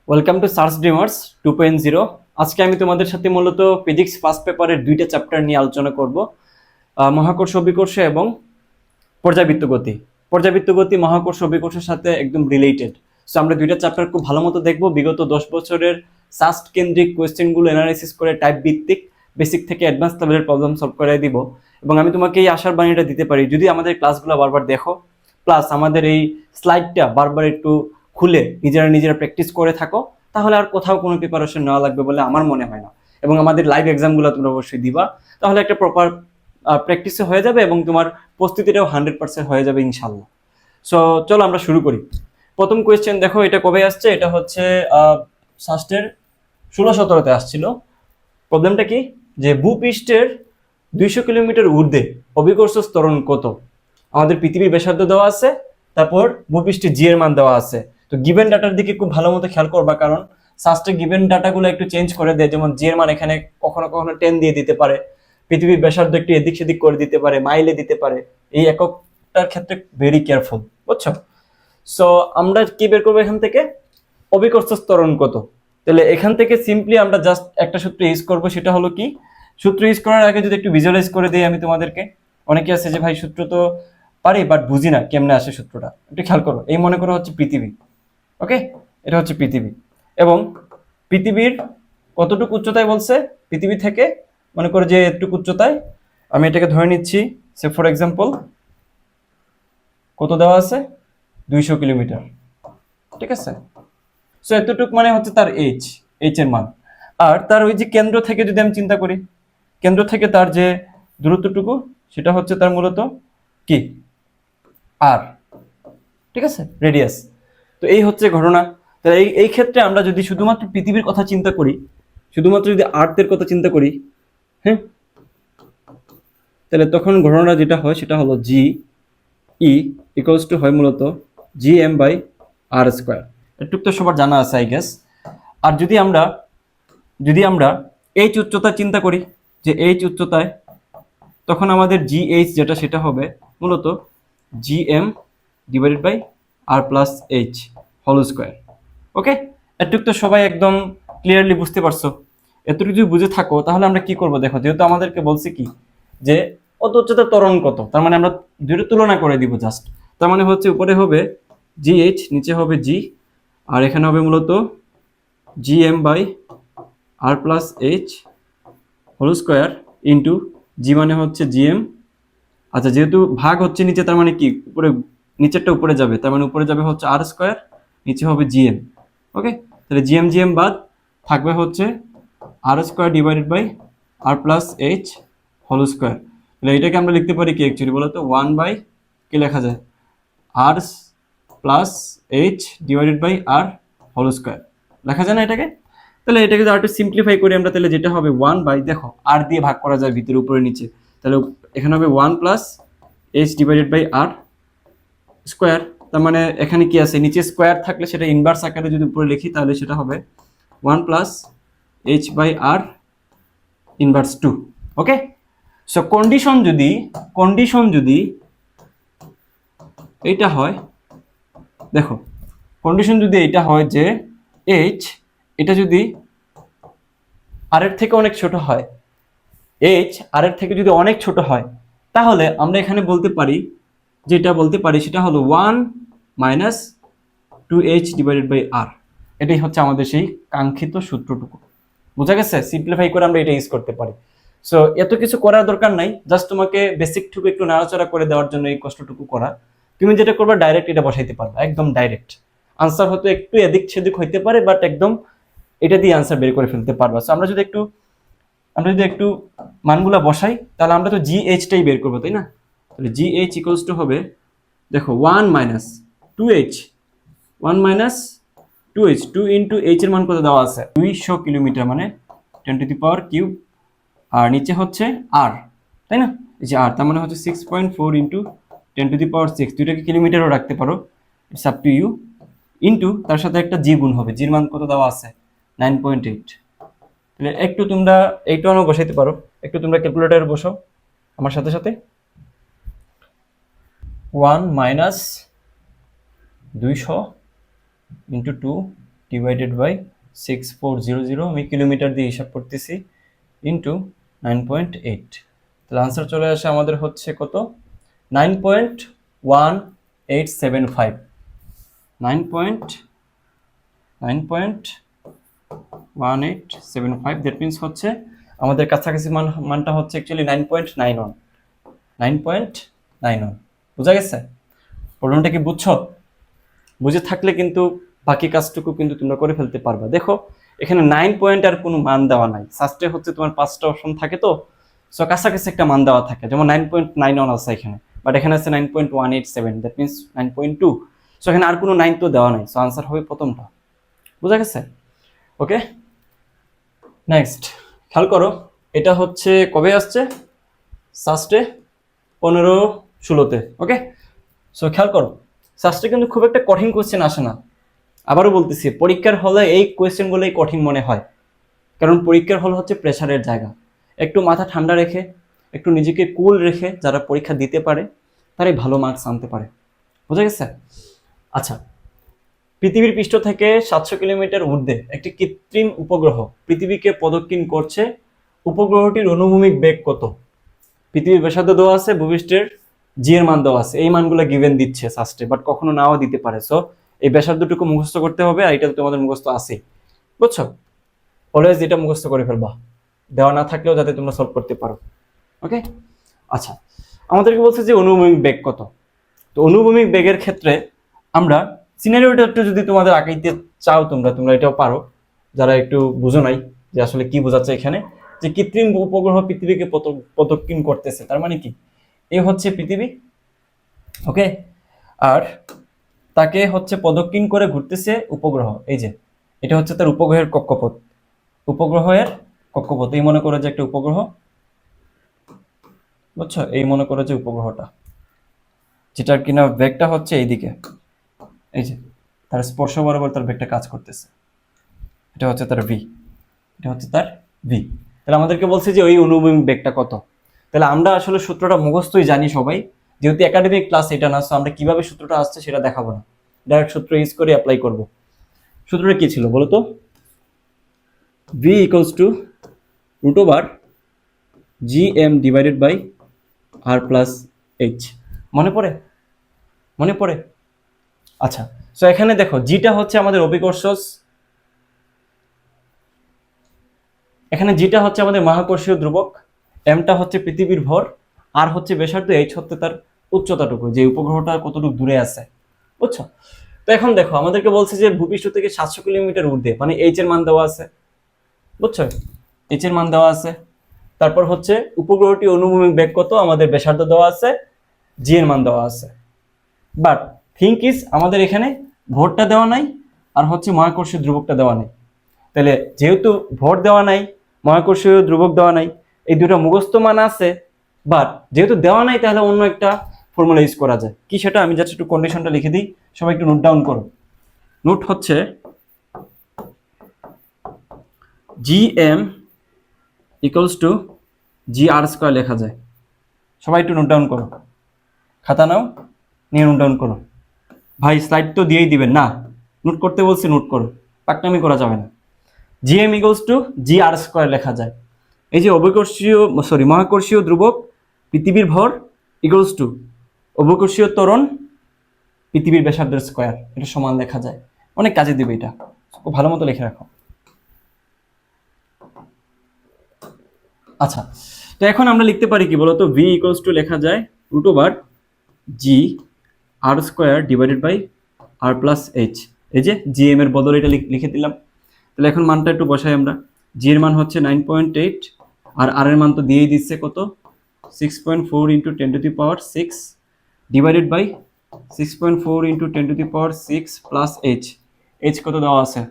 Welcome to search dreamers 2.0। আজকে আমি তোমাদের সাথে মূলত ফিজিক্স ফার্স্ট পেপারের দুইটা চ্যাপ্টার নিয়ে আলোচনা করব, মহাকর্ষ অভিকর্ষ এবং পর্যাবৃত্ত গতি। পর্যাবৃত্ত গতি মহাকর্ষ অভিকর্ষের সাথে একদম রিলেটেড। সো আমরা দুইটা চ্যাপ্টার খুব ভালো মতো দেখবো। বিগত 10 বছরের সাস্ট কেন্দ্রিক কোয়েশ্চেনগুলো অ্যানালাইসিস করে টাইপ ভিত্তিক বেসিক থেকে অ্যাডভান্স লেভেলের প্রবলেম সলভ করে দিব। এবং আমি তোমাকে এই আশার বাণীটা দিতে পারি, যদি আমাদের ক্লাসগুলো বারবার দেখো, প্লাস আমাদের এই স্লাইডটা বারবার একটু খুলে নিজেরা প্র্যাকটিস করে থাকো, তাহলে আর কোথাও কোনো প্রিপারেশন নেওয়া লাগবে বলে আমার মনে হয় না। এবং আমাদের লাইভ এক্সামগুলো তোমরা অবশ্যই দিবা, তাহলে একটা প্রপার প্র্যাকটিসও হয়ে যাবে এবং তোমার প্রস্তুতিটাও 100% হয়ে যাবে ইনশাল্লাহ। সো চলো আমরা শুরু করি। প্রথম কোয়েশ্চেন দেখো, এটা কবে আসছে? এটা হচ্ছে সাস্টের 16-17-তে আসছিল। প্রবলেমটা কি, যে ভূপৃষ্ঠের 200 কিলোমিটার ঊর্ধ্বে অভিকর্ষ ত্বরণ কত? আমাদের পৃথিবীর ব্যাসার্ধ দেওয়া আছে, তারপর ভূপৃষ্ঠে জি এর মান দেওয়া আছে। তো গিভেন ডাটার দিকে খুব ভালো মতো খেয়াল করবা, কারণ সাস্টে গিভেন ডাটাগুলো একটু চেঞ্জ করে দেয়। যেমন জি এর মান এখানে কখনো কখনো 10 দিয়ে দিতে পারে, পৃথিবীর ব্যাসার্ধ একটু এদিক সেদিক করে দিতে পারে, মাইলে দিতে পারে। এই এককটার ক্ষেত্রে ভেরি কেয়ারফুল, বুঝছো? সো আমরা কি বের করবো এখান থেকে? অভিকর্ষ ত্বরণ কত। তাহলে এখান থেকে সিম্পলি আমরা জাস্ট একটা সূত্র ইউজ করব, সেটা হলো কি, সূত্র ইউজ করার আগে যদি একটু ভিজুয়ালাইজ করে দিই আমি তোমাদেরকে। অনেকে আছে যে ভাই সূত্র তো পারি বাট বুঝি না কেমনে আসে সূত্রটা, একটু খেয়াল করো। এই মনে করো হচ্ছে পৃথিবী, ওকে? এটা হচ্ছে পৃথিবী, এবং পৃথিবীর কতটুকু উচ্চতায় বলছে? পৃথিবী থেকে মনে করো যে এতটুকু উচ্চতায়, আমি এটাকে ধরে নিচ্ছি সে ফর এক্সাম্পল কত দেওয়া আছে, 200 কিলোমিটার, ঠিক আছে? সো এতটুকু মানে হচ্ছে তার এইচ এর মান। আর তার ওই যে কেন্দ্র থেকে যদি আমি চিন্তা করি, কেন্দ্র থেকে তার যে দূরত্বটুকু, সেটা হচ্ছে তার মূলত কি, আর, ঠিক আছে, রেডিয়াস। তো এই হচ্ছে ঘটনা। তাহলে এই ক্ষেত্রে আমরা যদি শুধুমাত্র পৃথিবীর কথা চিন্তা করি, শুধুমাত্র যদি আর্থের কথা চিন্তা করি, হ্যাঁ, তাহলে তখন ঘটনা যেটা হয় সেটা হলো জি ই ইকুয়ালস টু হয় মূলত G M by R square. এটুক তো সবার জানা আছে আই গেস। আর যদি আমরা এইচ উচ্চতা চিন্তা করি, যে এইচ উচ্চতায়, তখন আমাদের জি এইচ যেটা সেটা হবে মূলত G M divided by R plus H whole square. Okay, এটুক তো সবাই একদম ক্লিয়ারলি বুঝতে পারছো। এতটুকু যদি বুঝে থাকো তাহলে আমরা কি করব দেখো, যেহেতু আমাদেরকে বলছি কি যে অত উচ্চতা ত্বরণ কত, তার মানে আমরা দুটো তুলনা করে দিব জাস্ট। তার মানে হচ্ছে উপরে হবে জি এইচ, নিচে হবে জি, আর এখানে হবে মূলত G M by R plus H whole square into G মানে হচ্ছে জিএম। আচ্ছা, যেহেতু ভাগ হচ্ছে নিচে, তার মানে কি উপরে, নিচেরটা উপরে যাবে, তার মানে উপরে যাবে হচ্ছে আর স্কোয়ার, নিচে হবে জিএম। ওকে, তাহলে জিএম বাদ থাকবে হচ্ছে R square divided by R plus H whole square. তাহলে এটাকে আমরা লিখতে পারি কি অ্যাকচুয়ালি বলো তো, 1 বাই কি লেখা যায়, R plus H divided by R whole square লেখা যায় না এটাকে? তাহলে এটাকে যদি আরেকটু সিম্পলিফাই করি আমরা, তাহলে যেটা হবে 1 বাই, দেখো আর দিয়ে ভাগ করা যায় ভিতরে উপরে নিচে, তাহলে এখানে হবে 1 plus H divided by R square. তার মানে এখানে কি আছে, নিচে স্কোয়ার থাকলে সেটা ইনভার্স আকারে যদি উপরে লিখি তাহলে সেটা হবে 1 plus H by R inverse 2। Okay, so condition যদি এইটা হয়, দেখো কন্ডিশন যদি এইটা হয় যে এইচ এটা যদি আর এর থেকে অনেক ছোট হয়, এইচ আর এর থেকে যদি অনেক ছোট হয়, তাহলে আমরা এখানে বলতে পারি, যেটা বলতে পারি সেটা হলো 1 মাইনাস 2h ডিভাইডেড বাই আর। এটাই হচ্ছে আমাদের সেই কাঙ্ক্ষিত সূত্রটুকু। বোঝা গেছে? সিম্পলিফাই করে আমরা এটা ইউজ করতে পারি। সো এত কিছু করার দরকার নাই, জাস্ট তোমাকে বেসিকটুকু একটু নাড়াচাড়া করে দেওয়ার জন্য এই কষ্টটুকু করা। তুমি যেটা করবে ডাইরেক্ট এটা বসাইতে পারবে, একদম ডাইরেক্ট। আনসার হয়তো একটু এদিক সেদিক হইতে পারে, বাট একদম এটা দিয়ে আনসার বের করে ফেলতে পারবা। সো আমরা যদি একটু মানগুলা বসাই, তাহলে আমরা তো জি এইচটাই বের করবো, তাই না? তাহলে জি এইচ ইকুয়ালস টু হবে, দেখো 1 minus 2h, 1 minus 2h, 2 into H এর মান কত দেওয়া আছে, 200 কিলোমিটার, মানে 10 টু দি পাওয়ার কিউব, আর নিচে হচ্ছে আর, তাই না? এই যে আর, তার মানে হচ্ছে 6.4 ইন্টু 10 টু দি পাওয়ার 6, দুইটাকে কিলোমিটারও রাখতে পারো, it's up to you, into তার সাথে একটা জি গুণ হবে, জির মান কত দেওয়া আছে, 9.8। তাহলে একটু তোমরা এইটু আনো বসাইতে পারো, একটু তোমরা ক্যালকুলেটর বসাও আমার সাথে সাথে। 1 মাইনাস 200 ইন্টু 2 ডিভাইডেড বাই 6400, আমি কিলোমিটার দিয়ে হিসাব করতেছি, ইন্টু 9.8। তাহলে আনসার চলে আসে আমাদের হচ্ছে কত, 9.1875, 9.1875। দ্যাট মিনস হচ্ছে আমাদের কাছাকাছি মানটা হচ্ছে অ্যাকচুয়ালি 9.91, 9.91। বোঝা গেছে? প্রবলেমটা কি বুঝছো? বুঝে থাকলে কিন্তু বাকি কাজটুকু কিন্তু তোমরা করে ফেলতে পারবা। দেখো এখানে 9 পয়েন্ট আর কোনো মান দেওয়া নাই, সাস্টে হচ্ছে তোমার 5টা অপশন থাকে, তো সো কাছাকাছি একটা মান দেওয়া থাকে, যেমন 9.91 আছে এখানে, বাট এখানে আছে 9.187, দ্যাট মিনস 9.2। সো এখানে আর কোনো 9 তো দেওয়া নাই, সো আনসার হবে প্রথমটা। বোঝা গেছে? ওকে, নেক্সট খেয়াল করো, এটা হচ্ছে কবে আসছে, সাস্টে 15-16-তে। ওকে, সো খেয়াল করো, সাস্টে কিন্তু খুব একটা কঠিন কোয়েশ্চেন আসে না। আবারও বলতেছি, পরীক্ষার হলে এই কোয়েশ্চেনগুলোই কঠিন মনে হয়, কারণ পরীক্ষার হল হচ্ছে প্রেশারের জায়গা। একটু মাথা ঠান্ডা রেখে, একটু নিজেকে কুল রেখে যারা পরীক্ষা দিতে পারে তারাই ভালো মার্কস আনতে পারে। বুঝা গেছে? আচ্ছা, পৃথিবীর পৃষ্ঠ থেকে 700 কিলোমিটার ঊর্ধ্বে একটি কৃত্রিম উপগ্রহ পৃথিবীকে প্রদক্ষিণ করছে, উপগ্রহটির অনুভূমিক বেগ কত? পৃথিবীর ব্যাসার্ধ দেওয়া আছে, ভূপৃষ্ঠের জি এর মান দেওয়া আছে, এই মানগুলো গিভেন দিচ্ছে সাস্টে, বাট কখনো নাও দিতে পারে। সো এই ব্যাসার্ধটুকু মুখস্থ করতে হবে, আর এটা তোমাদের মুখস্থ আছে, বুঝছো? অলওয়েজ এটা মুখস্থ করে ফেলবা, দেওয়া না থাকলেও যাতে তোমরা সলভ করতে পারো। ওকে, আচ্ছা, আমাদেরকে বলছে যে অনুভূমিক বেগ কত। তো অনুভূমিক বেগের ক্ষেত্রে আমরা সিনারিওটা একটু যদি তোমাদের আঁকাইতে চাও, তোমরা এটাও পারো, যারা একটু বুঝো নাই যে আসলে কি বোঝাচ্ছে এখানে, যে কৃত্রিম উপগ্রহ পৃথিবীকে প্রদক্ষিণ করতেছে, তার মানে কি, এই হচ্ছে পৃথিবী, ওকে, আর তাকে হচ্ছে প্রদক্ষিণ করে ঘুরতেছে উপগ্রহ, এই যে এটা হচ্ছে তার উপগ্রহের কক্ষপথ, উপগ্রহের কক্ষপথ। এই মনে করো যে একটা উপগ্রহ, বুঝছো, এই মনে করো যে উপগ্রহটা, যেটার কিনা বেগটা হচ্ছে এইদিকে, এই যে তার স্পর্শ বরাবর তার বেগটা কাজ করতেছে, এটা হচ্ছে তার ভি, এটা হচ্ছে তার ভি। তাহলে আমাদেরকে বলছে যে ওই অনুভূমিক বেগটা কত। তাহলে আমরা আসলে সূত্রটা মুখস্থই জানি সবাই, যেহেতু একাডেমিক ক্লাস এটা না, সো আমরা কিভাবে সূত্রটা আসছে সেটা দেখাবো না, ডাইরেক্ট সূত্র ইউজ করে অ্যাপ্লাই করব। সূত্রটা কি ছিল বলো তো? V equals to root over G M divided by R plus H. মনে পড়ে? মনে পড়ে? আচ্ছা, সো এখানে দেখো জিটা হচ্ছে আমাদের অভিকর্ষ, এখানে জিটা হচ্ছে আমাদের মহাকর্ষীয় ধ্রুবক, এমটা হচ্ছে পৃথিবীর ভর, আর হচ্ছে ব্যাসার্ধ, এইচ হচ্ছে তার উচ্চতাটুকু, যে উপগ্রহটা কতটুকু দূরে আছে, বুঝছো? তো এখন দেখো আমাদেরকে বলছে যে ভূপৃষ্ঠ থেকে 700 কিলোমিটার ঊর্ধ্বে, মানে এইচ এর মান দেওয়া আছে, বুঝছো, এইচ এর মান দেওয়া আছে। তারপর হচ্ছে উপগ্রহটি অনুভূমিক বেগ কত, আমাদের ব্যাসার্ধ দেওয়া আছে, জি এর মান দেওয়া আছে। বাট থিঙ্ক ইজ আমাদের এখানে ভরটা দেওয়া নাই, আর হচ্ছে মহাকর্ষীয় ধ্রুবকটা দেওয়া নাই। তাহলে যেহেতু ভর দেওয়া নাই, মহাকর্ষীয় ধ্রুবক দেওয়া নাই, এই দুটো মুখস্থ মান আছে, বাট যেহেতু দেওয়া নাই তাহলে অন্য একটা ফর্মুলা ইউজ করা যায়। কি সেটা আমি জাস্ট একটু কন্ডিশনটা লিখে দিই, সবাই একটু নোট ডাউন করো। নোট হচ্ছে G M equals to G R square লেখা যায়। সবাই একটু নোট ডাউন করো, খাতা নাও, নিয়ে নোট ডাউন করো। ভাই স্লাইড তো দিয়েই দিবেন না, নোট করতে বলছি নোট করো, পাকনামি করা যাবে না। G M equals to G R square লেখা যায়। এই যে মহাকর্ষীয় ধ্রুবক পৃথিবীর ভর ইকুয়ালস টু অবকর্ষীয় ত্বরণ পৃথিবীর ব্যাসার্ধের স্কোয়ার, এটা সমান লেখা যায়। অনেক কাজে দিবে এটা, খুব ভালো মতো লিখে রাখো। আচ্ছা, তো এখন আমরা লিখতে পারি কি বলতো, ভি ইকুয়ালস টু লেখা যায় root over G R square divided by R plus H. এই যে জি এম এর বদলে এটা লিখে দিলাম। তাহলে এখন মানটা একটু বসাই আমরা। জি এর মান হচ্ছে 9.8, আর আর এর মান তো দিয়েই দিচ্ছে কত, 6.4 into 10⁶, divided by 6.4 into 10⁶ plus H. H কত দেওয়া আছে,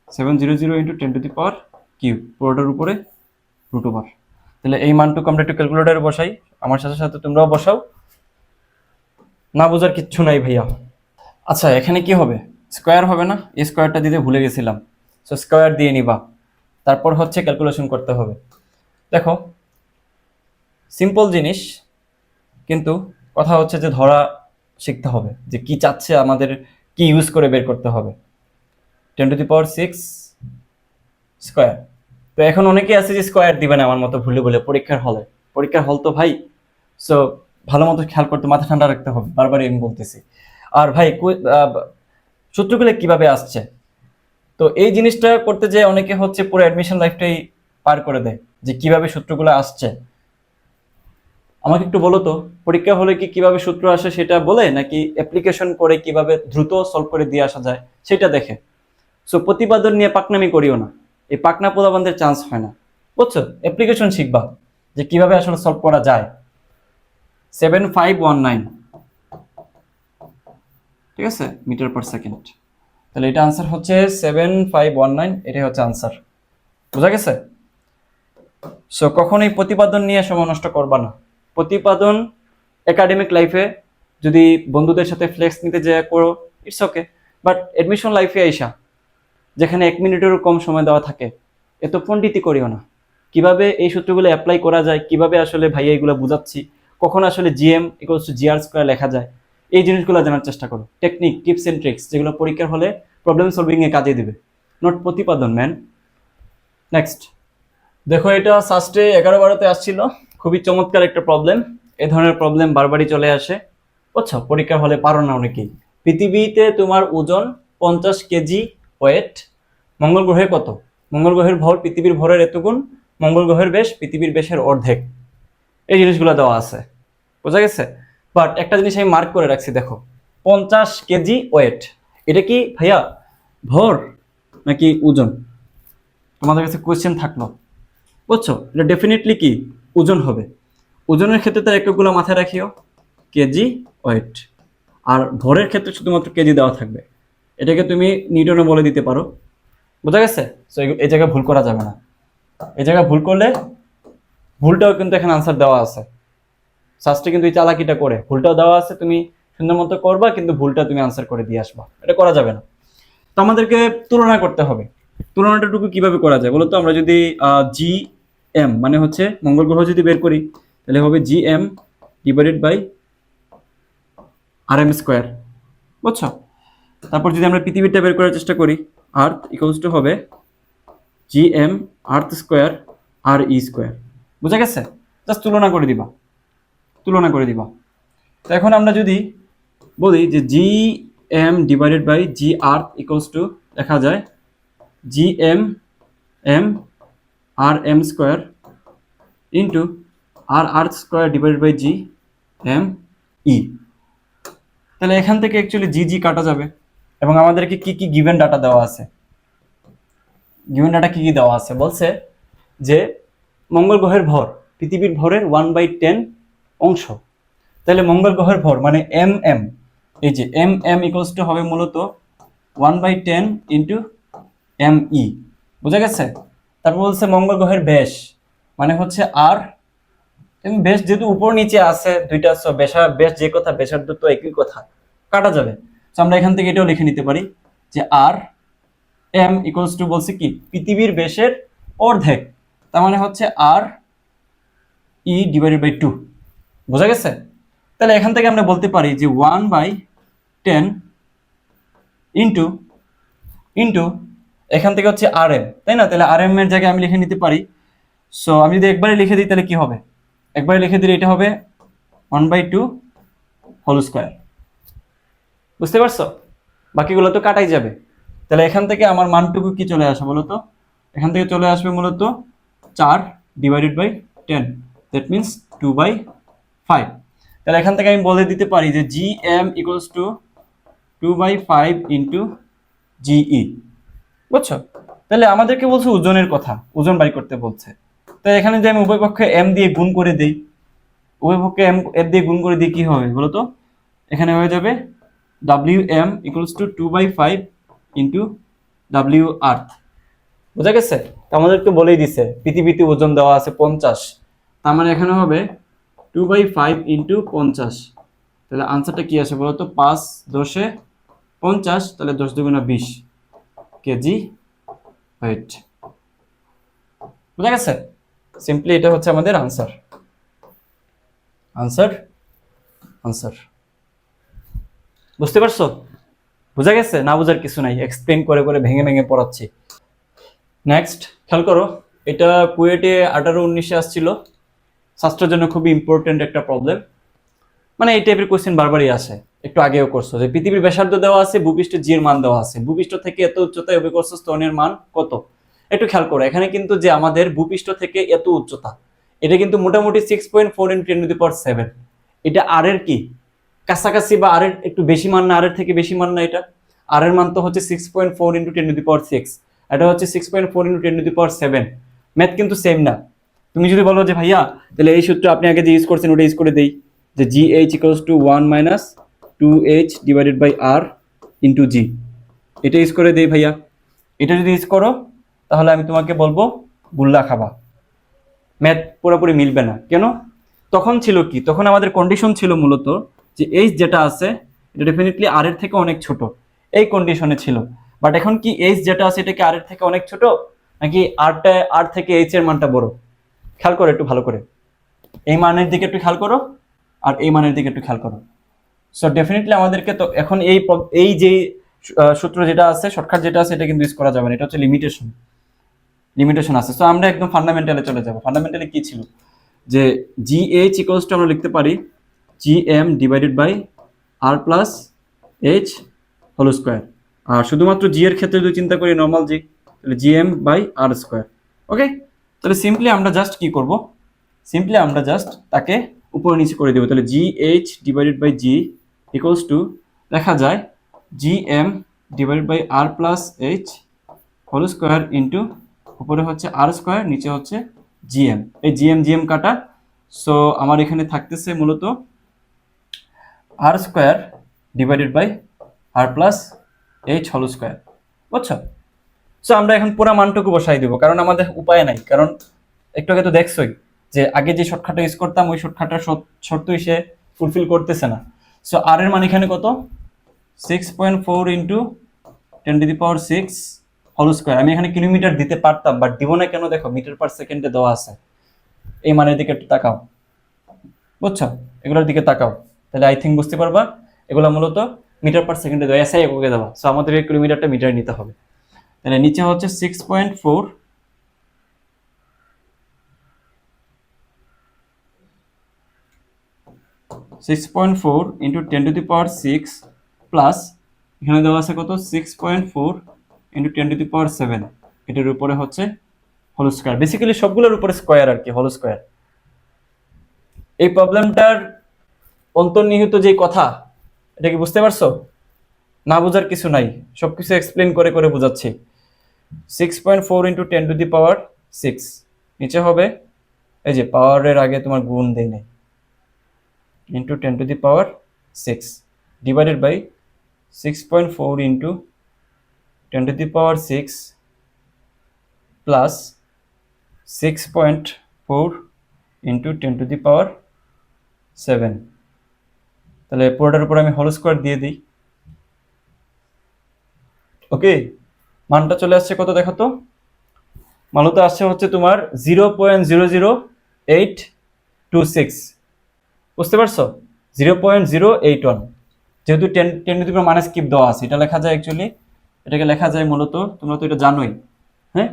700 ইন্টু 10⁻³ পুরোটার উপরে রুট ওভার। তাহলে এই মানটুকু আমরা একটু ক্যালকুলেটারে বসাই, আমার সাথে সাথে তোমরাও বসাও, না বোঝার কিচ্ছু নাই ভাইয়া। আচ্ছা, এখানে কি হবে, স্কোয়ার হবে না, এই স্কোয়ারটা দিতে ভুলে গেছিলাম, সো স্কোয়ার দিয়ে নিবা, তারপর হচ্ছে ক্যালকুলেশন করতে হবে। দেখো সিম্পল জিনিস, কিন্তু কথা হচ্ছে যে ধরা শিখতে হবে, যে কি চাচ্ছে আমাদের, কি ইউজ করে বের করতে হবে। 10⁶ স্কোয়ার। তো এখন অনেকেই আছে যে স্কোয়ার দিবে না আমার মতো ভুলে বলে পরীক্ষার হলে। পরীক্ষার হল তো ভাই, সো ভালো মতো খেয়াল করতে, মাথা ঠান্ডা রাখতে হবে, বারবার আমি বলতেছি। আর ভাই সূত্রগুলো কিভাবে আসছে, তো এই জিনিসটা করতে যে অনেকে হচ্ছে পুরো অ্যাডমিশন লাইফটাই পার করে দেয়, যে কিভাবে সূত্রগুলো আসছে। আমাকে একটু বলো তো, পরীক্ষা হলে কি কিভাবে সূত্র আসে সেটা বলে, নাকি অ্যাপ্লিকেশন করে কিভাবে দ্রুত সলভ করে দিয়ে আসা যায় সেটা দেখে? সো প্রতিপাদন নিয়ে পাকনামি করিও না, এই পাকনা পোলাপানদের চান্স হয় না, বুঝছো? অ্যাপ্লিকেশন শিখবা যে কিভাবে আসলে সলভ করা যায়। 7519, ঠিক আছে, মিটার পার সেকেন্ড। তাহলে এটা আনসার হচ্ছে 7519, এটাই হচ্ছে আনসার। বুঝা গেছে? সো কখনোই প্রতিপাদন নিয়ে সময় নষ্ট করবা না। প্রতিপাদন একাডেমিক লাইফে যদি বন্ধুদের সাথে ফ্লেক্স নিতে যা করো, ইটস ওকে, বাট এডমিশন লাইফে আইসা যেখানে 1 মিনিটেরও কম সময় দেওয়া থাকে, এত পণ্ডিতি করিও না। কিভাবে এই সূত্রগুলো অ্যাপ্লাই করা যায়, কিভাবে আসলে ভাইয়া এগুলো বুঝাচ্ছি, কখন আসলে GM equals to GR square লেখা যায়, এই জিনিসগুলো জানার চেষ্টা করো। টেকনিক, টিপস এন্ড ট্রিক্স যেগুলো পরীক্ষার হলে প্রবলেম সলভিং এ কাজে দিবে, নট প্রতিপাদন ম্যান। নেক্সট দেখো, এটা সাস্টে 11-12-তে আসছিল, খুবই চমৎকার একটা প্রবলেম। এ ধরনের প্রবলেম বারবারই চলে আসে, বুঝছো? পরীক্ষার হলে পারো না অনেকেই। পৃথিবীতে তোমার ওজন 50 কেজি ওয়েট, মঙ্গল গ্রহে কত? মঙ্গল গ্রহের ভর পৃথিবীর ভরের এত গুণ, মঙ্গল গ্রহের ব্যাস পৃথিবীর ব্যাসের অর্ধেক। এই জিনিসগুলো দেওয়া আছে, বোঝা গেছে? বাট একটা জিনিস আমি মার্ক করে রাখছি, দেখো 50 কেজি ওয়েট, এটা কি ভাইয়া ভর নাকি ওজন? তোমাদের কাছে কোয়েশ্চেন থাকলো, বুঝছো? এটা ডেফিনেটলি কি ওজন হবে। ওজনের ক্ষেত্রে তার এককগুলো মাথায় রাখিও, কেজি ওয়েট। আর ভরের ক্ষেত্রে শুধুমাত্র কেজি দেওয়া থাকবে, এটাকে তুমি নিউটনে বলে দিতে পারো। বোঝা গেছে? সো এই জায়গায় ভুল করা যাবে না। এই জায়গায় ভুল করলে, ভুলটাও কিন্তু এখানে আনসার দেওয়া আছে। শাস্ত্রে কিন্তু এই চালাকিটা করে, ভুলটাও দেওয়া আছে, তুমি সুন্দর মতো করবা, কিন্তু ভুলটা তুমি আনসার করে দিয়ে আসবা, এটা করা যাবে না। তো আমাদেরকে তুলনা করতে হবে। তুলনাটাটুকু কিভাবে করা যায় বলো তো? আমরা যদি জি এম মানে হচ্ছে মঙ্গল গ্রহ যদি বের করি, তাহলে হবে G M divided by R M square, বুঝছো? তারপর যদি আমরা পৃথিবীটা বের করার চেষ্টা করি, আর্থ ইকুয়ালস টু হবে জি এম আর্থ স্কোয়ার আর ই স্কোয়ার। বুঝা গেছে? জাস্ট তুলনা করে দিবা, তুলনা করে দিবা। তো এখন আমরা যদি বলি যে G M divided by G earth equals to দেখা যায় G M M R M square into R earth square divided by G M E. তাহলে এখান থেকে অ্যাকচুয়ালি জি জি কাটা যাবে, এবং আমাদেরকে কি কি গিভেন ডাটা দেওয়া আছে। গিভেন ডাটা কি কি দেওয়া আছে বলছে যে মঙ্গল গ্রহের ভর পৃথিবীর ভরের 1/10 অংশ। তাহলে মঙ্গল গ্রহের ভর মানে এম এম, এই যে এম এম ইকুয়ালস টু হবে মূলত 1/10 ইন্টু এম ই। বুঝা গেছে? তারপর বলছে মঙ্গল গ্রহের ব্যাস মানে হচ্ছে আর, ব্যাস যেহেতু উপর নিচে আছে দুইটা, ব্যাস যে কথা ব্যাসার্ধ তো একই কথা, কাটা যাবে। তো আমরা এখান থেকে এটাও লিখে নিতে পারি যে আর এম ইকুয়ালস টু বলছে কি পৃথিবীর ব্যাসের অর্ধেক, তার মানে হচ্ছে আর ই ডিভাইডেড বাই 2। বোঝা গেছে? তাহলে এখান থেকে আমরা বলতে পারি যে 1/10 ইন্টু ইন্টু এখান থেকে হচ্ছে আর এম, তাই না? তাহলে আর এম এর জায়গায় আমি লিখে নিতে পারি, সো আমি যদি একবারে লিখে দিই তাহলে কি হবে? একবারে লিখে দিলে এটা হবে 1/2 হোল স্কোয়ার। বুঝতে পারছো? বাকিগুলো তো কাটাই যাবে। তাহলে এখান থেকে আমার মানটুকু কি চলে আসে বলো তো? এখান থেকে চলে আসবে মূলত 4 ডিভাইডেড বাই 10, দ্যাট মিনস 2/5। তাহলে এখান থেকে আমি বলে দিতে পারি যে জি M equals to 2/5 into G E. বুঝছো? তাহলে আমাদেরকে বলছে ওজনের কথা, ওজন বাই করতে বলছে। তো এখানে যে আমি উভয় পক্ষে এম দিয়ে গুণ করে দিই, উভয় পক্ষে এম দিয়ে গুণ করে দিই, কি হবে বলো তো? এখানে হয়ে যাবে W M equals to 2/5 into W earth. বোঝা গেছে? আমাদেরকে বলেই দিছে পৃথিবীতে ওজন দেওয়া আছে 50, তার মানে এখানে হবে 2/5 ইন্টু 50। তাহলে আনসারটা কি আসে বলতো? 5×10=50, তাহলে 10×2=20 কেজি ওয়েট। বুঝা গেছে? সিম্পলি এটা হচ্ছে আমাদের আনসার, আনসার, আনসার। বুঝতে পারছো? বোঝা গেছে? না বোঝার কিছু নাই, এক্সপ্লেন করে করে ভেঙে ভেঙে পড়াচ্ছি। নেক্সট খেয়াল করো, এটা কুয়েটে 18-19-এ আসছিল, স্বাস্থ্যের জন্য খুবই ইম্পর্টেন্ট একটা প্রবলেম। মানে এই টাইপের কোশ্চেন বারবারই আসে, একটু আগেও করছো যে পৃথিবীর ব্যাসার্ধ দেওয়া আছে, ভূপৃষ্ঠে জি এর মান দেওয়া আছে, ভূপৃষ্ঠ থেকে এত উচ্চতায় অভিকর্ষ স্তরণের মান কত। একটু খেয়াল করো, এখানে কিন্তু যে আমাদের ভূপৃষ্ঠ থেকে এত উচ্চতা, এটা কিন্তু মোটামুটি 6.4 × 10⁻⁷। এটা আর এর কি কাছাকাছি, বা আর এর একটু বেশি মান না, আর এর থেকে বেশি মান না এটা? আর এর মান তো হচ্ছে 6.4 × 10⁶, এটা হচ্ছে 6.4 × 10⁷। ম্যাথ কিন্তু সেম না। তুমি যদি বলো যে ভাইয়া তাহলে এই সূত্র আপনি আগে যে ইউজ করছেন ওটা ইউজ করে দেই, যে GH = 1 - 2H / R × G, এটা ইউজ করে দেই ভাইয়া। এটা যদি ইউজ করো তাহলে আমি তোমাকে বলবো গুল্লা খাবা, ম্যাথ পুরোপুরি মিলবে না। কেন? তখন ছিল কি, তখন আমাদের কন্ডিশন ছিল মূলত যে এইচ যেটা আছে এটা ডেফিনেটলি আর এর থেকে অনেক ছোট, এই কন্ডিশনে ছিল। বাট এখন কি এইচ যেটা আছে এটা কি আর এর থেকে অনেক ছোট, নাকি আর থেকে এইচ এর মানটা বড়? খেয়াল করো একটু ভালো করে, এই মানের দিকে একটু খেয়াল করো, আর এই মানের দিকে একটু খেয়াল করো। সো ডেফিনেটলি আমাদেরকে তো এখন এই যে সূত্র যেটা আছে, শর্টকাট যেটা আছে, এটা কিন্তু ইউজ করা যাবে না, এটা হচ্ছে লিমিটেশন আছে। সো আমরা একদম ফান্ডামেন্টালে চলে যাব। ফান্ডামেন্টালি কি ছিল, যে GH = আমরা লিখতে পারি GM / R + H whole square. আর শুধুমাত্র জি এর ক্ষেত্রে যদি চিন্তা করি নর্মাল জি, তাহলে GM/R²। ওকে, তাহলে সিম্পলি আমরা জাস্ট কি করব, সিম্পলি আমরা জাস্ট তাকে উপরে নিচে করে দেব। তাহলে GH / G লেখা যায় GM / R + H whole square into উপরে হচ্ছে R², নিচে হচ্ছে GM। এই GM কাটা, সো আমার এখানে থাকতেছে মূলত R² / R + H whole square. বুঝছো? সো আমরা এখন পুরো মানটুকু বসাই দেবো, কারণ আমাদের উপায় নাই। কারণ একটু আগে তো দেখছোই যে আগে যে শর্টকাটটা ইউজ করতাম ওই শর্টকাটটা শর্তই সে ফুলফিল করতেছে না। সো আর এর মান এখানে কত, 6.4 × 10⁶ হোল স্কোয়ার। আমি এখানে কিলোমিটার দিতে পারতাম, বাট দিব না। কেন? দেখো মিটার/সেকেন্ডে দেওয়া আছে, এই মানের দিকে একটু তাকাও। বুঝছো? এগুলোর দিকে তাকাও, তাহলে আই থিঙ্ক বুঝতে পারবা এগুলো মূলত মিটার/সেকেন্ডে দেওয়া, এসআই এককে দেওয়া। সো আমাদের এই কিলোমিটারটা মিটারে নিতে হবে। তাহলে নিচে হচ্ছে 6.4 × 10⁶ প্লাস এখানে দেওয়া আছে কত, 6.4 × 10⁷। এটার উপরে হচ্ছে হোল স্কোয়ার। বেসিক্যালি সবগুলোর উপরে স্কোয়ার আর কি, হোল স্কোয়ার। এই প্রবলেমটার অন্তর্নিহিত যে কথা, এটা কি বুঝতে পারছো? না বোঝার কিছু নাই, সবকিছু এক্সপ্লেন করে করে বোঝাচ্ছি। 6.4 × 10⁶, নিচে হবে এই যে পাওয়ারের আগে তোমার গুণ দেই নাই, ইন্টু 10⁶ ডিভাইডেড বাই 6.4 × 10⁶ প্লাস 6.4 × 10⁷। তাহলে পুরোটার উপর আমি হোল স্কোয়ার দিয়ে দিই। ওকে, মানটা চলে আসছে কত দেখো তো, মূলত আসছে হচ্ছে তোমার 0.00826। বুঝতে পারছো? 0.081, যেহেতু 10⁻⁻⁻ কিপ দেওয়া আছে, এটা লেখা যায় অ্যাকচুয়ালি, এটাকে লেখা যায় মূলত, তোমরা তো এটা জানোই, হ্যাঁ,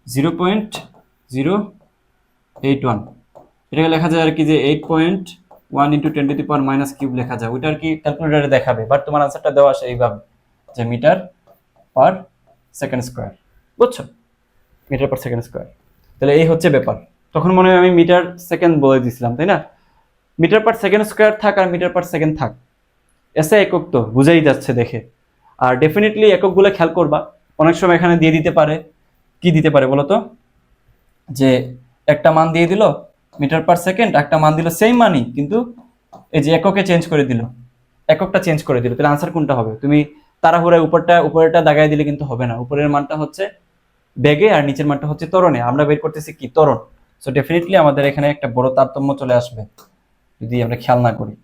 0.081, এটাকে লেখা যায় আর কি যে 8.1 × 10⁻³ লেখা যায়। ওইটা আর কি ক্যালকুলেটারে দেখাবে, বাট তোমার আনসারটা দেওয়া আছে এইভাবে যে মিটার/সেকেন্ড²। বুঝছো? মিটার/সেকেন্ড²। তাহলে এই হচ্ছে ব্যাপার। তখন মনে হয় আমি মিটার সেকেন্ড বলে দিয়েছিলাম, তাই না? মিটার/সেকেন্ড² থাক আর মিটার/সেকেন্ড থাক, এসে একক তো বুঝাই যাচ্ছে দেখে। আর ডেফিনেটলি এককগুলো খেয়াল করবা, অনেক সময় এখানে দিয়ে দিতে পারে, কি দিতে পারে বলো তো, যে একটা মান দিয়ে দিল মিটার/সেকেন্ড, একটা মান দিল সেম মানই, কিন্তু এই যে এককে চেঞ্জ করে দিল, এককটা চেঞ্জ করে দিল। তাহলে আনসার কোনটা হবে? তুমি তাড়াহুড়ায় উপরেরটা দাগায় দিলে কিন্তু হবে না। উপরের মানটা হচ্ছে বেগে আর নিচের মানটা হচ্ছে ত্বরণে। আমরা বের করতেছি কি, ত্বরণ। সো ডেফিনেটলি আমাদের এখানে একটা বড় তারতম্য চলে আসবে যদি আমরা খেয়াল না করি।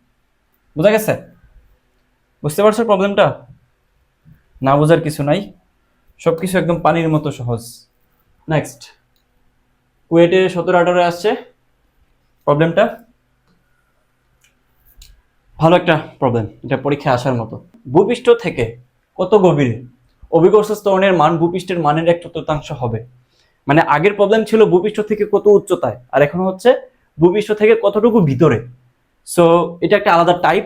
বুঝা গেছে? বুঝতে পারছো প্রবলেমটা? না বোঝার কিছু নাই, সবকিছু একদম পানির মতো সহজ। নেক্সট, কুয়েটে 17-18 আসছে প্রবলেমটা। ভালো একটা প্রবলেম, এটা পরীক্ষায় আসার মতো। ভূপৃষ্ঠ থেকে কত গভীরে অভিকর্ষ ত্বরণের মান ভূপৃষ্ঠের মানের 1/4 হবে। মানে আগের প্রবলেম ছিল ভূপৃষ্ঠ থেকে কত উচ্চতায়, আর এখন হচ্ছে ভূপৃষ্ঠ থেকে কতটুকু ভিতরে। সো এটা একটা আলাদা টাইপ।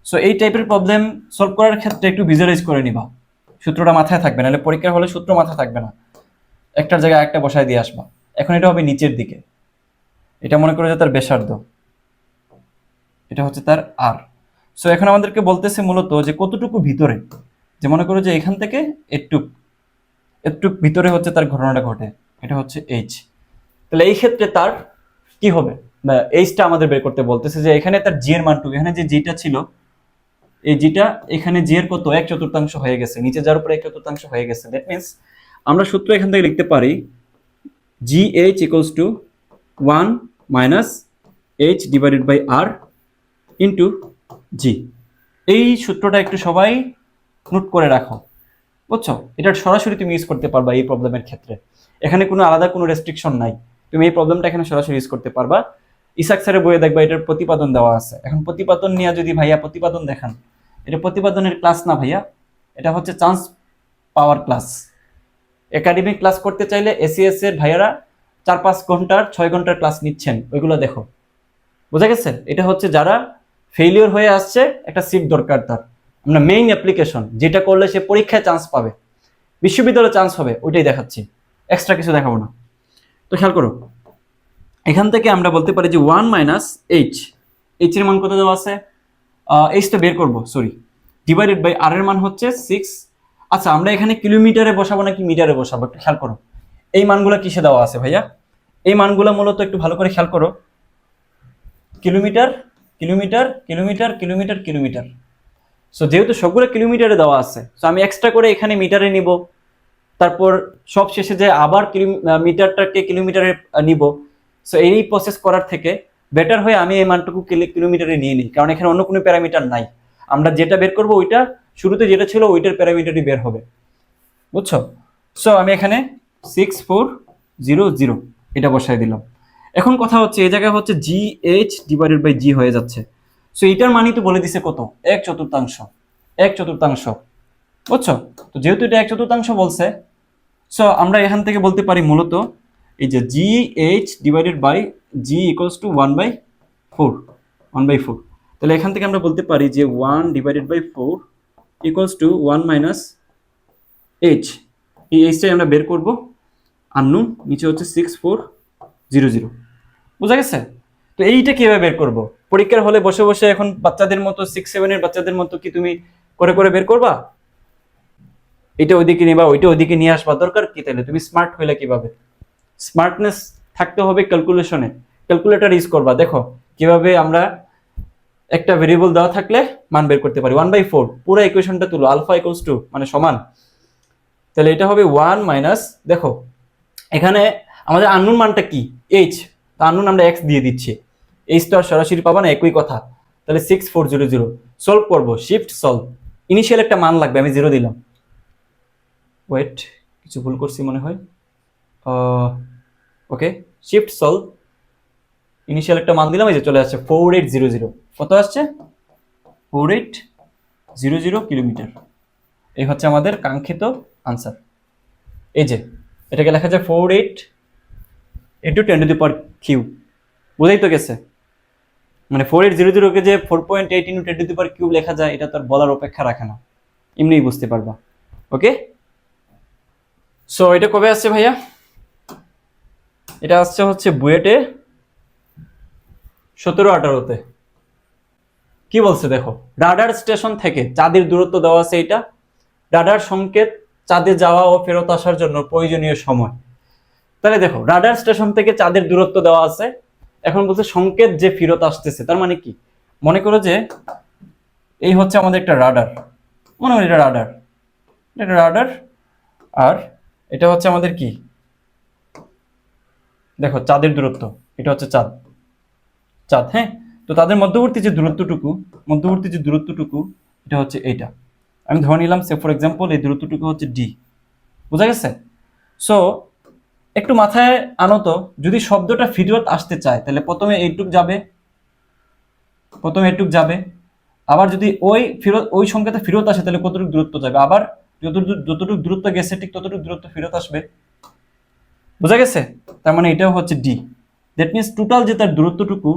সো এই টাইপের প্রবলেম সলভ করার ক্ষেত্রে একটু ভিজুয়ালাইজ করে নিবা, সূত্রটা মাথায় থাকবে, নাহলে পরীক্ষার হলে সূত্র মাথায় থাকবে না, একটার জায়গায় একটা বসায় দিয়ে আসবা। এখন এটা হবে নিচের দিকে, এটা মনে করে যে তার ব্যাসার্ধ, এটা হচ্ছে তার আর। সো এখন আমাদেরকে বলতেছে মূলত যে কতটুকু ভিতরে, যে মনে করো যে এখান থেকে একটুক একটুক ভিতরে হচ্ছে তার ঘটনাটা ঘটে, এটা হচ্ছে এইচ। তাহলে এই ক্ষেত্রে তার কি হবে, এইচটা আমাদের বের করতে বলতেছে যে এখানে তার জি এর মানটুকু, এখানে যে জিটা ছিল এই জিটা এখানে জি এর কত 1/4 হয়ে গেছে, নিচে যাওয়ার উপরে 1/4 হয়ে গেছে। দ্যাট মিনস আমরা সূত্র এখান থেকে লিখতে পারি G H equals to 1 minus H divided by R into G. এই সূত্রটা একটু সবাই নোট করে রাখো, বুঝছো? এটা সরাসরি তুমি ইউজ করতে পারবা এই প্রবলেমের ক্ষেত্রে, এখানে কোনো আলাদা কোনো রেস্ট্রিকশন নাই, তুমি এই প্রবলেমটা এখানে সরাসরি ইউজ করতে পারবা। ইসাক স্যারের বইয়ে দেখবা এটার প্রতিপাদন দেওয়া আছে। এখন প্রতিপাদন নিয়ে যদি ভাইয়া প্রতিপাদন দেখান, এটা প্রতিপাদনের ক্লাস না ভাইয়া, এটা হচ্ছে চান্স পাওয়ার ক্লাস। একাডেমিক ক্লাস করতে চাইলে এসিএস এর ভাইয়ারা 4-5 ঘন্টার 6 ঘন্টার ক্লাস নিচ্ছেন, ওইগুলো দেখো, বোঝা গেছে? এটা হচ্ছে যারা ফেইলিওর হয়ে আসছে, একটা সিট দরকার তার, আমরা মেইন অ্যাপ্লিকেশন যেটা করলে সে পরীক্ষায় চান্স পাবে, বিশ্ববিদ্যালয়ে চান্স হবে, ওইটাই দেখাচ্ছি, এক্সট্রা কিছু দেখাবো না। তো খেয়াল করো, এখান থেকে আমরা বলতে পারি যে 1 মাইনাস এইচ, এইচ এর মান কত দেওয়া আছে, এইচটা বের করব, সরি, ডিভাইডেড বাই আর এর মান হচ্ছে 6। আচ্ছা, আমরা এখানে কিলোমিটারে বসাবো নাকি মিটারে বসাবো একটু খেয়াল করো। এই মানগুলো কিসে দেওয়া আছে ভাইয়া? এই মানগুলো মূলত একটু ভালো করে খেয়াল করো, kilometre kilometre kilometre kilometre kilometre. So যেহেতু সবগুলো কিলোমিটারে দেওয়া আছে, সো আমি এক্সট্রা করে এখানে মিটারে নিব, তারপর সব শেষে যে আবার মিটারটাকে কিলোমিটারে নিব। সো এই প্রসেস করার থেকে বেটার হয় আমি এই মানটুকু কিলোমিটারে নিয়ে নিই, কারণ এখানে অন্য কোনো প্যারামিটার নাই, আমরা যেটা বের করব ওইটা শুরুতে যেটা ছিল ওইটার প্যারামিটারই বের হবে, বুঝছো? সো আমি এখানে 6400 এটা বসাই দিলাম। এখন কথা হচ্ছে এই জায়গায় হচ্ছে জি এইচ ডিভাইডেড বাই জি হয়ে যাচ্ছে। সো এটার মানই তো বলে দিছে কত, 1/4, 1/4, বুঝছো? তো যেহেতু এটা 1/4 বলছে, সো আমরা এখান থেকে বলতে পারি মূলত এই যে G H divided by G equals to 1/4, 1/4। তাহলে এখান থেকে আমরা বলতে পারি যে 1 divided by 4 equals to 1 minus H. এই এইচটাই আমরা বের করব, আননোন, নিচে হচ্ছে 6400, বুঝা গেছে? তো এইটা কিভাবে বের করব? পরীক্ষার হলে বসে বসে এখন বাচ্চাদের মতো 6-7 এর বাচ্চাদের মতো কি তুমি করে করে বের করবা? এটা ওইদিকে নিবা, ওইটা ওইদিকে নিয়ে আসবা, দরকার কি? তাহলে তুমি স্মার্ট হইলে কিভাবে? স্মার্টনেস থাকতে হবে ক্যালকুলেশনে, ক্যালকুলেটর ইউজ করবা। দেখো কিভাবে আমরা একটা ভেরিয়েবল দেওয়া থাকলে মান বের করতে পারি। 1/4 পুরো ইকুয়েশনটা তুলো, আলফা ইকুয়ালস টু মানে সমান, তাহলে এটা হবে 1 মাইনাস, দেখো এখানে আমাদের আননোন মানটা কি, এইচ, তো আননোন আমরা এক্স দিয়ে দিচ্ছি, এইচ তো আর সরাসরি পাবা না, একই কথা। তাহলে 6400 সলভ করবো, শিফট সলভ, ইনিশিয়াল একটা মান লাগবে, আমি 0 দিলাম, ওয়েট কিছু ভুল করছি মনে হয়, ওকে, শিফট সলভ, ইনিশিয়াল একটা মান দিলাম, এই যে চলে আসছে 4800, কত আসছে 4800 কিলোমিটার। এই হচ্ছে আমাদের কাঙ্ক্ষিত আনসার। এই যে এটাকে লেখা যায় 48 ইন্টু 10⁻³ বোঝাই তো গেছে, মানে 4800 যে 4.8 ইন্টু 10⁻³ লেখা যায়, এটা তো আর বলার অপেক্ষা রাখে না, এমনিই বুঝতে পারবা। ওকে, সো এটা কবে আসছে ভাইয়া? এটা আসছে হচ্ছে বুয়েটে 17-18-তে। কি বলছে দেখো, রাডার স্টেশন থেকে চাঁদের দূরত্ব দেওয়া আছে, এটা রাডার সংকেত চাঁদে যাওয়া ও ফেরত আসার জন্য প্রয়োজনীয় সময়। তাহলে দেখো রাডার স্টেশন থেকে চাঁদের দূরত্ব দেওয়া আছে, এখন বলছে সংকেত যে ফেরত আসতেছে, তার মানে কি? মনে করো যে এই হচ্ছে আমাদের একটা রাডার, মনে করি এটা রাডার, এটা রাডার, আর এটা হচ্ছে আমাদের কি, দেখো চাঁদের দূরত্ব, এটা হচ্ছে চাঁদ, চাঁদ, হ্যাঁ। তো তাদের মধ্যবর্তী যে দূরত্বটুকু এটা হচ্ছে এইটা, আমি ধরে নিলাম সে ফর এক্সাম্পল এই দূরত্বটুকু হচ্ছে ডি, বোঝা গেছে? সো একটু মাথায় আনো তো, যদি শব্দটা ফেরত আসতে চায় তাহলে প্রথমে এইটুক যাবে, আবার যদি ওই সংখ্যাটা ফেরত আসে তাহলে কতটুকু দূরত্ব যাবে, আবার যতটুকু দূরত্ব গেছে ঠিক ততটুকু দূরত্ব ফেরত আসবে। বোঝা গেছে? তার মানে এটাও হচ্ছে ডি। দ্যাট মিনস টোটাল যে তার দূরত্বটুকু,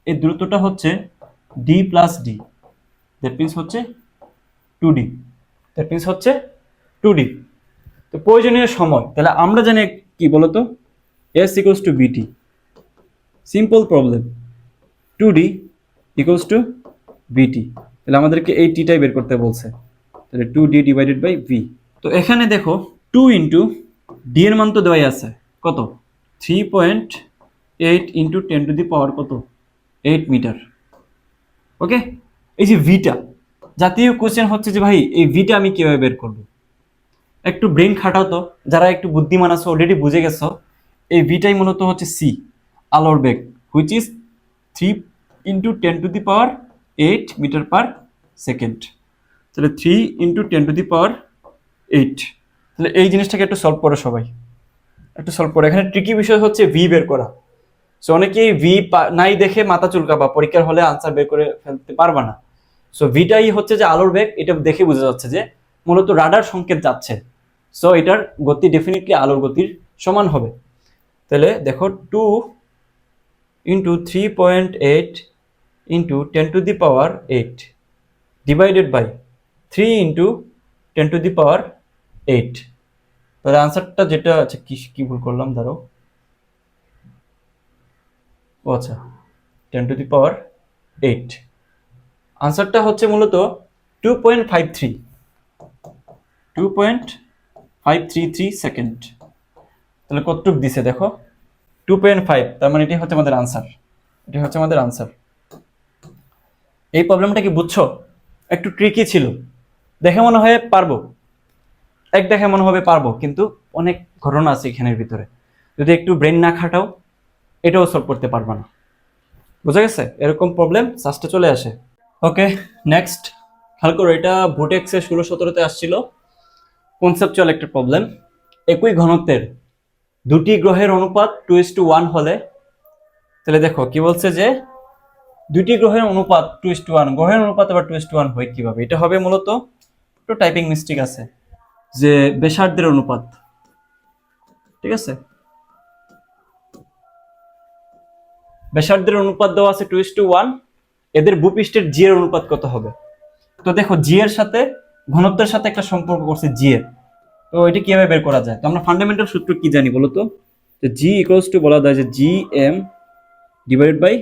এই দূরত্বটা হচ্ছে D plus D. That means হচ্ছে 2d। দ্যাট মিনস হচ্ছে 2d। তো প্রয়োজনীয় সময় তাহলে আমরা জানি কি বলতো, s ইকুয়ালস টু বিটি। Simple problem, 2d equals to বিটি। তাহলে আমাদেরকে এই টিটাই বের করতে বলছে, তাহলে 2d ডিভাইডেড বাই ভি। তো এখানে দেখো 2 ইন্টু ডি এর মান তো দেওয়াই আছে, কত 3.8 ইন্টু 10 টু দি পাওয়ার কত 8 মিটার। ওকে, এই যে ভিটা, জাতীয় কোশ্চেন হচ্ছে যে ভাই এই ভিটা আমি কিভাবে বের করব, একটু ব্রেন খাটাও তো, যারা একটু বুদ্ধিমান আছো অলরেডি বুঝে গেছো এই ভিটাই মূলত হচ্ছে সি, আলোর বেগ, which is 3 into 10 to the power 8 metre per second. তাহলে 3 ইন্টু 10 টু দি পাওয়ার 8। তাহলে এই জিনিসটাকে একটু সলভ করো সবাই, একটু সলভ করো। এখানে ট্রিকি বিষয় হচ্ছে ভি বের করা। সো অনেকেই ভি নাই দেখে মাথা চুলকাবা, পরীক্ষার হলে আনসার বের করে ফেলতে পারবা না। সো ভিটাই হচ্ছে যে আলোর বেগ, এটা দেখে বোঝা যাচ্ছে যে মূলত রাডার সংকেত যাচ্ছে। সো এটার গতি ডেফিনেটলি আলোর গতির সমান হবে। তাহলে দেখো 2 into 3.8 into 10 to the power 8 divided by 3 into 10 to the power 8। তাহলে আনসারটা যেটা আচ্ছা কি ভুল করলাম, ধরো ও আচ্ছা 10 টু দি পাওয়ার 8। আনসারটা হচ্ছে মূলত 2.53 2.533 সেকেন্ড। তাহলে কতটুকু দিছে দেখো 2.5, তার মানে এটাই হচ্ছে আমাদের আনসার, এটাই হচ্ছে আমাদের আনসার। এই প্রবলেমটা কি বুঝছো? একটু ট্রিকি ছিল, দেখে মনে হয় পারবো, দেখে মনে হবে পারবো, কিন্তু অনেক ঘটনা আছে এখানের ভিতরে, যদি একটু ব্রেন না খাটাও এটাও সলভ করতে পারবা না। বুঝা গেছে? এরকম প্রবলেম সাস্টে চলে আসে। ওকে, নেক্সট খেয়াল করো, এটা ভোটেক্সের 16-17-তে আসছিল, কনসেপচুয়াল একটা প্রবলেম। একই ঘনত্বের দুটি গ্রহের অনুপাত 2:1 হলে, তাহলে দেখো কি বলছে যে দুটি গ্রহের অনুপাত 2:1, গ্রহের অনুপাত আবার 2:1 হয় কিভাবে? এটা হবে মূলত একটু টাইপিং মিস্টেক আছে, যে ব্যাসার্ধের অনুপাত, ঠিক আছে, ব্যাসার্ধের অনুপাত দেওয়া আছে 2:1, এদের ভূপৃষ্ঠের জি এর অনুপাত কত হবে? তো দেখো জি এর সাথে ঘনত্বের সাথে একটা সম্পর্ক করছে জি এর, তো এটা কিভাবে বের করা যায়? তো আমরা ফান্ডামেন্টাল সূত্র কি জানি বলতো, যে জি ইকুয়ালস টু বলা যায় যে G M divided by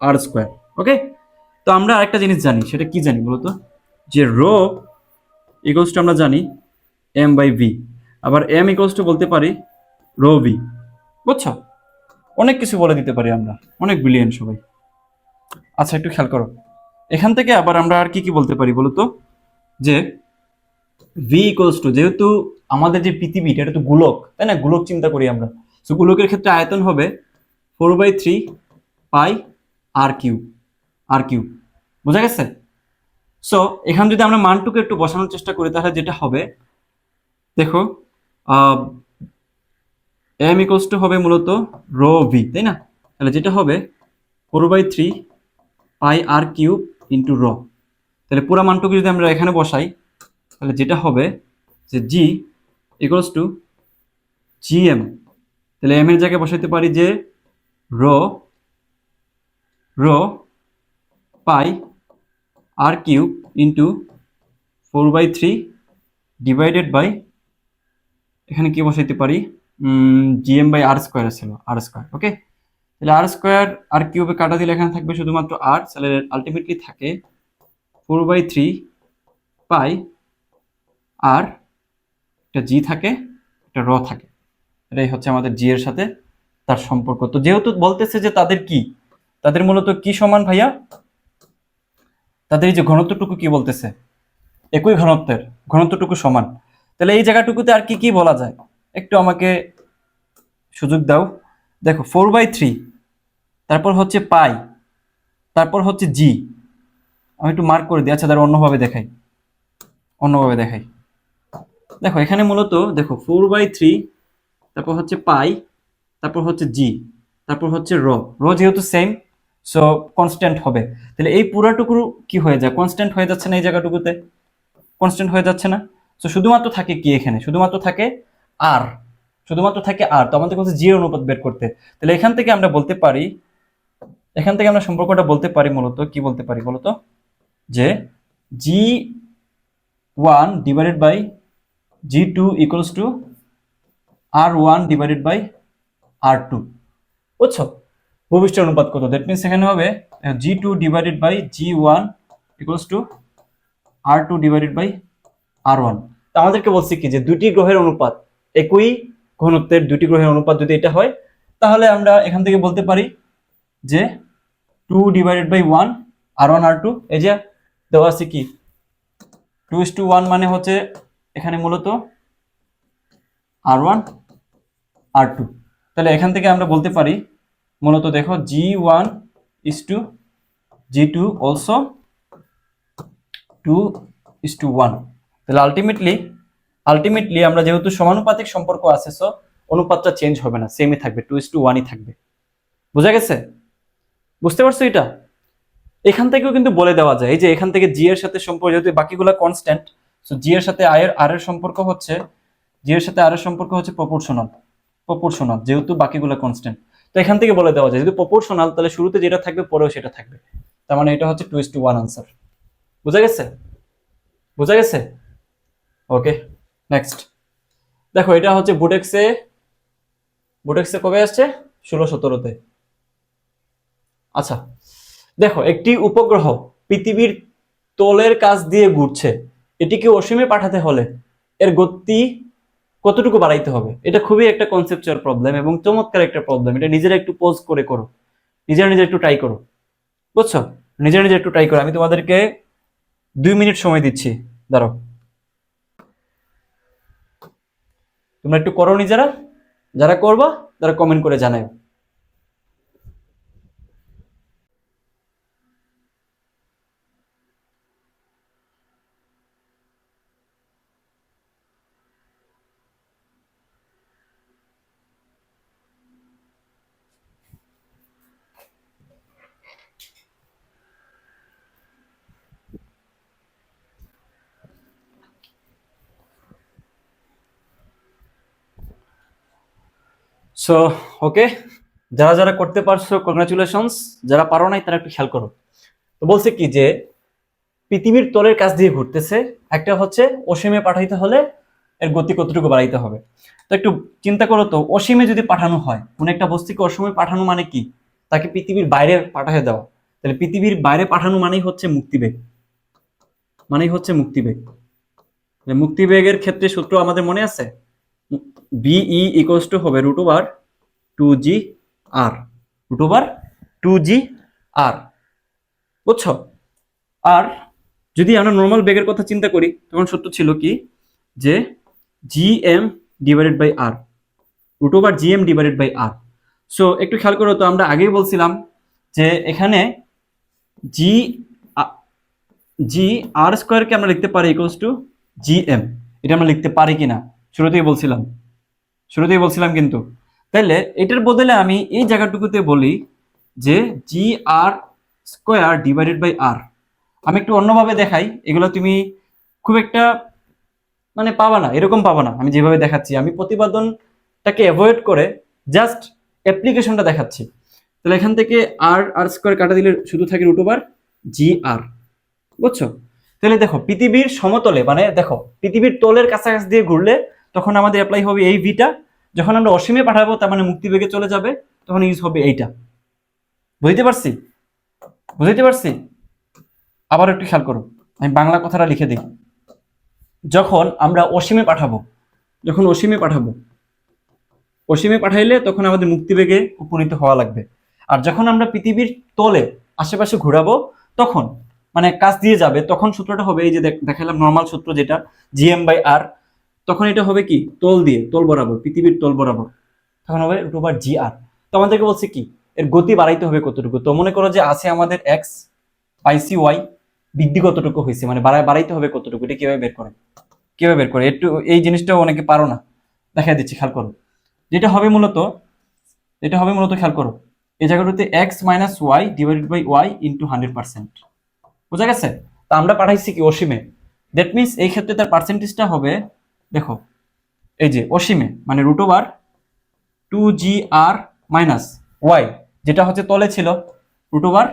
R square. Okay, তো আমরা আরেকটা জিনিস জানি, সেটা কি জানি বলতো, যে রো ইকুয়ালস টু আমরা জানি এম বাই ভি, আবার এম ইকুয়ালস টু বলতে পারি রো ভি। বুঝছো? অনেক কিছু বলে দিতে পারি আমরা, অনেক ব্রিলিয়েন্ট সবাই। আচ্ছা একটু খেয়াল করো, এখান থেকে আবার আমরা আর কি কি বলতে পারি বলতো, যে ভি ইকুয়ালস টু, যেহেতু আমাদের যে পৃথিবীটা এটা তো গোলক, তাই না, গোলক চিন্তা করি আমরা, সো গোলকের ক্ষেত্রে আয়তন হবে 4/3 পাই আর কিউব, আর কিউব। বোঝা গেছে? সো এখানে যদি আমরা মানটুকু একটু বসানোর চেষ্টা করি তাহলে যেটা হবে দেখো, এম ইকুয়ালস টু হবে মূলত রো ভি, তাই না? তাহলে যেটা হবে 4/3 পাই আর কিউব ইন্টু রো। তাহলে পুরো মানটুকু যদি আমরা এখানে বসাই তাহলে যেটা হবে যে G equals to G M, তাহলে এম এর জায়গায় বসাইতে পারি যে rho rho pi R cube into 4/3 divided by, এখানে কি বসাইতে পারি, জিএম বাই আর স্কোয়ার ছিল, আর স্কোয়ার। ওকে, তাহলে আর স্কোয়ার আর কিউবে কাটা দিলে এখানে থাকবে শুধুমাত্র আর, তাহলে আলটিমেটলি থাকে 4/3 পাই আর একটা জি থাকে, একটা র থাকে। এটাই হচ্ছে আমাদের জি এর সাথে তার সম্পর্ক। তো যেহেতু বলতেছে যে তাদের কি, তাদের মূলত কি সমান ভাইয়া, তাদের এই যে ঘনত্বটুকু কি বলতেছে, একই ঘনত্বের ঘনত্বটুকু সমান। তাহলে এই জায়গাটুকুতে আর কি কি বলা যায়, একটু আমাকে সুযোগ দাও। দেখো 4/3, তারপর হচ্ছে পাই, তারপর হচ্ছে জি। আমি একটু মার্ক করে দিই, আচ্ছা তার অন্যভাবে দেখাই, অন্যভাবে দেখাই। দেখো এখানে মূলত দেখো 4/3, তারপর হচ্ছে পাই, তারপর হচ্ছে জি, তারপর হচ্ছে র, র যেহেতু সেম, সো কনস্ট্যান্ট হবে। তাহলে এই পুরাটুকু কি হয়ে যায়, কনস্ট্যান্ট হয়ে যাচ্ছে না, এই জায়গাটুকুতে কনস্ট্যান্ট হয়ে যাচ্ছে না। সো শুধুমাত্র থাকে কি এখানে, শুধুমাত্র থাকে আর, শুধুমাত্র থাকে আর। তো আমাদের কাছে জি এর অনুপাত বের করতে, তাহলে এখান থেকে আমরা বলতে পারি, এখান থেকে আমরা সম্পর্কটা বলতে পারি মূলত কি বলতে পারি বলতো, যে g one divided by g two equals to r one divided by r two. বুঝছো ভূপৃষ্ঠের অনুপাত কত, দ্যাট মিনস এখানে হবে g two divided by g one equals to r two divided by r one. তো আমাদেরকে বলছে কি যে দুটি গ্রহের অনুপাত, একই ঘনত্বের দুটি গ্রহের অনুপাত যদি এটা হয়, তাহলে আমরা এখান থেকে বলতে পারি যে two divided by one R one R two, এই যে দেওয়া আছে কি 2:1 মানে হচ্ছে এখানে মূলত আর ওয়ান আর টু। তাহলে এখান থেকে আমরা বলতে পারি মূলত দেখো G1 is to G2 also 2:1। তাহলে আলটিমেটলি আমরা যেহেতু সমানুপাতিক সম্পর্ক আছে, সো অনুপাতটা চেঞ্জ হবে না, সেমই থাকবে, 2:1ই থাকবে। বোঝা গেছে? বুঝতে পারছো এটা? এখান থেকেও কিন্তু বলে দেওয়া যায়, এই যে এখান থেকে জি এর সাথে সম্পর্ক, যেহেতু বাকিগুলো কনস্ট্যান্ট, সো জি এর সাথে আর এর সম্পর্ক হচ্ছে, জি এর সাথে আর এর সম্পর্ক হচ্ছে প্রপোর্শনাল, যেহেতু বাকিগুলো কনস্ট্যান্ট। তো এখান থেকে বলে দেওয়া যায় যদি প্রপোর্শনাল, তাহলে শুরুতে যেটা থাকবে পরেও সেটা থাকবে, তার মানে এটা হচ্ছে 2:1 আনসার। বোঝা গেছে? বোঝা গেছে? ওকে, নেক্সট দেখো, এটা হচ্ছে বুটেক্সে কবে আসছে, 16-17-তে। আচ্ছা দেখো, একটি উপগ্রহ পৃথিবীর তলের কাছ দিয়ে ঘুরছে, এটিকে অসীমে পাঠাতে হলে এর গতি কতটুকু বাড়াইতে হবে? এটা খুবই একটা কনসেপচুয়াল প্রবলেম এবং চমৎকার একটা প্রবলেম। এটা নিজেরা একটু পোজ করে করো, নিজেরা একটু ট্রাই করো, বুঝছো? নিজেরা একটু ট্রাই করো। আমি তোমাদেরকে 2 মিনিট সময় দিচ্ছি, দাঁড়াও, তোমরা একটু করো নিজেরা, যারা করবা তারা কমেন্ট করে জানাও। সো ওকে, যারা যারা করতে পারছো কংগ্রাচুলেশনস, যারা পারো নাই তারা একটু খেয়াল করো। তো বলছে কি যে পৃথিবীর তলের কাছ দিয়ে ঘুরতেছে, একটা হচ্ছে অসীমে পাঠাইতে হলে এর গতি কতটুকু বাড়াইতে হবে। তো একটু চিন্তা করো তো, অসীমে যদি পাঠানো হয়, কোন একটা বস্তুকে অসীমে পাঠানো মানে কি, তাকে পৃথিবীর বাইরে পাঠিয়ে দেওয়া। তাহলে পৃথিবীর বাইরে পাঠানো মানেই হচ্ছে মুক্তিবেগ, মুক্তিবেগের ক্ষেত্রে সূত্র আমাদের মনে আছে, বিই ইকুয়ালস টু হবে √2g r, √2g r, বুঝছো? আর যদি আমরা নর্মাল বেগের কথা চিন্তা করি, তখন সূত্র ছিল কি যে gm divided by r, √gm divided by r। So একটু খেয়াল করো তো, আমরা আগেই বলছিলাম যে এখানে জি আর স্কোয়ারকে আমরা লিখতে পারি ইকুয়ালস টু gm, এটা আমরা লিখতে পারি কিনা শুরুতেই বলছিলাম কিন্তু। তাহলে এটার বদলে আমি এই জায়গাটুকুতে বলি যে জি আর স্কোয়ার ডিভাইডেড বাই আর। আমি একটু অন্যভাবে দেখাই, এগুলো তুমি খুব একটা মানে পাবা না, এরকম পাবা না আমি যেভাবে দেখাচ্ছি। আমি প্রতিপাদনটাকে অ্যাভয়েড করে জাস্ট অ্যাপ্লিকেশনটা দেখাচ্ছি। তাহলে এখান থেকে আর স্কোয়ার কাটা দিলে শুধু থাকে √GR, বুঝছো? তাহলে দেখো পৃথিবীর সমতলে, মানে দেখো পৃথিবীর তলের কাছাকাছি দিয়ে ঘুরলে তখন আমাদের অ্যাপ্লাই হবে এই ভিটা, যখন আমরা অসীমে পাঠাবো তার মানে মুক্তিবেগে চলে যাবে, তখন ইউজ হবে এইটা। বুঝতে পারছি? আবার একটু খেয়াল করো, আমি বাংলা কথাটা লিখে দিই। যখন আমরা অসীমে পাঠাবো, অসীমে পাঠাইলে তখন আমাদের মুক্তিবেগে উপনীত হওয়া লাগবে। আর যখন আমরা পৃথিবীর তলে আশেপাশে ঘোরাবো, তখন মানে কাছ দিয়ে যাবে, তখন সূত্রটা হবে এই যে দেখালাম নর্মাল সূত্র, যেটা জিএম বাই আর। তখন এটা হবে কি তোল বরাবর, পৃথিবীর তোল বরাবর, তখন হবে √GR। তো আমাদেরকে বলছে কি এর গতি বাড়াইতে হবে কতটুকু। তো মনে করো যে আছে আমাদের এক্স, পাইসি ওয়াই, বৃদ্ধি কতটুকু হয়েছে, মানে বাড়াইতে হবে কতটুকু, এটা কিভাবে বের করে একটু, এই জিনিসটাও অনেকে পারো না, দেখা দিচ্ছি, খেয়াল করো। যেটা হবে মূলত খেয়াল করো, এই জায়গাটাতে X minus Y divided by Y into 100%। বুঝা গেছে? তা আমরা পাঠাইছি কি অসীমে, দ্যাট মিনস এই ক্ষেত্রে তার পার্সেন্টেজটা হবে, দেখো এই যে অসীমে মানে root over 2gr minus Y, যেটা হচ্ছে তলে ছিল রুট ওভার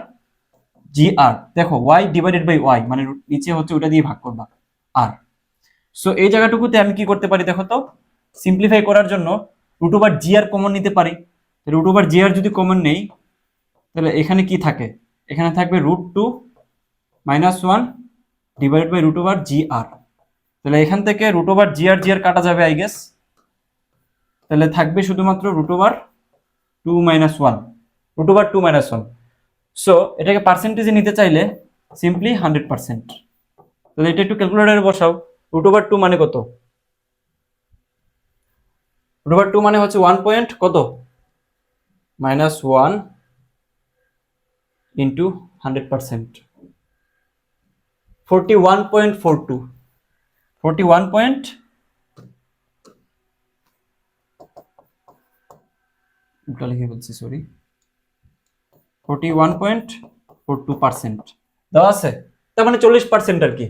gr, দেখো ওয়াই ডিভাইডেড বাই ওয়াই মানে নিচে হচ্ছে ওটা দিয়ে ভাগ করবা আর। সো এই জায়গাটুকুতে আমি কি করতে পারি দেখো তো, সিম্পলিফাই করার জন্য রুট ওভার gr কমন নিতে পারি। রুট ওভার gr যদি কমন নেই তাহলে এখানে কি থাকে, এখানে থাকবে √2 minus 1 divided by root over gr। তাহলে এখান থেকে রুট ওভার gr কাটা যাবে আই গেস, তাহলে থাকবে শুধুমাত্র √2 মাইনাস 1, √2 মাইনাস 1। সো এটাকে পার্সেন্টেজে নিতে চাইলে সিম্পলি 100%। তাহলে এটা একটু ক্যালকুলেটরে বসাও, √2 মানে কত, √2 মানে হচ্ছে 1 পয়েন্ট কত মাইনাস 1 ইন্টু 100%, 41.42, 41 পয়েন্ট লিখে বলছি সরি 41.42% দেওয়া আছে, তার মানে 40% আর কি,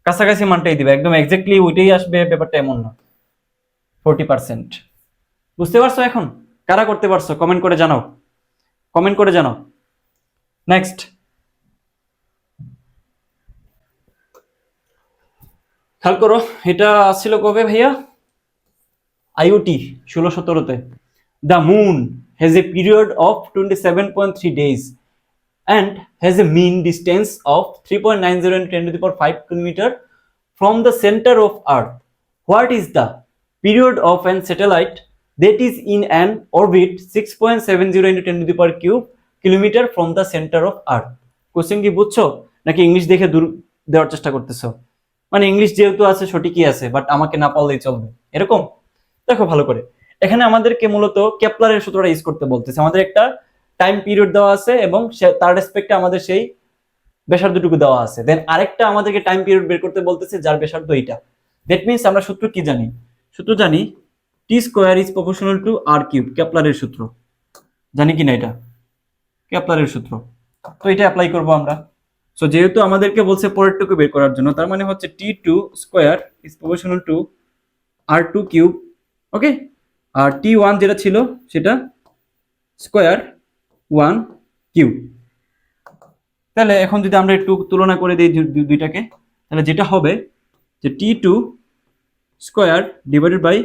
কাছাকাছি মানটাই দিবে, একদম এক্স্যাক্টলি ওইটাই আসবে ব্যাপারটা এমন না, 40%। বুঝতে পারছো এখন? কারা করতে পারছো কমেন্ট করে জানাও, কমেন্ট করে জানাও। নেক্সট খেয়াল করো, এটা ছিল কবে ভাইয়া, IoT 16-17-তে। The moon has a period of 27.3 days and has a mean distance of 3.90 into 10 to the power 5 kilometer from the center of Earth. What is the period of an satellite that is in an orbit 6.70 into 10 to the power cube kilometer from the center of Earth? Question কি বুঝছো নাকি English দেখে দূর দেওয়ার চেষ্টা করতেছো? মানে English যেহেতু আছে সঠিকই আছে, বাট আমাকে না পারলেই চলবে এরকম? দেখো ভালো করে, এখানে আমাদেরকে মূলত কেপলারের সূত্রটা ইউজ করতে বলতেছে। আমাদের একটা টাইম পিরিয়ড দেওয়া আছে এবং তার রেসপেক্টে আমাদের সেই ব্যাসার্ধটুকু দেওয়া আছে, দেন আরেকটা আমাদেরকে টাইম পিরিয়ড বের করতে বলতেছে যার ব্যাসার্ধ এইটা। দ্যাট মিনস আমরা সূত্র কি জানি, সূত্র জানি t square is proportional to r cube, কেপলারের সূত্র জানি কিনা এটা, কেপলারের সূত্র। তো এটা অ্যাপ্লাই করব আমরা। সো যেহেতু আমাদেরকে বলছে পরেরটুকু বের করার জন্য, তার মানে হচ্ছে T2 square is proportional to R2 cube, okay, আর T1 যেটা ছিল সেটা স্কোয়ার 1 কিউব। তাহলে এখন যদি আমরা একটু তুলনা করে দিই দুইটাকে, তাহলে যেটা হবে যে T2 square divided by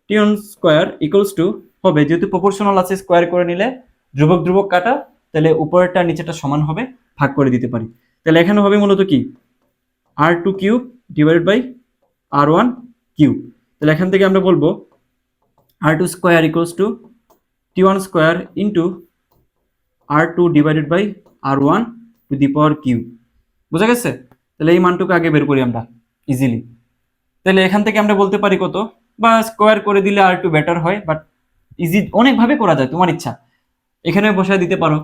T1 square equals to হবে, যেহেতু প্রপোর্শনাল আছে স্কোয়ার করে নিলে ধ্রুবক ধ্রুবক কাটা, তাহলে উপরেরটা নিচেটা সমান হবে, ভাগ করে দিতে পারি। তাহলে এখানে হবে মূলত কি R2 cube divided by R1 cube. তাহলে এখান থেকে আমরা বলবো R2 square equals to T1 square into R2 divided by R1 to the power cube. বুঝা গেছে? তাহলে এই মানটুকু আগে বের করি আমরা ইজিলি। তাহলে এখান থেকে আমরা বলতে পারি কত, বা স্কোয়ার করে দিলে R2 বেটার হয়, বাট ইজি অনেকভাবে করা যায়, তোমার ইচ্ছা। এখানে বসায় দিতে পারো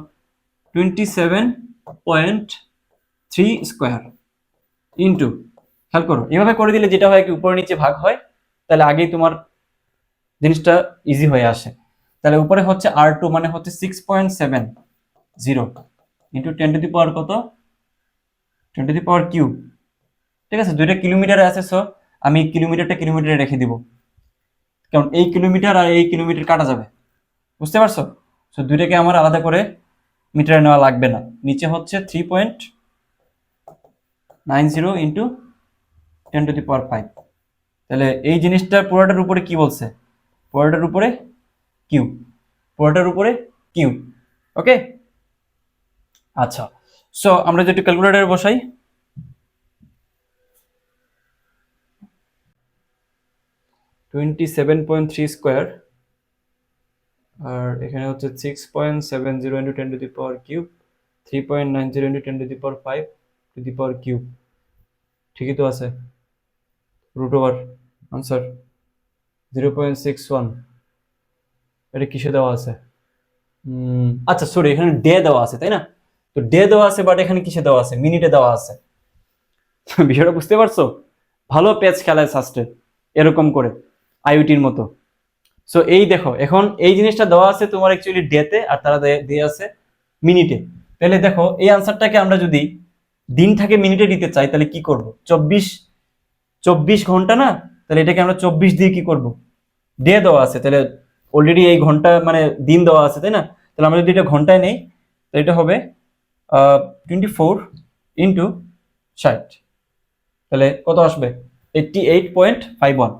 27.3 স্কোয়ার ইন্টু, খেয়াল করো এভাবে করে দিলে যেটা হয় কি উপরে নিচে ভাগ হয়, তাহলে আগেই তোমার জিনিসটা ইজি হয়ে আসে। তাহলে উপরে হচ্ছে R2 মানে হচ্ছে 6.70 ইন্টু 10 টু দি পাওয়ার কত, 10 টু দি পাওয়ার কিউব। ঠিক আছে, দুইটা কিলোমিটারে আছে, সো আমি কিলোমিটারে রেখে দিব, কারণ এই কিলোমিটার আর এই কিলোমিটার কাটা যাবে। বুঝতে পারছো? সো দুইটাকে আমার আলাদা করে মিটারে নেওয়া লাগবে না। নিচে হচ্ছে 3.90 ইন্টু 10 টু দি পাওয়ার 5। তাহলে এই জিনিসটা পুরোটার উপরে কি বলছে, পুরোটার উপরে কিউব, পুরোটার উপরে কিউব, ওকে। আচ্ছা, সো আমরা যদি ক্যালকুলেটরে বসাই, (27.3 স্কোয়ার আর এখানে হচ্ছে 6.70 into 10 to the power cube, 3.90 into 10 to the power 5 two the power cube. ঠিকই তো আছে, রুট ওভার আনসার 0.61। এটা কিসে দেওয়া আছে? আচ্ছা সরি, এখানে ডে দেওয়া আছে তাই না? তো ডে দেওয়া আছে, বাট এখানে কিসে দেওয়া আছে? মিনিটে দেওয়া আছে। বিষয়টা বুঝতে পারছো? ভালো পেজ খেলায় সাস্টে এরকম করে আইওটির মতো। সো এই দেখো এখন এই জিনিসটা দেওয়া আছে তোমার অ্যাকচুয়ালি ডেতে, আর তারা দিয়ে আছে মিনিটে। তাহলে দেখো এই আনসারটাকে আমরা যদি দিনটাকে মিনিটে দিতে চাই তাহলে কি করব? 24 ঘন্টা না, তাহলে এটাকে আমরা 24 দিয়ে কি করব? ডে দেওয়া আছে, তাহলে অলরেডি এই ঘন্টা মানে দিন দেওয়া আছে, তাই না? তাহলে আমরা যদি এটা ঘন্টায় নেই তাহলে এটা হবে 24 ইন্টু 60, তাহলে কত আসবে? 88.51,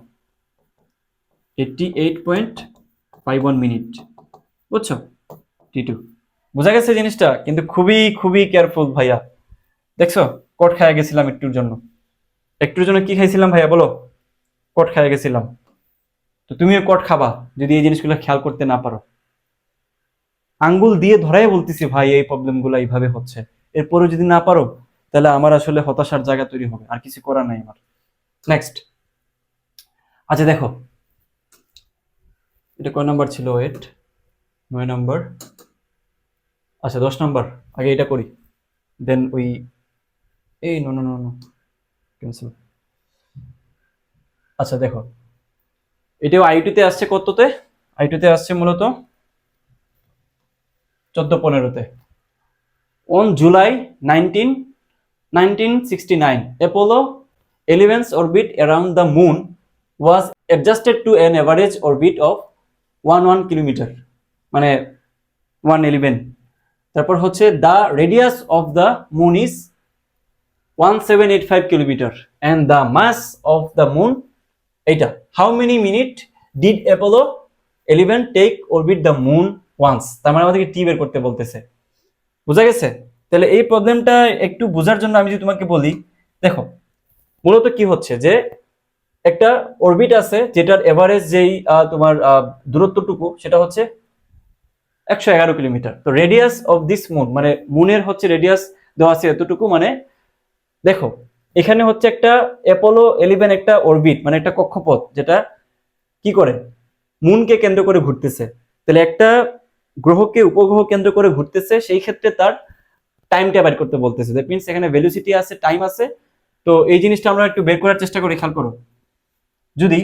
88.51 মিনিট। বুঝছো? T2 বোঝা গেছে জিনিসটা? কিন্তু খুবই খুবই কেয়ারফুল ভাইয়া। দেখছো কট খাইয়া গেছিলাম একটুর জন্য। একটুর জন্য কি খাইছিলাম ভাইয়া বলো? কট খাইয়া গেছিলাম। তো তুমিও কট খাবা যদি এই জিনিসগুলো খেয়াল করতে না পারো। আঙ্গুল দিয়ে ধরাই বলতেছি ভাই এই প্রবলেমগুলো এইভাবে হচ্ছে, এরপরে যদি না পারো তাহলে আমার আসলে হতাশার জায়গা তৈরি হবে, আর কিছু করার নাই আমার। নেক্সট, আচ্ছা দেখো এটা কয় নাম্বার ছিল? 9 নাম্বার। আচ্ছা 10 নাম্বার, আগে এটা করি, দেন ওই এই no no no no cancel. আচ্ছা দেখো এটাও আইটিতে আসছে কততে? আইটিতে আসছে মূলত 14-15-তে। On July 1969, Apollo 11's orbit around the moon was adjusted to an average orbit of 11 kilometre, মানে 111। তারপর হচ্ছে the radius of the moon is 1785 kilometre and the mass of the moon এটা how many minute did Apollo 11 take orbit the moon once? তার মানে আমাদেরকে টি বের করতে বলতেছে। বুঝা গেছে? তাহলে এই প্রবলেমটা একটু বোঝার জন্য আমি যদি তোমাকে বলি, দেখো মূলত কি হচ্ছে যে একটা অরবিট আছে যেটার এভারেজ যেই তোমার দূরত্বটুকু সেটা হচ্ছে 111 কিলোমিটার। তো রেডিয়াস অফ দিস মুন, মানে মুনের হচ্ছে রেডিয়াস দেওয়া আছে এতটুকু, মানে দেখো এখানে হচ্ছে একটা অ্যাপোলো 11 একটা অরবিট মানে একটা কক্ষপথ যেটা কি করে মুনকে কেন্দ্র করে ঘুরতেছে। তাহলে একটা গ্রহকে উপগ্রহ কেন্দ্র করে ঘুরতেছে, সেই ক্ষেত্রে তার টাইমটা বের করতে বলতেছে। দ্যাট মিন্স এখানে ভেলোসিটি আছে, টাইম আছে। তো এই জিনিসটা আমরা একটু বের করার চেষ্টা করি। খেয়াল করো, যদি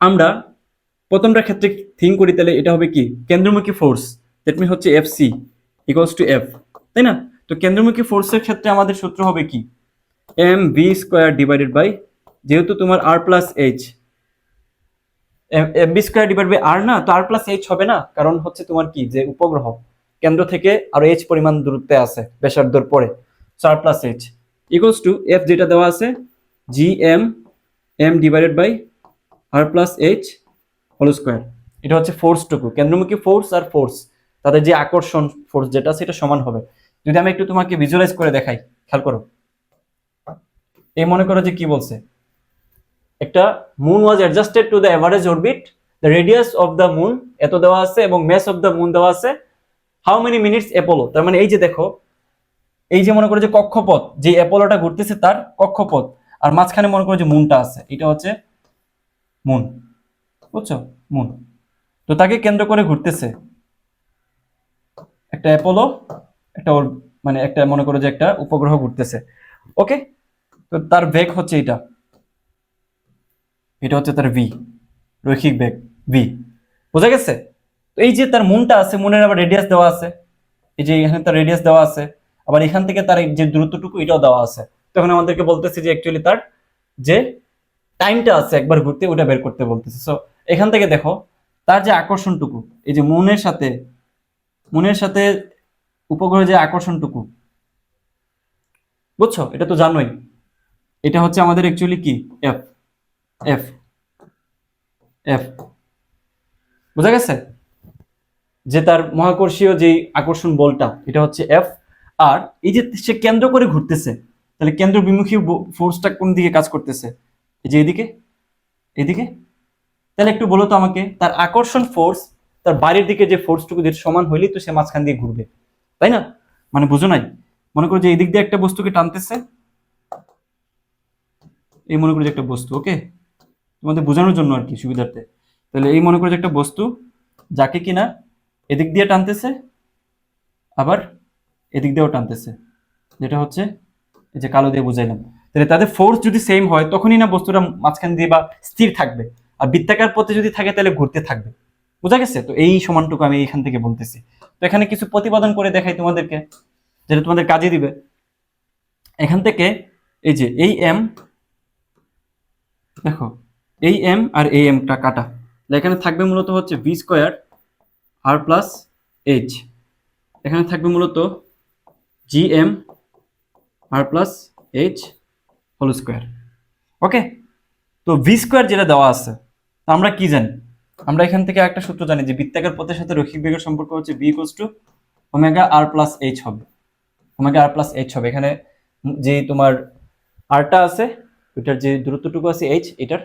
আমরা প্রথমটা ক্ষেত্রে থিঙ্ক করি তাহলে এটা হবে কি কেন্দ্রমুখী ফোর্স, দ্যাট মিন্স হচ্ছে F C equals to F, তাই না? তো কেন্দ্রমুখী ফোর্সের ক্ষেত্রে আমাদের সূত্র হবে কি m v square divided by, যেহেতু তোমার r plus h, m B square divide by r না, তো আর প্লাস এইচ হবে না, কারণ হচ্ছে তোমার কি যে উপগ্রহ কেন্দ্র থেকে আরো এইচ পরিমাণ দূরত্বে আছে ব্যাসার্ধর পরে, so R plus H equals to F যেটা দেওয়া আছে G M M divided by R plus H whole square. এটা হচ্ছে ফোর্সটুকু, কেন্দ্রমুখী ফোর্স আর ফোর্স তাদের যে আকর্ষণ ফোর্স যেটা সেটা সমান হবে। যদি আমি একটু তোমাকে ভিজুয়ালাইজ করে দেখাই, খেয়াল করো, এই মনে করো যে কি বলছে, একটা moon was adjusted to the average orbit, the radius of the moon এত দেওয়া আছে এবং ম্যাস অফ দ্য মুন দেওয়া আছে, হাউ মেনি মিনিটস অ্যাপোলো। তার মানে এই যে দেখো, এই যে মনে করো যে কক্ষপথ, যে অ্যাপোলোটা ঘুরতেছে তার কক্ষপথ, আর মাঝখানে মনে করো যে মুনটা আছে, এটা হচ্ছে মুন, বুঝছো? মুন, তো তাকে কেন্দ্র করে ঘুরতেছে একটা অ্যাপোলো, একটা মানে একটা মনে করো যে একটা উপগ্রহ ঘুরতেছে। ওকে, তো তার বেগ হচ্ছে এটা, এটা হচ্ছে তার ভি, রৈখিক বেগ ভি। বোঝা গেছে? তো এই যে তার মুনটা আছে, মুনের আবার রেডিয়াস দেওয়া আছে, এই যে এখানে তার রেডিয়াস দেওয়া আছে, আবার এখান থেকে তার যে দূরত্বটুকু এটাও দেওয়া আছে। তখন আমাদেরকে বলতেছে যে অ্যাকচুয়ালি তার যে টাইমটা আছে একবার ঘুরতে ওটা বের করতে বলতেছে। সো এখান থেকে দেখো তার যে আকর্ষণটুকু, এই যে মুনের সাথে উপগ্রহের যে আকর্ষণটুকু, বুঝছো? এটা তো জানোই, এটা হচ্ছে আমাদের অ্যাকচুয়ালি কি এফ, এফ এফ বোঝা গেছে? যে তার মহাকর্ষীয় যে আকর্ষণ বলটা এটা হচ্ছে এফ। আর এই যে সে কেন্দ্র করে ঘুরতেছে, তাহলে কেন্দ্র বিমুখী ফোর্সটা কোন দিকে কাজ করতেছে? এই যে এদিকে, এদিকে। তাহলে একটু বলো তো আমাকে, তার আকর্ষণ ফোর্স তার বাইরের দিকে যে ফোর্সটুকু যেটা সমান হইলেই তো সে মাঝখান দিয়ে ঘুরবে, তাই না? মানে বুঝো নাই? মনে করো যে এই দিক দিয়ে একটা বস্তুকে টানতেছে, এই মনে করো যে একটা বস্তু, ওকে তোমাদের বোঝানোর জন্য আর কি সুবিধার্থে। তাহলে এই মনে করো যে একটা বস্তু যাকে কিনা এদিক দিয়ে টানতেছে, আবার এদিক দিয়েও টানতেছে, যেটা হচ্ছে এই যে কালো দিয়ে বুঝাইলাম। তাহলে তাদের ফোর্স যদি সেম হয় তখনই না বস্তুটা মাঝখান দিয়ে বা স্থির থাকবে। আর বৃত্তাকার পথে যদি থাকে তাহলে ঘুরতে থাকবে। বুঝা গেছে? তো এই সমানটুকু আমি এইখান থেকে বলতেছি। তো এখানে কিছু প্রতিপাদন করে দেখাই তোমাদেরকে, যেটা তোমাদের কাজে দিবে। এখান থেকে এই যে এই এম, দেখো এই এম আর এই এমটা কাটা, এখানে থাকবে মূলত হচ্ছে V square R plus H, এখানে থাকবে মূলত G M R plus H whole square. Okay, তো ভি স্কোয়ার যেটা দেওয়া আছে, তো আমরা কি জানি? আমরা এখান থেকে একটা সূত্র জানি যে বৃত্তাকার পথের সাথে রৈখিক বেগের সম্পর্ক হচ্ছে v equals to omega R plus H হবে, ওমেগা আর প্লাস এইচ হবে। এখানে যে তোমার আরটা আছে, ওইটার যে দূরত্বটুকু আছে এইচ, এটার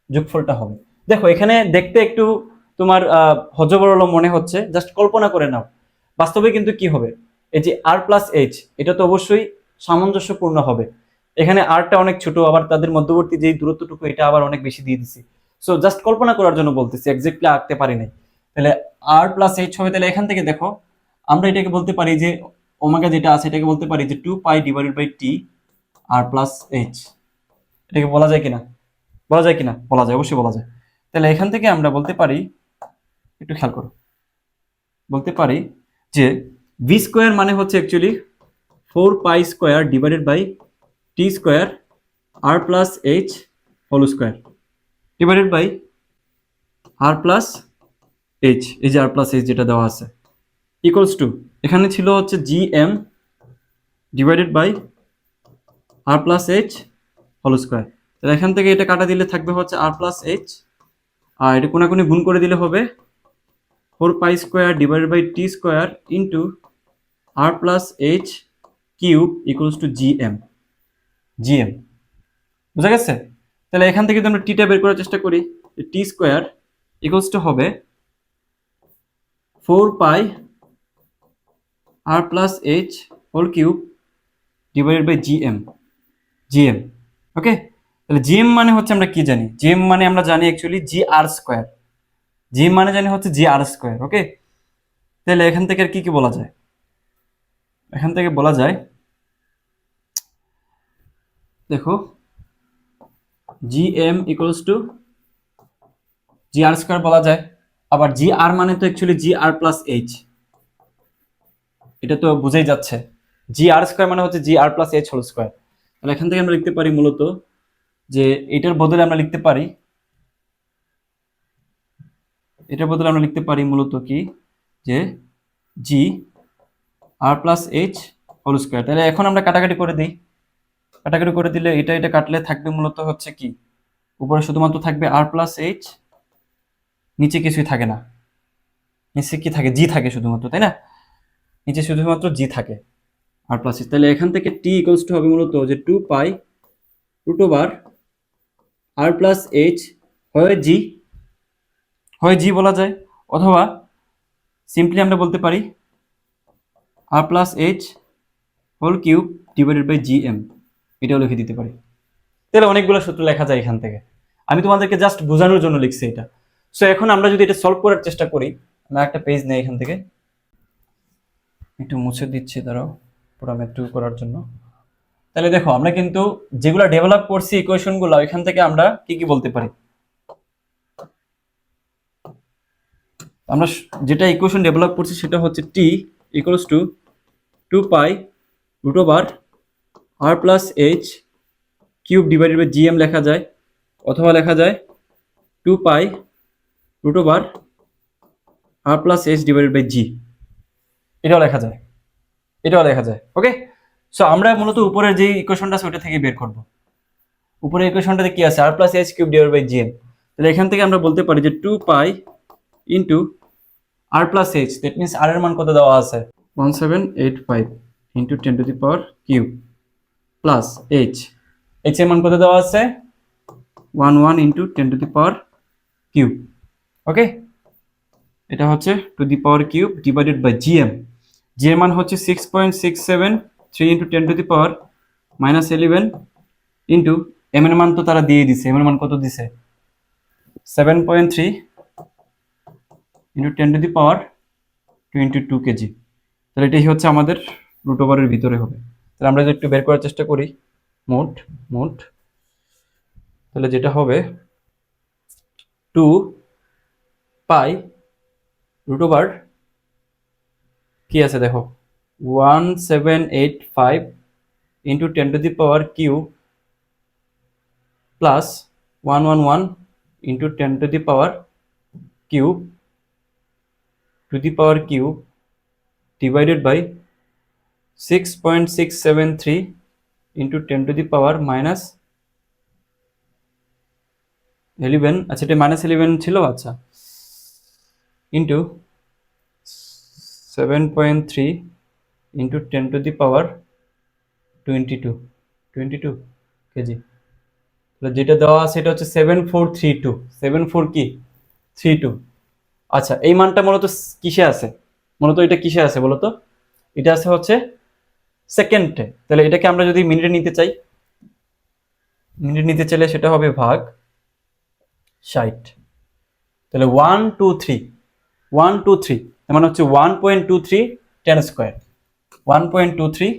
যোগফলটা হবে। দেখো এখানে দেখতে একটু তোমার হজবরল মনে হচ্ছে, জাস্ট কল্পনা করে নাও। বাস্তবে কিন্তু কি হবে, এই যে আর প্লাস এইচ, এটা তো অবশ্যই সামঞ্জস্যপূর্ণ হবে। এখানে আরটা অনেক ছোট, আবার তাদের মধ্যবর্তী যে দূরত্বটুকু এটা আবার অনেক বেশি দিয়ে দিছি। সো জাস্ট কল্পনা করার জন্য বলতেছি, এক্স্যাক্টলি আঁকতে পারি নাই। তাহলে আর প্লাস এইচ হবে, তাহলে এখান থেকে দেখো আমরা এটাকে বলতে পারি যে ওমেগা যেটা আছে এটাকে বলতে পারি যে 2 pi divided by T R plus H. এটাকে বলা যায় কিনা? বলা যায় কিনা? বলা যায়, অবশ্যই বলা যায়। তাহলে এখান থেকে আমরা বলতে পারি, একটু খেয়াল করো, বলতে পারি যে ভি স্কোয়ার মানে হচ্ছে actually 4 pi square divided by T square R plus H whole square divided by R plus H, এই যে আর প্লাস এইচ যেটা দেওয়া আছে, ইকুয়ালস টু এখানে ছিল হচ্ছে G M divided by R plus H whole square. তাহলে এখান থেকে এটা কাটা দিলে থাকবে হচ্ছে আর প্লাস এইচ, আর এটা কোনাকুনি গুণ করে দিলে হবে 4 pi square divided by T square into R plus H cube equals to GM. GM বুঝা গেছে? তাহলে এখান থেকে যদি আমরা টিটা বের করার চেষ্টা করি, টি স্কোয়ার ইকুয়ালস টু হবে 4 pi r plus H whole cube divided by GM. GM okay, তাহলে জিএম মানে হচ্ছে আমরা কি জানি? জিএম মানে আমরা জানি অ্যাকচুয়ালি জি আর স্কোয়ার। জিএম মানে জানি হচ্ছে জি আর স্কোয়ার। ওকে, তাহলে এখান থেকে আর কি কি বলা যায়? এখান থেকে বলা যায়, দেখো G M equals to G R square বলা যায়। আবার জি আর মানে তো actually G R plus H, এটা তো বুঝেই যাচ্ছে। জি আর স্কোয়ার মানে হচ্ছে G R plus H whole square. তাহলে এখান থেকে আমরা লিখতে পারি মূলত যে এটার বদলে আমরা লিখতে পারি, এটার বদলে আমরা লিখতে পারি মূলত কি, যে জি R plus H whole square. তাহলে এখন আমরা কাটাকাটি করে দিই, কাটাকাটি করে দিলে এটা এটা কাটলে থাকবে মূলত হচ্ছে কি, উপরে শুধুমাত্র থাকবে আর প্লাস এইচ, নিচে কিছুই থাকে না। নিচে কি থাকে? জি থাকে শুধুমাত্র, তাই না? নিচে শুধুমাত্র জি থাকে আর প্লাস এইচ। তাহলে এখান থেকে টি ইকুয়ালস টু হবে মূলত যে 2 pi root over r plus H, হয় জি, হয় জি বলা যায়, অথবা সিম্পলি আমরা বলতে পারি r plus H whole cube divided by G m, এটাও লিখে দিতে পারি। তাহলে অনেকগুলো সূত্র লেখা যায় এখান থেকে। আমি তোমাদেরকে জাস্ট বোঝানোর জন্য লিখছি এটা। সো এখন আমরা যদি এটা সলভ করার চেষ্টা করি, আমরা একটা পেজ নেই এখান থেকে, একটু মুছে দিচ্ছি দাঁড়াও পুরো ম্যাথটুকু করার জন্য। তাহলে দেখো আমরা কিন্তু যেগুলো ডেভেলপ করছি ইকুয়েশনগুলো, এখান থেকে আমরা কি কি বলতে পারি? আমরা যেটা ইকুয়েশন ডেভেলপ করছি সেটা হচ্ছে t equals to 2 pi root over r plus H cube divided by GM লেখা যায়, অথবা লেখা যায় 2 pi root over r plus H divided by g, এটাও লেখা যায়, এটাও লেখা যায়। ওকে, সো আমরা মূলত উপরের যে ইকুয়েশনটা আছে ওটা থেকে বের করব। উপরের ইকুয়েশনটাতে কি আছে? R plus H cube divided by GM. তাহলে এখান থেকে আমরা বলতে পারি যে 2 pi into R plus h, that means r এর মান কত দেওয়া আছে? 1785 into 10 to the power cube plus H, h এর মান কত দেওয়া আছে? 11 into 10 to the power cube. Okay, এটা হচ্ছে to the power cube divided by GM. G এর মান হচ্ছে 6.673 into 10 to the power -11 into M এর মান তো তারা দিয়ে দিছে, এম এর মান কত দিছে? 7.3 into 10 to the power 22 KG. তাহলে এটাই হচ্ছে আমাদের রুট ওভারের ভিতরে হবে। তাহলে আমরা যদি একটু বের করার চেষ্টা করি মোট মোট, তাহলে যেটা হবে টু পাই রুট ওভার কি আছে দেখো 1785 into 10⁻³ plus 111 into 10⁻³ divided by 6.673 into 10⁻11, আচ্ছা এটা -11 ছিল, আচ্ছা, ইন্টু 7.3 ইন্টু 10⁻22 কেজি। যেটা দেওয়া আছে এটা হচ্ছে 7432, 74 কি 32। আচ্ছা এই মানটা মূলত কিসে আছে, মূলত এটা কিসে আছে বলতো, এটা আছে হচ্ছে সেকেন্ডে। তাহলে এটাকে আমরা যদি মিনিটে নিতে চাই, মিনিট নিতে চাইলে সেটা হবে ভাগ 60। তাহলে 123 তার মানে হচ্ছে 1.23 10 স্কোয়ার, 1.23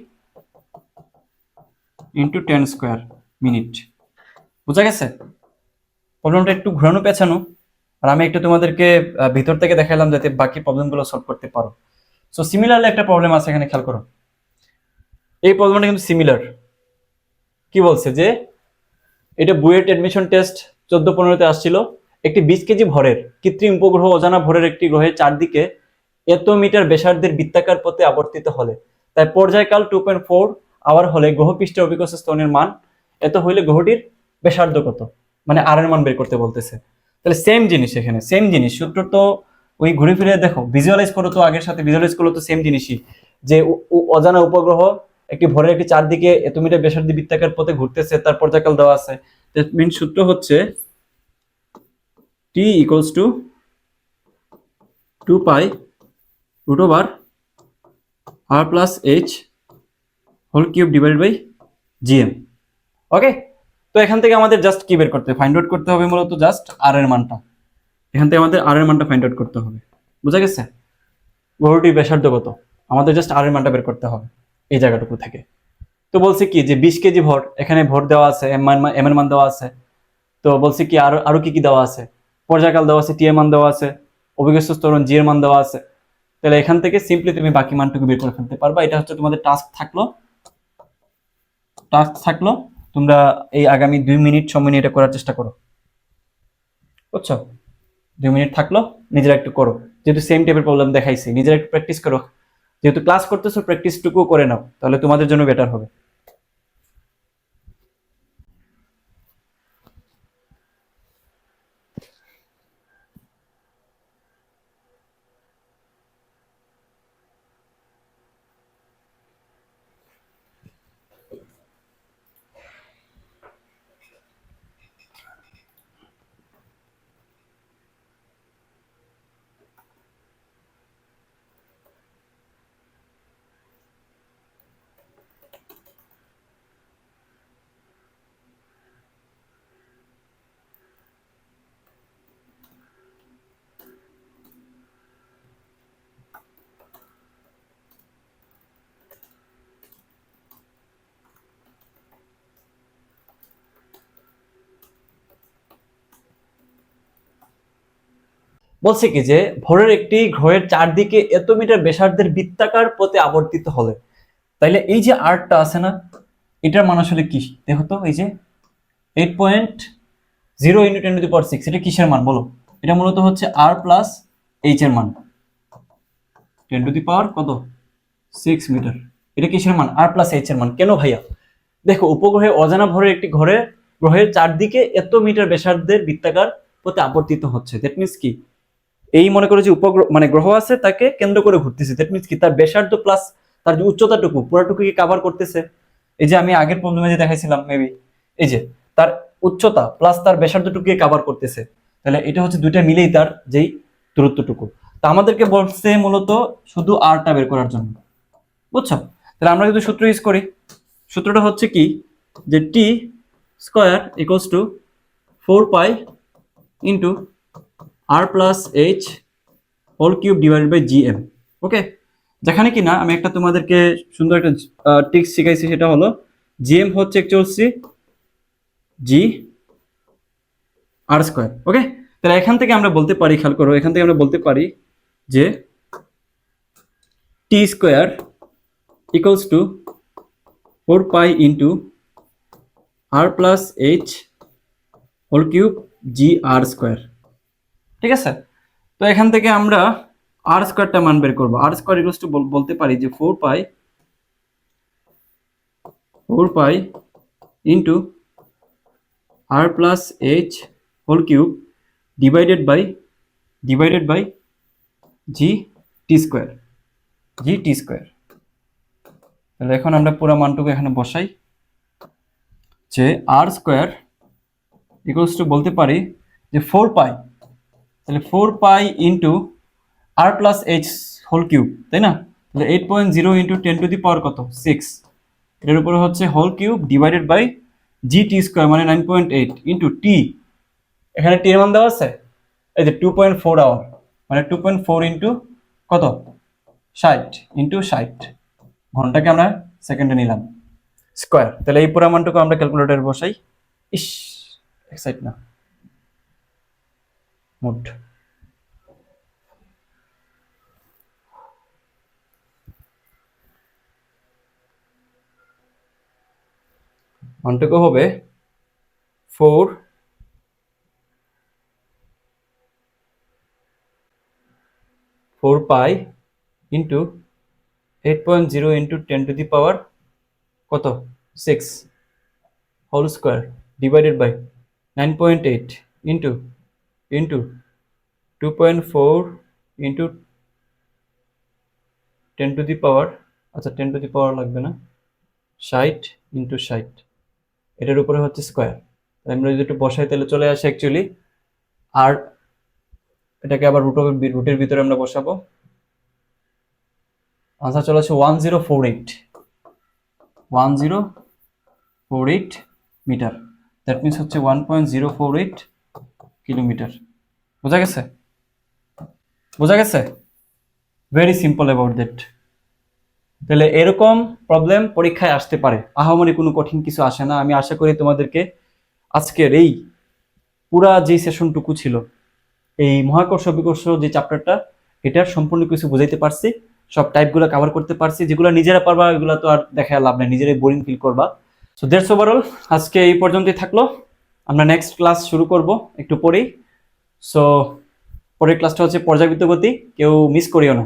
ইন্টু 10 স্কোয়ার মিনিট। বুঝা গেছে? প্রবলেমটা একটু ঘোরানো পেছানো, আর আমি একটু তোমাদেরকে ভিতর থেকে দেখালাম যাতে বাকি প্রবলেমগুলো সলভ করতে পারো। সো সিমিলারলি একটা প্রবলেম আছে এখানে, খেয়াল করো। এই প্রবলেমটা কিন্তু সিমিলার। কি বলছে যে এটা বুয়েট অ্যাডমিশন টেস্ট 14-15-তে আসছিল। একটি 20 কেজি ভরের কৃত্রিম উপগ্রহ অজানা ভরের একটি গ্রহের চারদিকে এত মিটার ব্যাসার্ধের বৃত্তাকার পথে আবর্তিত হলে তাই পর্যায়কাল 2.4 আওয়ার হলে গ্রহপৃষ্ঠের অভিকর্ষ স্তনের মান এত হইলে গ্রহটির ব্যাসার্ধ কত, মানে আর এর মান বের করতে বলতেছে। তাহলে সেম জিনিস, এখানে সেম জিনিস, সূত্র তো ওই ঘুরে ফিরে দেখো, ভিজুয়ালাইজ করো তো, আগের সাথে ভিজুয়ালাইজ করলো তো সেম জিনিসই, যে অজানা উপগ্রহ একটি ভরের একটি চারদিকে এত মিটার ব্যাসার্ধ বৃত্তাকার পথে ঘুরতেছে, তার পর্যায়কাল দেওয়া আছে। মেন সূত্র হচ্ছে t equals to 2 pi root over r plus h whole cube divided by gm। Okay, তো এখান থেকে আমাদের জাস্ট কি বের করতে হবে, ফাইন্ড আউট করতে হবে মূলত জাস্ট r এর মানটা। এখান থেকে আমাদের r এর মানটা ফাইন্ড আউট করতে হবে। বুঝা গেছে? গ্রহটির ব্যাসার্ধ কত, আমাদের জাস্ট r এর মানটা বের করতে হবে এই জায়গাটুকু থেকে। তো বলছে কি যে 20 কেজি ভর, এখানে ভর দেওয়া আছে, m এর মান দেওয়া আছে। তো বলছে কি আরো কি কি দেওয়া আছে, পর্যায়কাল দেওয়া আছে, t এর মান দেওয়া আছে, অভিকর্ষ ত্বরণ g এর মান দেওয়া আছে। তাহলে এখান থেকে সিম্পলি তুমি বাকি মানটুকু বের করে ফেলতে পারবা। এটা হচ্ছে তোমাদের টাস্ক থাকলো। তোমরা এই আগামী 2 মিনিট সময় নিয়ে এটা করার চেষ্টা করো, বুঝছো? 2 মিনিট থাকলো, নিজেরা একটু করো, যেহেতু সেম টাইপের প্রবলেম দেখাইছি, নিজেরা একটু প্র্যাকটিস করো। যেহেতু ক্লাস করতেছো, প্র্যাকটিসটুকু করে নাও, তাহলে তোমাদের জন্য বেটার হবে। বলছে কি যে ভরের একটি গ্রহের চারদিকে এত মিটার ব্যাসার্ধের বৃত্তাকার পথে আবর্তিত হলে, তাইলে এই যে আরটা আছে না, এটার মান আসলে কি দেখো তো। এই যে 8.0 ইন্টু 10⁻6, এটা কিসের মান বলো? এটা মূলত হচ্ছে r প্লাস h এর মান, 10 কত 6 মিটার। এটা কিসের মান? r প্লাস h এর মান। কেন ভাইয়া? দেখো উপগ্রহে অজানা ভরের একটি গ্রহের চারদিকে এত মিটার ব্যাসার্ধের বৃত্তাকার পথে আবর্তিত হচ্ছে। দ্যাট মিনস কি, এই মনে করো যে উপগ্রহ মানে গ্রহ আছে, তাকে কেন্দ্র করে ঘুরতেছে। দ্যাট মিনস কি, তার ব্যাসার্ধ প্লাস তার যে উচ্চতাটুকু পুরাটুকুকে কভার করতেছে। এই যে আমি আগের প্রবলেমে যে দেখাইছিলাম মেবি, এই যে তার উচ্চতা প্লাস তার ব্যাসার্ধটুকুকে কভার করতেছে। তাহলে এটা হচ্ছে দুইটা মিলেই তার যেই দূরত্বটুকু। তা আমাদেরকে বলছে মূলত শুধু আরটা বের করার জন্য, বুঝছো? তাহলে আমরা যদি সূত্র ইউজ করি, সূত্রটা হচ্ছে কি যে t square equals to 4 pi into r plus h whole cube divided by gm। Okay, যেখানে কিনা আমি একটা তোমাদেরকে সুন্দর একটা ট্রিক্স শিখাইছি, সেটা হলো gm হচ্ছে অ্যাকচুয়ালি g r স্কয়ার। ওকে, তাহলে এখান থেকে আমরা বলতে পারি, খেয়াল করো, এখান থেকে আমরা বলতে পারি যে t square equals to 4 pi into R plus H whole cube g R square. ঠিক আছে, তো এখান থেকে আমরা আর স্কোয়ারটা মান বের করবো। আর স্কোয়ার ইকুয়ালস টু বলতে পারি যে 4 pi into R plus H whole cube divided by G T square. তাহলে এখন আমরা পুরো মানটুকু এখানে বসাই যে আর স্কোয়ার ইকুয়ালস টু বলতে পারি যে 4 পাই, তাহলে 4 পাই ইন্টু আর প্লাস এইচ হোল কিউব, তাই না? তাহলে 8.0 ইন্টু 10 টু দি পাওয়ার কত 6, এর উপরে হচ্ছে whole cube divided by G T square মানে 9.8 ইন্টু টি, এখানে টি এর মান দেওয়া আছে এই যে 2.4 আওয়ার, মানে 2.4 ইন্টু কত 60 ইন্টু 60, ঘন্টাকে আমরা সেকেন্ডে নিলাম স্কোয়ার। তাহলে এই পুরো মানটুকু আমরা ক্যালকুলেটরে বসাই। ইস এক্সাইট না মোট, মানটুকু হবে 4 pi into 8.0 into 10 to the power কত 6 whole square divided by 9.8 into 2.4 into 10 to the power, আচ্ছা 10 টু দি পাওয়ার লাগবে না, 60 ইন্টু 60, এটার উপরে হচ্ছে স্কোয়ার। আমরা যদি একটু বসাই তাহলে চলে আসে অ্যাকচুয়ালি, আর এটাকে আবার রুটের ভিতরে আমরা বসাবো, আনসার চলে আসে 1048 মিটার, দ্যাট মিনস হচ্ছে 1.048 কিলোমিটার। বোঝা গেছে ভেরি সিম্পল অ্যাবাউট দ্যাট। তাহলে এরকম প্রবলেম পরীক্ষায় আসতে পারে, আহামরি কোনো কঠিন কিছু আসে না। আমি আশা করি তোমাদেরকে আজকের এই পুরা যে সেশনটুকু ছিল এই মহাকর্ষ বিকর্ষ যে চ্যাপ্টারটা, এটার সম্পূর্ণ কিছু বুঝাইতে পারছি, সব টাইপগুলো কভার করতে পারছি। যেগুলো নিজেরা পারবা এগুলো তো আর দেখা লাভ নেই, নিজেরাই বোরিং ফিল করবা। সো দ্যাটস ওভারঅল, আজকে এই পর্যন্তই থাকলো। আমরা নেক্সট ক্লাস শুরু করব একটু পরেই। সো পরের ক্লাসটা হচ্ছে পর্যাবৃত্ত গতি, কেউ মিস করিও না।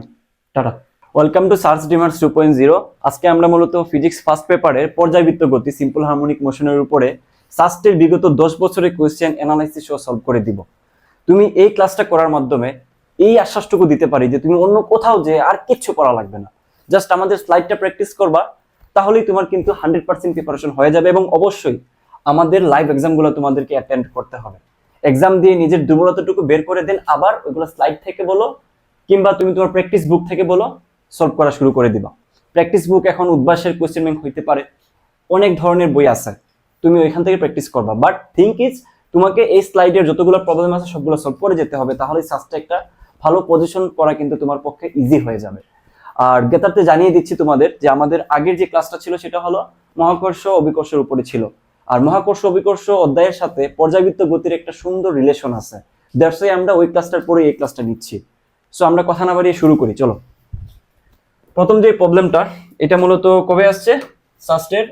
Tata, welcome to search demands 2.0। আজকে আমরা মূলত ফিজিক্স ফার্স্ট পেপারের পর্যাবৃত্ত গতি সিম্পল হারমোনিক মোশনের উপরে সাস্টের বিগত 10 বছরের কোয়েশ্চেন অ্যানালাইসিস ও সলভ করে দিব। তুমি এই ক্লাসটা করার মাধ্যমে এই আশ্বাসটুকু দিতে পারি যে তুমি অন্য কোথাও যে আর কিচ্ছু করা লাগবে না, জাস্ট আমাদের স্লাইডটা প্র্যাকটিস করবা, তাহলেই তোমার কিন্তু 100% প্রিপারেশন হয়ে যাবে। এবং অবশ্যই আমাদের লাইভ এক্সামগুলো তোমাদেরকে অ্যাটেন্ড করতে হবে। এক্সাম দিয়ে নিজের দুর্বলতাটুকু বের করে দেন, আবার ওইগুলো স্লাইড থেকে বলো কিংবা তুমি তোমার প্র্যাকটিস বুক থেকে বলো, সলভ করা শুরু করে দিবা। প্র্যাকটিস বুক এখন উদ্ভাসের কোয়েশ্চেন ব্যাংক হইতে পারে, অনেক ধরনের বই আছে, তুমি ওইখান থেকে প্র্যাকটিস করবা। বাট থিঙ্ক ইজ তোমাকে এই স্লাইডের যতগুলো প্রবলেম আছে সবগুলো সলভ করে যেতে হবে, তাহলে সাস্টে একটা ভালো পজিশন করা কিন্তু তোমার পক্ষে ইজি হয়ে যাবে। আর গেতারতে জানিয়ে দিচ্ছি তোমাদের যে আমাদের আগের যে ক্লাসটা ছিল সেটা হলো মহাকর্ষ অভিকর্ষের উপরে ছিল, আর মহাকর্ষ অভিকর্ষ অধ্যায়ের সাথে পর্যাবৃত্ত গতির একটা সুন্দর রিলেশন আছে। দ্যাটস ওয়াই আমরা ওই ক্লাসটার পরে এই ক্লাসটা নিচ্ছি। সো আমরা কথা না বাড়িয়ে শুরু করি, চলো। প্রথম যে প্রবলেমটা, এটা মূলত কবে আসছে, সাস্টের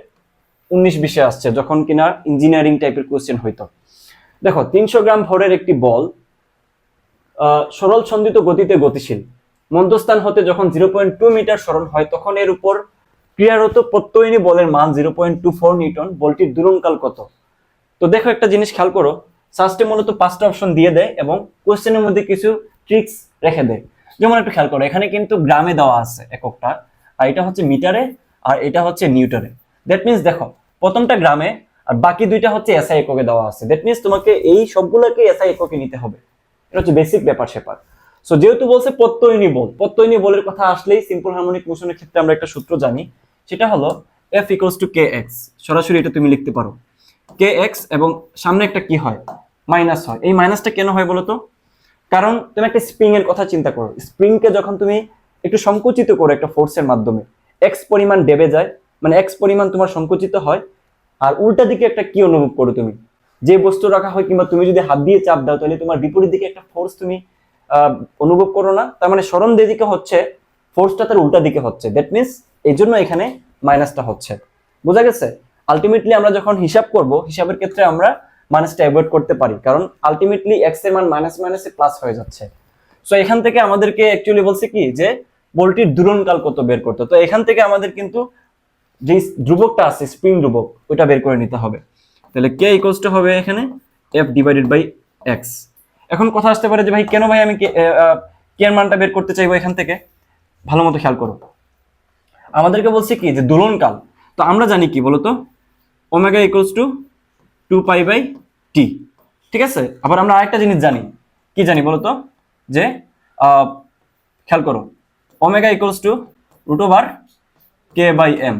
19-20 আসছে, যখন কিনা ইঞ্জিনিয়ারিং টাইপের কোয়েশ্চেন হইতো। দেখো 300 গ্রাম ভরের একটি বল সরল ছন্দিত গতিতে গতিশীল, মধ্যস্থান হতে যখন 0.2 মিটার সরল হয় তখন এর উপর ক্রিয়ারত প্রত্যয়িনী বলের মান 0.24 নিউটন, বলটির দুরঙ্কাল কত? তো দেখো একটা জিনিস খেয়াল করো, সাস্টে মূলত 5টা অপশন দিয়ে দেয় এবং কোয়েশ্চেনের মধ্যে কিছু ট্রিক্স রেখে দেয়। যেমন একটু খেয়াল করো, এখানে কিন্তু গ্রামে দেওয়া আছে এককটা, আর এটা হচ্ছে মিটারে, আর এটা হচ্ছে নিউটনে। দ্যাট মিনস দেখো প্রথমটা গ্রামে আর বাকি দুইটা হচ্ছে এসআই এককে দেওয়া আছে। দ্যাট মিনস তোমাকে এই সবগুলোকে এসআই এককে নিতে হবে, এটা হচ্ছে বেসিক ব্যাপার স্যাপার। সো যেহেতু বলছে প্রত্যয়িনী বলের কথা আসলেই সিম্পল হারমোনিক মোশনের ক্ষেত্রে আমরা একটা সূত্র জানি, সেটা হলো F = kx। সরাসরি এটা তুমি লিখতে পারো kx, এবং সামনে একটা কি হয়, মাইনাস হয়। এই মাইনাসটা কেন হয় বলো তো? কারণ তুমি একটা স্প্রিং এর কথা চিন্তা করো, স্প্রিংকে যখন তুমি একটু সংকুচিত করো একটা ফোর্সের মাধ্যমে, x পরিমাণ দেবে যায়, মানে x পরিমাণ তোমার সংকুচিত হয়, আর উল্টা দিকে একটা কি অনুভব করো তুমি, যে বস্তু রাখা হয় কিংবা তুমি যদি হাত দিয়ে চাপ দাও তাহলে তোমার বিপরীত দিকে একটা ফোর্স তুমি অনুভব করো না, তার মানে সরণ দিকে হচ্ছে, ফোর্সটা তার উল্টা দিকে হচ্ছে, দ্যাট মিনস এই জন্য এখানে মাইনাসটা হচ্ছে। বোঝা গেছে? আলটিমেটলি আমরা যখন হিসাব করব, হিসাবের ক্ষেত্রে আমরা মাইনাসটা অ্যাভয়েড করতে পারি, কারণ আলটিমেটলি এক্স এর মান মাইনাস মাইনাসে প্লাস হয়ে যাচ্ছে। সো এখান থেকে আমাদেরকে অ্যাকচুয়ালি বলছে কি যে বলটির দুরণকাল কত বের করতে, তো এখান থেকে আমাদের কিন্তু যে ধ্রুবকটা আছে স্প্রিং ধ্রুবক ওটা বের করে নিতে হবে। তাহলে কে ইকুয়ালস টু হবে এখানে এফ ডিভাইডেড বাই এক্স। এখন কথা আসতে পারে যে ভাই কেন ভাই আমি কে এর মানটা বের করতে চাইবো এখান থেকে? ভালো মতো খেয়াল করো, আমাদেরকে বলছে কি যে দোলনকাল, তো আমরা জানি কি বলতো, ওমেগা ইকুয়ালস টু 2π/t, ঠিক আছে? আবার আমরা আরেকটা জিনিস জানি, কি জানি বলতো, যে খেয়াল করো ওমেগা ইকুয়ালস টু √k/m,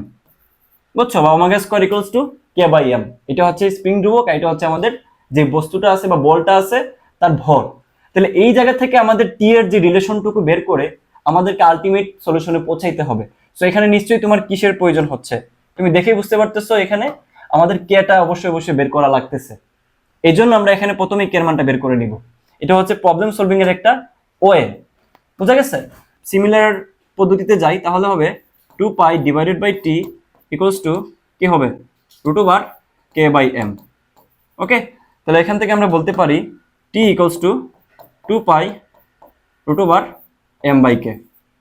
বুঝছো? বা omega square equals two k/m, এটা হচ্ছে স্প্রিং ধ্রুবক, এটা হচ্ছে আমাদের যে বস্তুটা আছে বা বলটা আছে তার ভর। তাহলে এই জায়গা থেকে আমাদের টি এর যে রিলেশনটুকু বের করে আমাদেরকে আলটিমেট সলিউশনে পৌঁছাইতে হবে। সো এখানে নিশ্চয়ই তোমার কিসের প্রয়োজন হচ্ছে, তুমি দেখেই বুঝতে পারতেছো এখানে আমাদের কেটা অবশ্যই অবশ্যই বের করা লাগতেছে। এই জন্য আমরা এখানে প্রথমেই কে এর মানটা বের করে নিব। এটা হচ্ছে প্রবলেম সলভিং এর একটা ওয়ে, বুঝা গেছে? সিমিলার পদ্ধতিতে যাই তাহলে হবে 2π/t ইকুয়ালস টু কি হবে √k/m। ওকে, তাহলে এখান থেকে আমরা বলতে পারি t ইকুয়ালস টু 2π√m/k।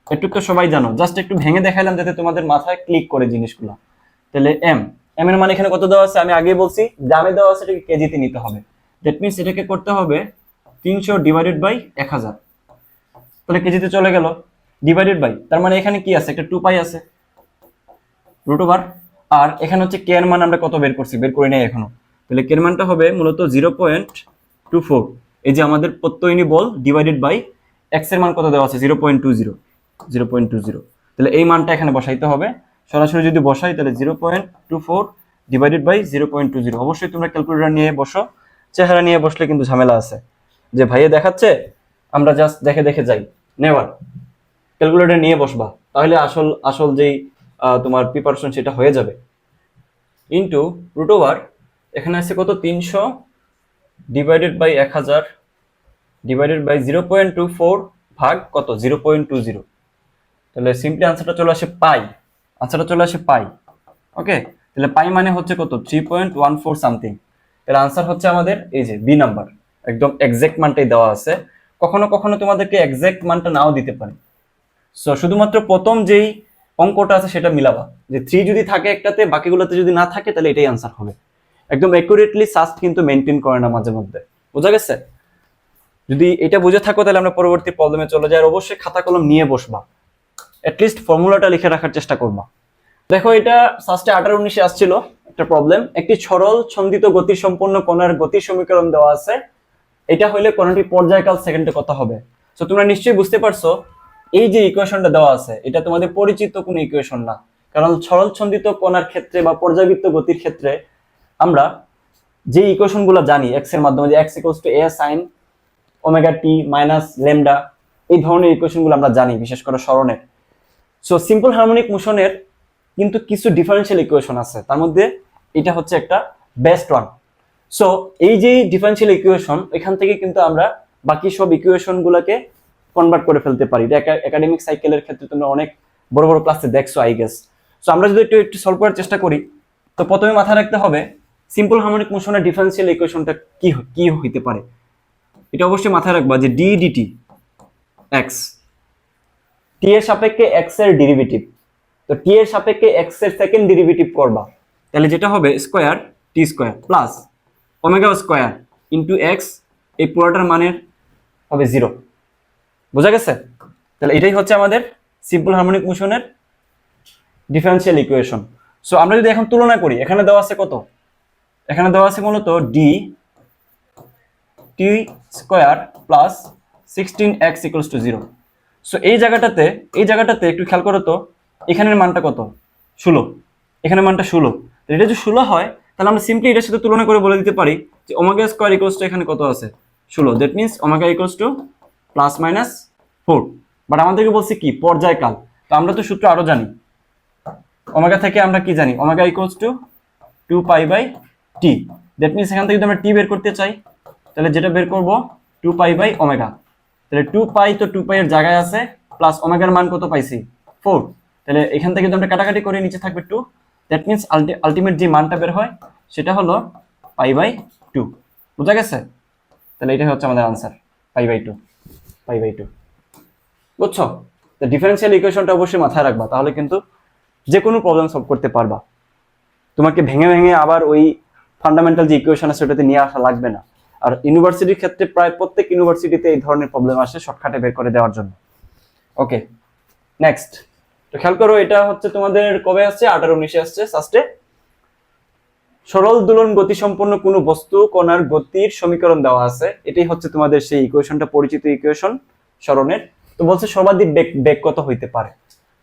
একটু তো সবাই জানো, জাস্ট একটু ভেঙে দেখাইলাম যাতে তোমাদের মাথায় ক্লিক করে জিনিসগুলো। তাহলে এম এর মান এখানে কত দেওয়া আছে আমি আগে বলছি, গ্রামে দেওয়া আছে, এটাকে কেজিতে নিতে হবে। দ্যাট মিনস এটাকে করতে হবে 300/1000, তাহলে কেজিতে চলে গেল, ডিভাইডেড বাই, তার মানে এখানে কি আছে, একটা 2π আছে √, আর এখানে হচ্ছে কে এর মান আমরা কত বের করছি, বের করি নাই এখনো। তাহলে কে এর মানটা হবে মূলত 0.24, এই যে আমাদের প্রত্যয়নী বল ডিভাইডেড বাই এক্স এর মান কত দেওয়া আছে 0.20। তাহলে এই মানটা এখানে বসাইতে হবে। সরাসরি যদি বসাই তাহলে 0.24 ডিভাইডেড বাই 0.20। অবশ্যই তোমরা ক্যালকুলেটর নিয়ে বসো, চেহারা নিয়ে বসলে কিন্তু ঝামেলা আছে, যে ভাইয়ে দেখাচ্ছে আমরা জাস্ট দেখে দেখে যাই, নেভার, ক্যালকুলেটর নিয়ে বসবা, তাহলে আসল আসল যেই তোমার প্রিপারেশন সেটা হয়ে যাবে। ইনটু √, এখানে আছে কত 300 ডিভাইডেড বাই 1000 ডিভাইডেড বাই 0.24 ভাগ কত 0.20। তাহলে সিম্পলি আনসারটা চলে আসে পাই, আনসারটা চলে আসে পাই। ওকে, তাহলে পাই মানে হচ্ছে কত 3.14 সামথিং। তাহলে আনসার হচ্ছে আমাদের এই যে বি নাম্বার, একদম এক্সাক্ট মানটাই দেওয়া আছে। কখনো কখনো তোমাদেরকে এক্সাক্ট মানটা নাও দিতে পারে। সো শুধুমাত্র প্রথম যেই অঙ্কটা আছে সেটা মিলাবা, যে 3 যদি থাকে একটাতে বাকিগুলোতে যদি না থাকে তাহলে এটাই আনসার হবে। একদম অ্যাকুরেটলি সাস্ট কিন্তু মেনটেন করে না মাঝে মধ্যে, বোঝা গেছে? যদি এটা বুঝে থাকো তাহলে আমরা পরবর্তী প্রবলেমে চলে যাই। আর অবশ্যই খাতা কলম নিয়ে বসবা, অ্যাটলিস্ট ফর্মুলাটা লিখে রাখার চেষ্টা করবা। দেখো এটা সাস্টে 18-19 আসছিল একটা প্রবলেম, একটি সরল ছন্দিত গতি সম্পন্ন কণার গতির সমীকরণ দেওয়া আছে, এটা হইলে কণাটি পর্যায়কাল সেকেন্ডে কত হবে। সো তোমরা নিশ্চয়ই বুঝতে পারছো এই যে ইকুয়েশনটা দেওয়া আছে এটা তোমাদের পরিচিত কোনো ইকুয়েশন না, কারণ সরল ছন্দিত কণার ক্ষেত্রে বা পর্যাবৃত্ত গতির ক্ষেত্রে আমরা যে ইকুয়েশনগুলো জানি এক্স এর মাধ্যমে, যে x equals to A sine omega t minus lambda, এই ধরনের ইকুয়েশনগুলো আমরা জানি, বিশেষ করে সরণের। সো সিম্পল হারমোনিক মোশনের কিন্তু কিছু ডিফারেন্সিয়াল ইকুয়েশন আছে, তার মধ্যে এটা হচ্ছে একটা বেস্ট ওয়ান। সো এই যে ডিফারেন্সিয়াল ইকুয়েশন, এখান থেকে কিন্তু আমরা বাকি সব ইকুয়েশনগুলোকে কনভার্ট করে ফেলতে পারি। এটা একাডেমিক সাইকেলের ক্ষেত্রে তোমরা অনেক বড় বড় ক্লাসে দেখছো আই গেস। সো আমরা যদি একটু একটু সলভ করার চেষ্টা করি, তো প্রথমে মাথায় রাখতে হবে সিম্পল হারমোনিক মোশনের ডিফারেন্সিয়াল ইকুয়েশনটা কি কি হইতে পারে। এটা অবশ্যই মাথায় রাখবা যে ডি ডিটি এক্স, টি এর সাপেক্ষে এক্স এর ডেরিভেটিভ, তো টি এর সাপেক্ষে এক্স এর সেকেন্ড ডেরিভেটিভ করবা, তাহলে যেটা হবে square t square plus omega square into x, এই পুরোটার মানের হবে 0। বোঝা গেছে? তাহলে এটাই হচ্ছে আমাদের সিম্পল হারমোনিক মোশনের ডিফারেন্সিয়াল ইকুয়েশন। সো আমরা যদি এখন তুলনা করি, এখানে দেওয়া আছে কত, এখানে দেওয়া আছে মূলত D T square plus 16x equals to 0। So এই জায়গাটাতে একটু খেয়াল করো তো, এখানের মানটা কত 16, এখানে মানটা 16। এটা যদি 16 হয় তাহলে আমরা সিম্পলি এটার সাথে তুলনা করে বলে দিতে পারি যে ওমেগা স্কয়ার ইকুয়ালস টু এখানে কত আছে 16, that means omega equals to plus minus 4। But আমাদেরকে বলছে কি পর্যায়কাল, তো আমরা তো সূত্র আরো জানি, ওমেগা থেকে আমরা কি জানি, omega equals to 2π/t, that means এখান থেকে যদি আমরা টি বের করতে চাই তাহলে যেটা বের করব 2π/ω। তাহলে 2π তো 2π এর জায়গায় আছে, প্লাস ওমেগার মান কত পাইছি 4। তাহলে এখান থেকে যদি আমরা কাটাকাটি করে নিচে থাকবে 2, দ্যাট মিনস আলটিমেট যে মানটা বের হয় সেটা হলো π/2। বুঝা গেছে? তাহলে এটাই হচ্ছে আমাদের আনসার, π/2। বুঝছো? তো ডিফারেন্সিয়াল ইকুয়েশনটা অবশ্যই মাথায় রাখবা, তাহলে কিন্তু যে কোনো প্রবলেম সলভ করতে পারবা। তোমাকে ভেঙে ভেঙে আবার ওই ফান্ডামেন্টাল যে ইকুয়েশন আছে সেটাতে নিয়ে আসা লাগবে না। আর ইউনিভার্সিটির ক্ষেত্রে প্রায় প্রত্যেক ইউনিভার্সিটিতে এই ধরনের প্রবলেম আসে শর্টকাটে বের করে দেওয়ার জন্য। ওকে, নেক্সট। তো খেয়াল করো, এটা হচ্ছে তোমাদের কবে আসছে? 18-19 আসছে সাস্টে। সরল দোলন গতি সম্পন্ন কোনো বস্তু কণার গতির সমীকরণ দেওয়া আছে, এটাই হচ্ছে তোমাদের সেই ইকুয়েশনটা, পরিচিত ইকুয়েশন সরণের। তো বলছে সর্বাধিক বেগ কত হইতে পারে।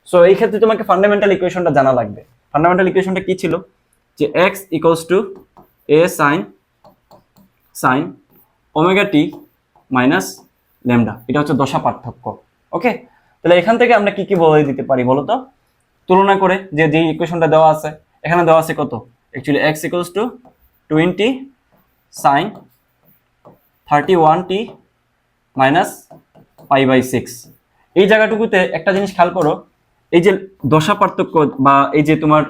সো এই ক্ষেত্রে তোমাকে ফান্ডামেন্টাল ইকুয়েশনটা জানা লাগবে। ফান্ডামেন্টাল ইকুয়েশনটা কি ছিল? যে x = a sin ωt minus lambda, এটা হচ্ছে দশা পার্থক্য। ওকে, তাহলে এখান থেকে আমরা কি কি বলে দিতে পারি বলো তো? তুলনা করে যে ইকুয়েশনটা দেওয়া আছে, এখানে দেওয়া আছে কত? Actually x = 20 sin 31t minus π/6। এই জায়গাটুকুতে একটা জিনিস খেয়াল করো, এই যে দশা পার্থক্য বা এই যে তোমার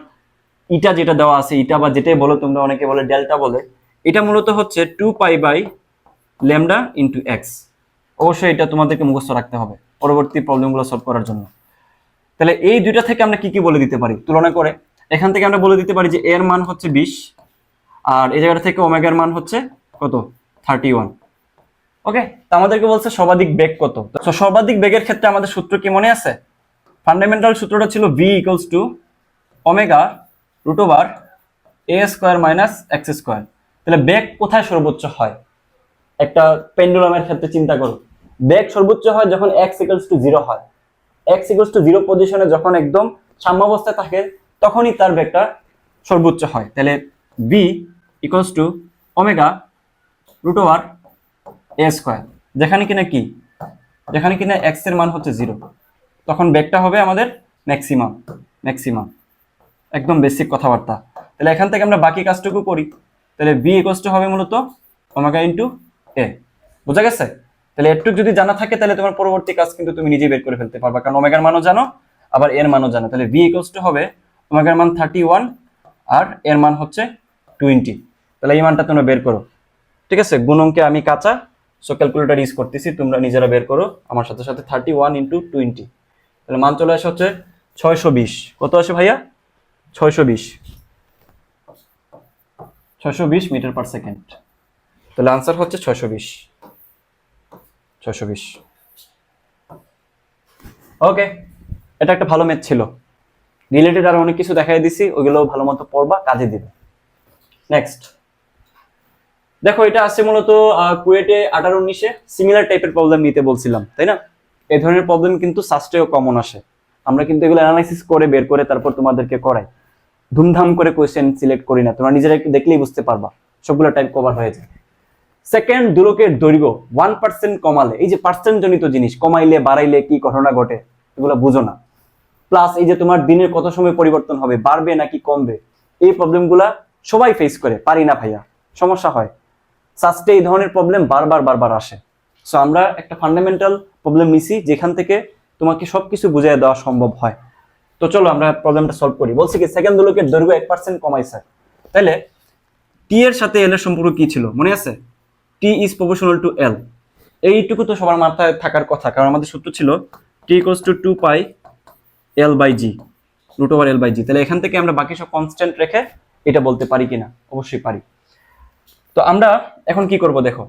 ইটা যেটা দেওয়া আছে, ইটা বা যেটাই বলো তোমরা, অনেকে বলে ডেল্টা বলে, এটা মূলত হচ্ছে 2π/λ × x। অবশ্যই এটা তোমাদেরকে মুখস্থ রাখতে হবে পরবর্তী প্রবলেমগুলো সলভ করার জন্য। তাহলে এই দুইটা থেকে আমরা কি কি বলে দিতে পারি তুলনা করে? এখান থেকে আমরা বলে দিতে পারি যে এর মান হচ্ছে 20, আর এই জায়গাটা থেকে ওমেগার মান হচ্ছে কত? 31। ওকে, তো আমাদেরকে বলছে সর্বাধিক বেগ কত। তো সর্বাধিক বেগের ক্ষেত্রে আমাদের সূত্র কি মনে আছে? ফান্ডামেন্টাল সূত্রটা ছিল v = ω√a² - x²। তাহলে বেগ কোথায় সর্বোচ্চ হয়? একটা পেন্ডুলামের ক্ষেত্রে চিন্তা করো, বেগ সর্বোচ্চ হয় যখন x = 0 হয়। x = 0 পজিশনে যখন একদম সাম্যাবস্থায় থাকে তখনই তার বেগটা সর্বোচ্চ হয়। তাহলে v = ω√a², যেখানে কিনা x এর মান হচ্ছে 0, তখন বেগটা হবে আমাদের ম্যাক্সিমাম। একদম বেসিক কথাবার্তা। তাহলে এখান থেকে আমরা বাকি কাজটুকু করি। তাহলে v = হবে মূলত ω × a। বুঝা গেছে? তাহলে একটু যদি জানা থাকে তাহলে তোমার পরবর্তী কাজ কিন্তু তুমি নিজেই বের করে ফেলতে পারবা, কারণ ওমেগার মানও জানো আবার এর মানও জানো। তাহলে v = হবে ওমেগার মান 31 আর এর মান হচ্ছে 20। তাহলে এই মানটা তোমরা বের করো। ঠিক আছে, গুণ অঙ্কে আমি কাঁচা, সো ক্যালকুলেটর ইউজ করতেছি, তোমরা নিজেরা বের করো আমার সাথে সাথে। 31 × 20, তাহলে মান চলে আসে হচ্ছে 620। কত আসে ভাইয়া? 620 মিটার/সেকেন্ড। তাহলে আনসার হচ্ছে 620। ওকে, এটা একটা ভালো ম্যাথ ছিল। রিলেটেড আর অনেক কিছু দেখাই দিছি, ওইগুলো ভালো মতো পড়বা, কাজে দিবে। নেক্সট দেখো, এটা আছে মূলত কুয়েটে 18-19-এ সিমিলার টাইপের প্রবলেম নিতে বলছিলাম, তাই না? এই ধরনের প্রবলেম কিন্তু সাস্টেও কমন আসে। আমরা কিন্তু এগুলো অ্যানালাইসিস করে বের করে তারপর তোমাদেরকে করাই, ধুমধাম করে কোয়েশ্চেন সিলেক্ট করি না। তোমরা নিজেরা একটু দেখলেই বুঝতে পারবা, সবগুলো টাইপ কভার হয়ে যায়। সেকেন্ড দোলকের দৈর্ঘ্য 1% কমালে, এই যে পার্সেন্ট জনিত জিনিস, কমাইলে বাড়াইলে কি ঘটনা ঘটে এগুলো বুঝো না। প্লাস এই যে তোমার দিনের কত সময় পরিবর্তন হবে, বাড়বে নাকি কমবে, এই প্রবলেমগুলা সবাই ফেস করে। পারি না ভাইয়া, সমস্যা হয়। সাস্টে এই ধরনের প্রবলেম বারবার আসে। সো আমরা একটা ফান্ডামেন্টাল প্রবলেম নিছি যেখান থেকে তোমাকে সবকিছু বুঝিয়ে দেওয়া সম্ভব হয়। তো চলো আমরা প্রবলেমটা সলভ করি। বলছি কি, সেকেন্ড দোলকের দৈর্ঘ্য 1% কমাইছে, তাহলে টি এর সাথে এল এর সম্পর্ক কি ছিল মনে আছে? t is proportional to l। এইটুকু তো সবার মাথায় থাকার কথা, কারণ আমাদের সূত্র ছিল t = 2π/L/g √L/g। তাহলে এখান থেকে আমরা বাকি সব কনস্ট্যান্ট রেখে এটা বলতে পারি কিনা? অবশ্যই পারি। তো আমরা এখন কি করব দেখো,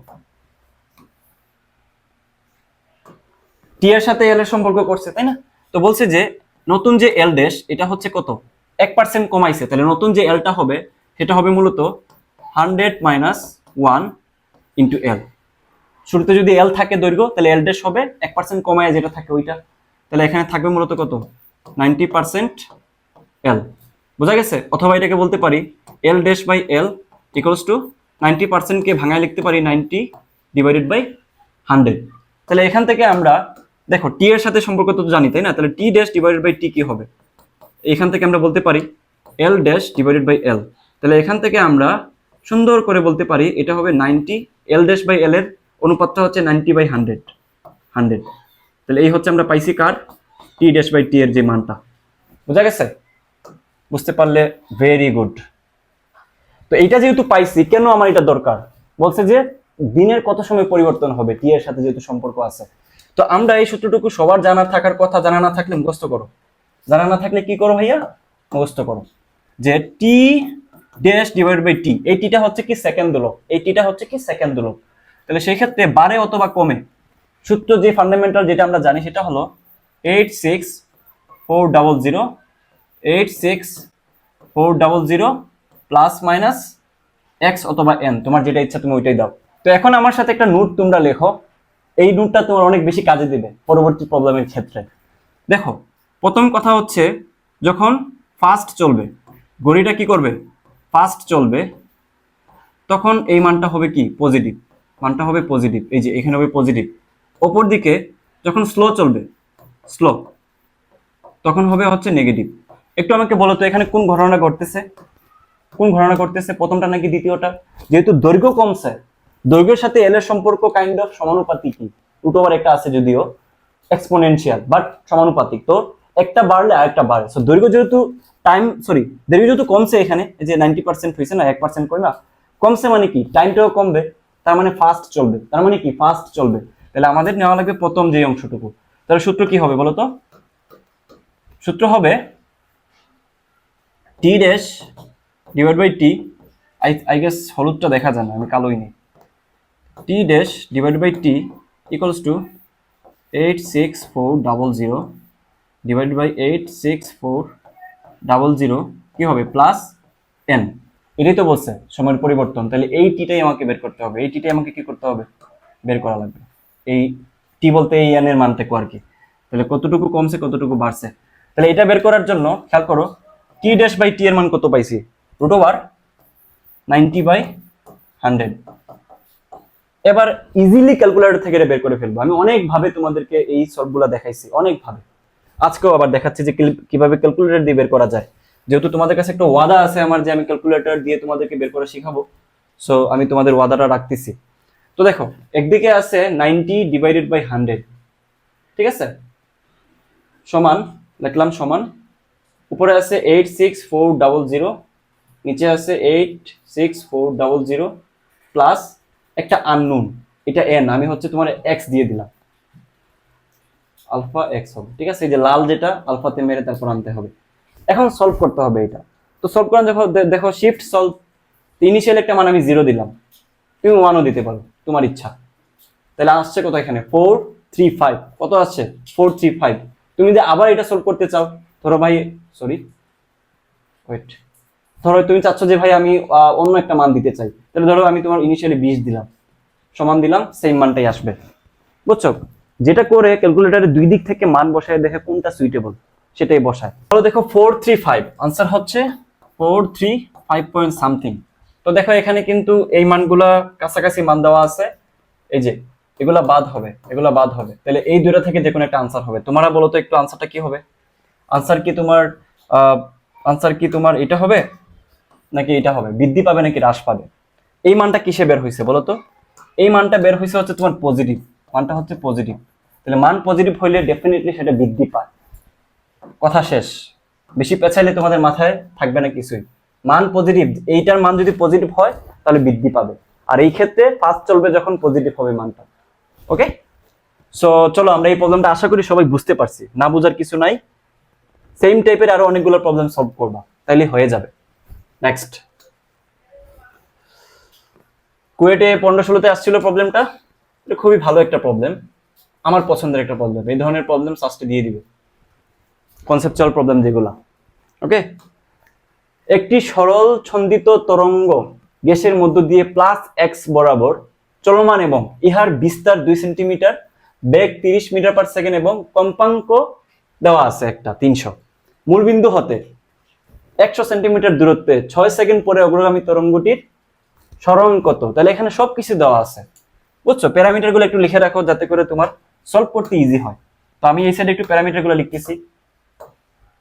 টি এর সাথে এল এর সম্পর্ক করছে, তাই না? তো বলছে যে নতুন যে এল ড্যাশ এটা হচ্ছে কত? 1% কমাইছে, তাহলে নতুন যে এলটা হবে সেটা হবে মূলত 100 - 1 × l। শুরুতে যদি এল থাকে দৈর্ঘ্য, তাহলে এল ড্যাশ হবে 1% কমায় যেটা থাকে ওইটা, তাহলে এখানে থাকবে মূলত কত? 90% এল। বোঝা গেছে? অথবা এটাকে বলতে পারি এল ড্যাশ বাই এল = 90% কে ভাঙায় লিখতে পারি 90/100। তাহলে এখান থেকে আমরা দেখো টি এর সাথে সম্পর্ক তো জানি, তাই না? তাহলে টি ড্যাশ ডিভাইডেড বাই টি কি হবে? এখান থেকে আমরা বলতে পারি এল ড্যাশ ডিভাইডেড বাই এল। তাহলে এখান থেকে আমরা সুন্দর করে বলতে পারি এটা হবে 90, এল ড্যাশ বাই এল এর অনুপাতটা হচ্ছে 90/100, 100। তাহলে এই হচ্ছে আমরা পাইছি কার, টি ড্যাশ বাই টি এর যে মানটা। বুঝা গেছে? বুঝতে পারলে ভেরি গুড। তো এইটা যেহেতু পাইছি, কেন আমার এটা দরকার? বলছে যে দিনের কত সময় পরিবর্তন হবে টি এর সাথে যেহেতু সম্পর্ক আছে। তো আমরা এই সূত্রটুকু সবার জানা থাকার কথা, জানা না থাকলে মুখস্থ করো, জানা না থাকলে কি করো ভাইয়া, মুখস্থ করো। যে টি ড্যাশ ডিভাইড বাই টি, এই টিটা হচ্ছে কি সেকেন্ড দোলক, এই টিটা হচ্ছে কি সেকেন্ড দোলক। তাহলে সেই ক্ষেত্রে বাড়ে অথবা কমে, সূত্র যে ফান্ডামেন্টাল যেটা আমরা জানি সেটা হলো 86400, 86400 প্লাস মাইনাস এক্স অথবা এন, তোমার যেটা ইচ্ছা তুমি ওইটাই দাও। তো এখন আমার সাথে একটা নোট তোমরা লেখো, এই নোটটা তোমার অনেক বেশি কাজে দেবে পরবর্তী প্রবলেমের ক্ষেত্রে। দেখো, প্রথম কথা হচ্ছে যখন ফাস্ট চলবে, ঘড়িটা কি করবে, ফাস্ট চলবে, তখন এই মানটা হবে কি পজিটিভ, মানটা হবে পজিটিভ, এই যে এখানে হবে পজিটিভ। অপর দিকে যখন স্লো চলবে, স্লো, তখন হবে হচ্ছে নেগেটিভ। একটু আমাকে বলো তো এখানে কোন ঘটনা ঘটতেছে, কোন ঘটনা ঘটতেছে, প্রথমটা নাকি দ্বিতীয়টা? যেহেতু দৈর্ঘ্য কমছে, দৈর্ঘ্যের সাথে এল এর সম্পর্ক কাইন্ড অফ সমানুপাতিক, রুট ওভার একটা আছে যদিও এক্সপোনেনশিয়াল, বাট সমানুপাতিক। তো একটা বাড়লে আরেকটা বাড়ে। সো দৈর্ঘ্য যেহেতু দৈর্ঘ্য যেহেতু কমছে, এখানে এই যে 90% হয়েছে না, 1% কমা কমছে, মানে কি টাইমটাও কমবে, তার মানে ফাস্ট চলবে, তার মানে কি ফাস্ট চলবে। তাহলে আমাদের নেওয়া লাগবে প্রথম যে অংশটুকু। তাহলে সূত্র কি হবে বলো তো? সূত্র হবে t dash divide by t, I guess হলুদটা দেখা যায় না, আমি কালোই নেই। T dash divide by t equals to 86400 divide by 86400 কি হবে প্লাস এন। এটাই তো বলছে সময়ের পরিবর্তন। তাহলে এই টিটাই আমাকে বের করতে হবে, এই টিটাই আমাকে কি করতে হবে, বের করা লাগবে। এই টি বলতে এই এন এর মানটাকে আর কি। তাহলে কতটুকু কমছে কতটুকু বাড়ছে, তাহলে এটা বের করার জন্য খেয়াল করো, টি ড্যাশ বাই টি এর মান কত পাইছি, রুট ওভার 90/100। এবার ইজিলি ক্যালকুলেটর থেকে বের করে ফেলবো। আমি অনেক ভাবে তোমাদেরকে এই সলভগুলো দেখাইছি, অনেক ভাবে, আজকেও আবার দেখাচ্ছি যে কিভাবে ক্যালকুলেটর দিয়ে বের করা যায়। যেহেতু তোমাদের কাছে একটা ওয়াদা আছে আমার যে আমি ক্যালকুলেটর দিয়ে তোমাদেরকে বের করে শিখাবো, সো আমি তোমাদের ওয়াদাটা রাখতেছি। তো দেখো, একদিকে আছে 90/100, ঠিক আছে, সমান, লিখলাম সমান, উপরে আছে 86400, নিচে আছে 86400 প্লাস একটা আননোন, এটা এন, আমি হচ্ছে তোমার এক্স দিয়ে দিলাম, আলফা এক্স হবে, ঠিক আছে। এই যে লাল যেটা আলফাতে মেরে তারপর আনতে হবে। এখন সলভ করতে হবে এটা। তো সলভ করার দেখো শিফট সলভ, ইনিশিয়াল একটা মান আমি 0 দিলাম, তুমি 1ও দিতে পারো, তোমার ইচ্ছা। তাহলে আসছে কত এখানে 435, কত আসছে 435। তুমি যদি আবার এটা সলভ করতে চাও, ধরো ভাই সরি ওয়েট, ধরো তুমি চাচ্ছ যে ভাই আমি অন্য একটা মান দিতে চাই, তাহলে ধরো আমি তোমার ইনিশিয়ালি 20 দিলাম, সমান দিলাম, সেম মানটাই আসবে। বুঝছো? যেটা করে ক্যালকুলেটরে দুই দিক থেকে মান বসায় দেখে কোনটা সুইটেবল সেটাই বসায়। তাহলে দেখো 435 আনসার হচ্ছে 435 পয়েন্ট সামথিং। তো দেখো এখানে কিন্তু এই মানগুলা কাছাকাছি মান দেওয়া আছে, এই যে এগুলা বাদ হবে, এগুলা বাদ হবে, তাহলে এই দুইটা থেকে যে কোনো একটা আনসার হবে। তোমরা বলো তো একটু আনসারটা কি হবে? আনসার কি তোমার এটা হবে নাকি এটা হবে, বৃদ্ধি পাবে নাকি হ্রাস পাবে? এই মানটা কিসে বের হয়েছে বলো তো? এই মানটা বের হয়েছে হচ্ছে তোমার পজিটিভ, মানটা হচ্ছে পজিটিভ। তাহলে মান পজিটিভ হইলে ডেফিনেটলি সেটা বৃদ্ধি পায়, কথা শেষ। বেশি পেছাইলে তোমাদের মাথায় থাকবে না কিছুই। মান পজিটিভ, এইটার মান যদি পজিটিভ হয় তাহলে বৃদ্ধি পাবে, আর এই ক্ষেত্রে ফার্স্ট চলবে যখন পজিটিভ হবে মানটা। ওকে, সো চলো আমরা এই প্রবলেমটা আশা করি সবাই বুঝতে পারছি, না বোঝার কিছু নাই। সেম টাইপের আরো অনেকগুলো প্রবলেম সলভ করবা, তাইলে হয়ে যাবে। নেক্সট, কুয়েটে 15-16-তে আসছিল প্রবলেমটা, এটা খুবই ভালো একটা প্রবলেম, আমার পছন্দের একটা প্রবলেম। এই ধরনের প্রবলেম ফার্স্টে দিয়ে দিবে, কনসেপচুয়াল প্রবলেম যেগুলা। ওকে, একটি সরল ছন্দিত তরঙ্গ গ্যাসের মধ্য দিয়ে প্লাস এক্স বরাবর চলমান এবং ইহার বিস্তার 2 সেন্টিমিটার, বেগ 30 মিটার পার সেকেন্ড এবং কম্পাঙ্ক দেওয়া আছে একটা 300, মূলবিন্দু হতে 100 সেন্টিমিটার দূরত্বে 6 সেকেন্ড পরে অগ্রগামী তরঙ্গটির সরণ কত? তাহলে এখানে সবকিছু দেওয়া আছে, বুঝছো? প্যারামিটার গুলো একটু লিখে রাখো যাতে করে তোমার সলভ করতে ইজি হয়। তো আমি এই সাইডে একটু প্যারামিটার গুলো লিখতেছি,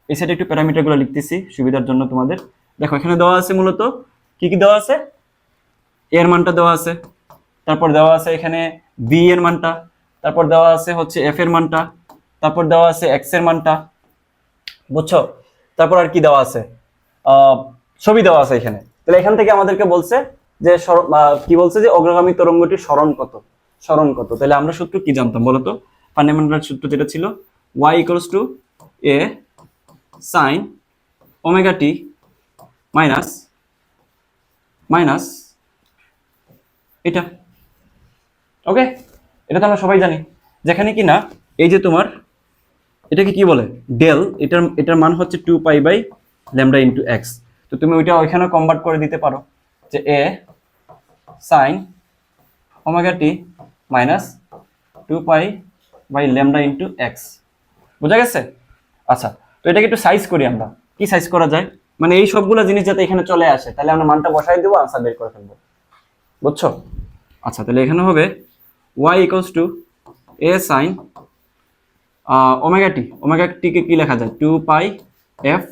এই সাইডে একটু প্যারামিটার গুলো লিখতেছি সুবিধার জন্য তোমাদের। দেখো এখানে দেওয়া আছে মূলত কি কি দেওয়া আছে, এর মানটা দেওয়া আছে, তারপর দেওয়া আছে এখানে বি এর মানটা, তারপর দেওয়া আছে হচ্ছে এফ এর মানটা, তারপর দেওয়া আছে এক্স এর মানটা, বুঝছো? তারপর আর কি দেওয়া আছে, ছবি দেওয়া আছে এখানে। তাহলে এখান থেকে আমাদেরকে বলছে যে কি বলছে যে অগ্রগামী তরঙ্গটির সরণ কত, সরণ কত। তাহলে আমরা সূত্র কি জানতাম বলতো? ফান্ডামেন্টাল সূত্র যেটা ছিল y equals to a sine omega t minus minus এটা। ওকে, এটা তো আমরা সবাই জানি। যেখানে কি না এই যে তোমার এটাকে কি বলে ডেল, এটার মান হচ্ছে 2 পাই ল্যামডা ইনটু এক্স। তো তুমি ওইটা ওইখানে কনভার্ট করে দিতে পারো যে এ সাইন ওমেগা টি মাইনাস 2 পাই ল্যামডা ইনটু এক্স। বোঝা গেছে? আচ্ছা, তো এটাকে একটু সাইজ করি আমরা। কি সাইজ করা যায়? মানে এই সবগুলো জিনিস যাতে এখানে চলে আসে, তাহলে আমরা মানটা বসাই দেবো, আনসার বের করে ফেলবো। বুঝছো? আচ্ছা, তাহলে এখানে হবে y equals to a sine omega t. Omega টিকে কি লেখা যায়? 2 পাই এফ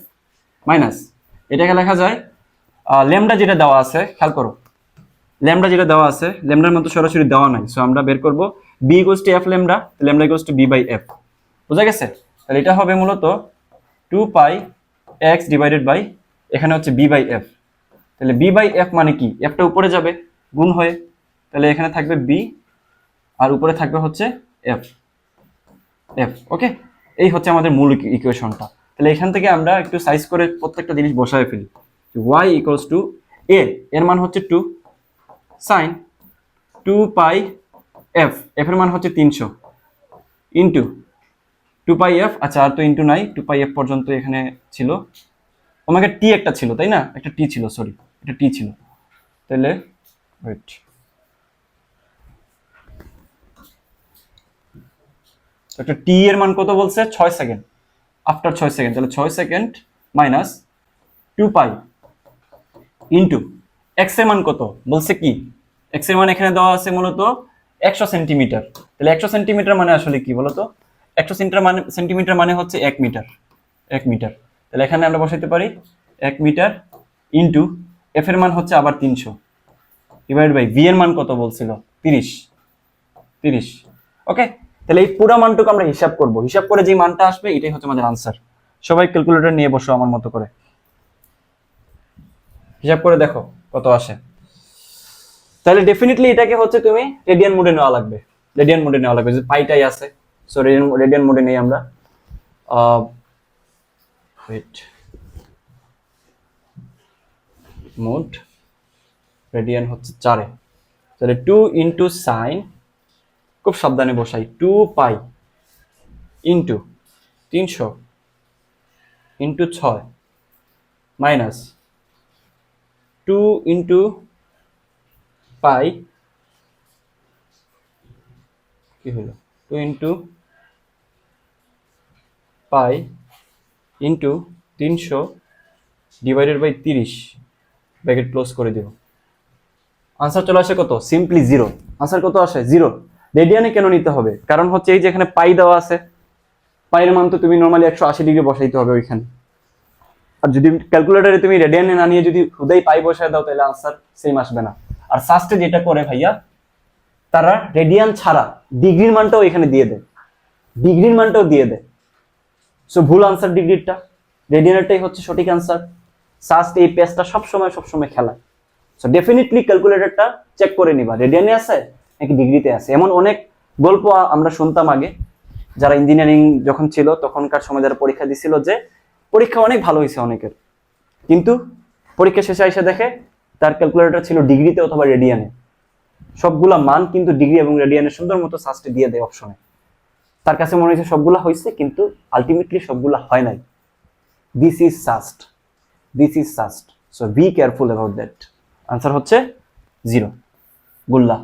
মাইনাস এটাকে লেখা যায় ল্যামডা যেটা দেওয়া আছে, খেয়াল করো ল্যামডা যেটা দেওয়া আছে, ল্যামডার মতো সরাসরি দেওয়া নাই, সো আমরা বের করব b equals to F lambda, lambda equals to b by F. বোঝা গেছে? তাহলে এটা হবে মূলত 2 পাই এক্স ডিভাইডেড বাই এখানে হচ্ছে b বাই এফ। তাহলে b বাই এফ মানে কি? এফটা উপরে যাবে গুণ হয়ে, তাহলে এখানে থাকবে b আর উপরে থাকবে হচ্ছে এফ। এফ ওকে, এই হচ্ছে আমাদের মূল ইকুয়েশনটা। তাহলে এখান থেকে আমরা একটু সাইজ করে প্রত্যেকটা জিনিস বসায় ফেলি। y ইকুয়ালস টু a এর মান হচ্ছে 2 সাইন 2 পাই এফ, এফ এর মান হচ্ছে 300 ইন্টু 2 পাই এফ। আচ্ছা, আর তো ইন্টু নাই, 2 পাই এফ পর্যন্ত এখানে ছিল। ওমেগা টি একটা ছিল তাই না? একটা টি ছিল, সরি এটা টি ছিল। তাহলে ওয়েট, একটা টি এর মান কত বলছে? 6 সেকেন্ড, আফটার 6 সেকেন্ড। তাহলে 6 second minus 2 pi into x এর মান কত বলছে? কি এক্স এর মান এখানে দেওয়া আছে মূলত 100 সেন্টিমিটার। তাহলে 100 সেন্টিমিটার মানে আসলে কি বলতো? 100 সেন্টিমিটার মানে হচ্ছে 1 মিটার। 1 মিটার, তাহলে এখানে আমরা বসাইতে পারি 1 মিটার ইন্টু এফ এর মান হচ্ছে আবার 300 ডিভাইড বাই ভি এর মান কত বলছিল? 30। 30 ওকে। তাহলে এই পুরো মানটুকু আমরা হিসাব করব, হিসাব করে যে মানটা আসবে এটাই হচ্ছে আমাদের আনসার। সবাই ক্যালকুলেটর নিয়ে বসো আমার মতো করে, হিসাব করে দেখো কত আসে। তাহলে ডেফিনেটলি এটাকে হচ্ছে তুমি রেডিয়ান মোডে নেওয়া লাগবে, রেডিয়ান মোডে নেওয়া লাগবে, যে পাইটাই আছে। সো রেডিয়ান মোডে নেই আমরা। ওয়েট, মোড রেডিয়ান হচ্ছে 4 এ। তাহলে 2 ইন্টু সাইন, খুব সাবধানে বসাই, 2 pi into 300 into 6 minus 2 into pi, কি হলো 2 into pi into 300 divided by 30, bracket close করে দিব। আনসার চলে আসে কত? সিম্পলি 0। আনসার কত আসে? 0। রেডিয়ানে কেন নিতে হবে? কারণ হচ্ছে এই যে এখানে পাই দেওয়া আছে, পাইয়ের মান তো তুমি নরমালি 180 ডিগ্রি বসাইতে হবে ওইখানে। আর যদি ক্যালকুলেটরে তুমি রেডিয়ানে না নিয়ে যদি হুদাই পাই বসায় দাও, তাহলে আনসার সেম আসবে না। আর সাস্টে যেটা করে ভাইয়া, তারা রেডিয়ান ছাড়া ডিগ্রির মানটাও এখানে দিয়ে দেয়, ডিগ্রির মানটাও দিয়ে দেয়। সো ভুল আনসার ডিগ্রিটা, রেডিয়ানেরটাই হচ্ছে সঠিক আনসার। সাস্ট এই পেজটা সবসময় খেলা। সো ডেফিনেটলি ক্যালকুলেটরটা চেক করে নিবা রেডিয়ানে আছে নাকি ডিগ্রিতে আছে। এমন অনেক গল্প আমরা শুনতাম আগে, যারা ইঞ্জিনিয়ারিং যখন ছিল তখনকার সময় যারা পরীক্ষা দিছিল, যে পরীক্ষা অনেক ভালো হয়েছে অনেকের, কিন্তু পরীক্ষা শেষে এসে দেখে তার ক্যালকুলেটর ছিল ডিগ্রিতে অথবা রেডিয়ানে। সবগুলা মান কিন্তু ডিগ্রি এবং রেডিয়ানে সুন্দর মতো সাস্টে দিয়ে দেয় অপশনে। তার কাছে মনে হয়েছে সবগুলা হয়েছে, কিন্তু আলটিমেটলি সবগুলা হয় নাই। This is SUST, this is SUST. So be careful about that. Answer হচ্ছে 0, গুল্লা।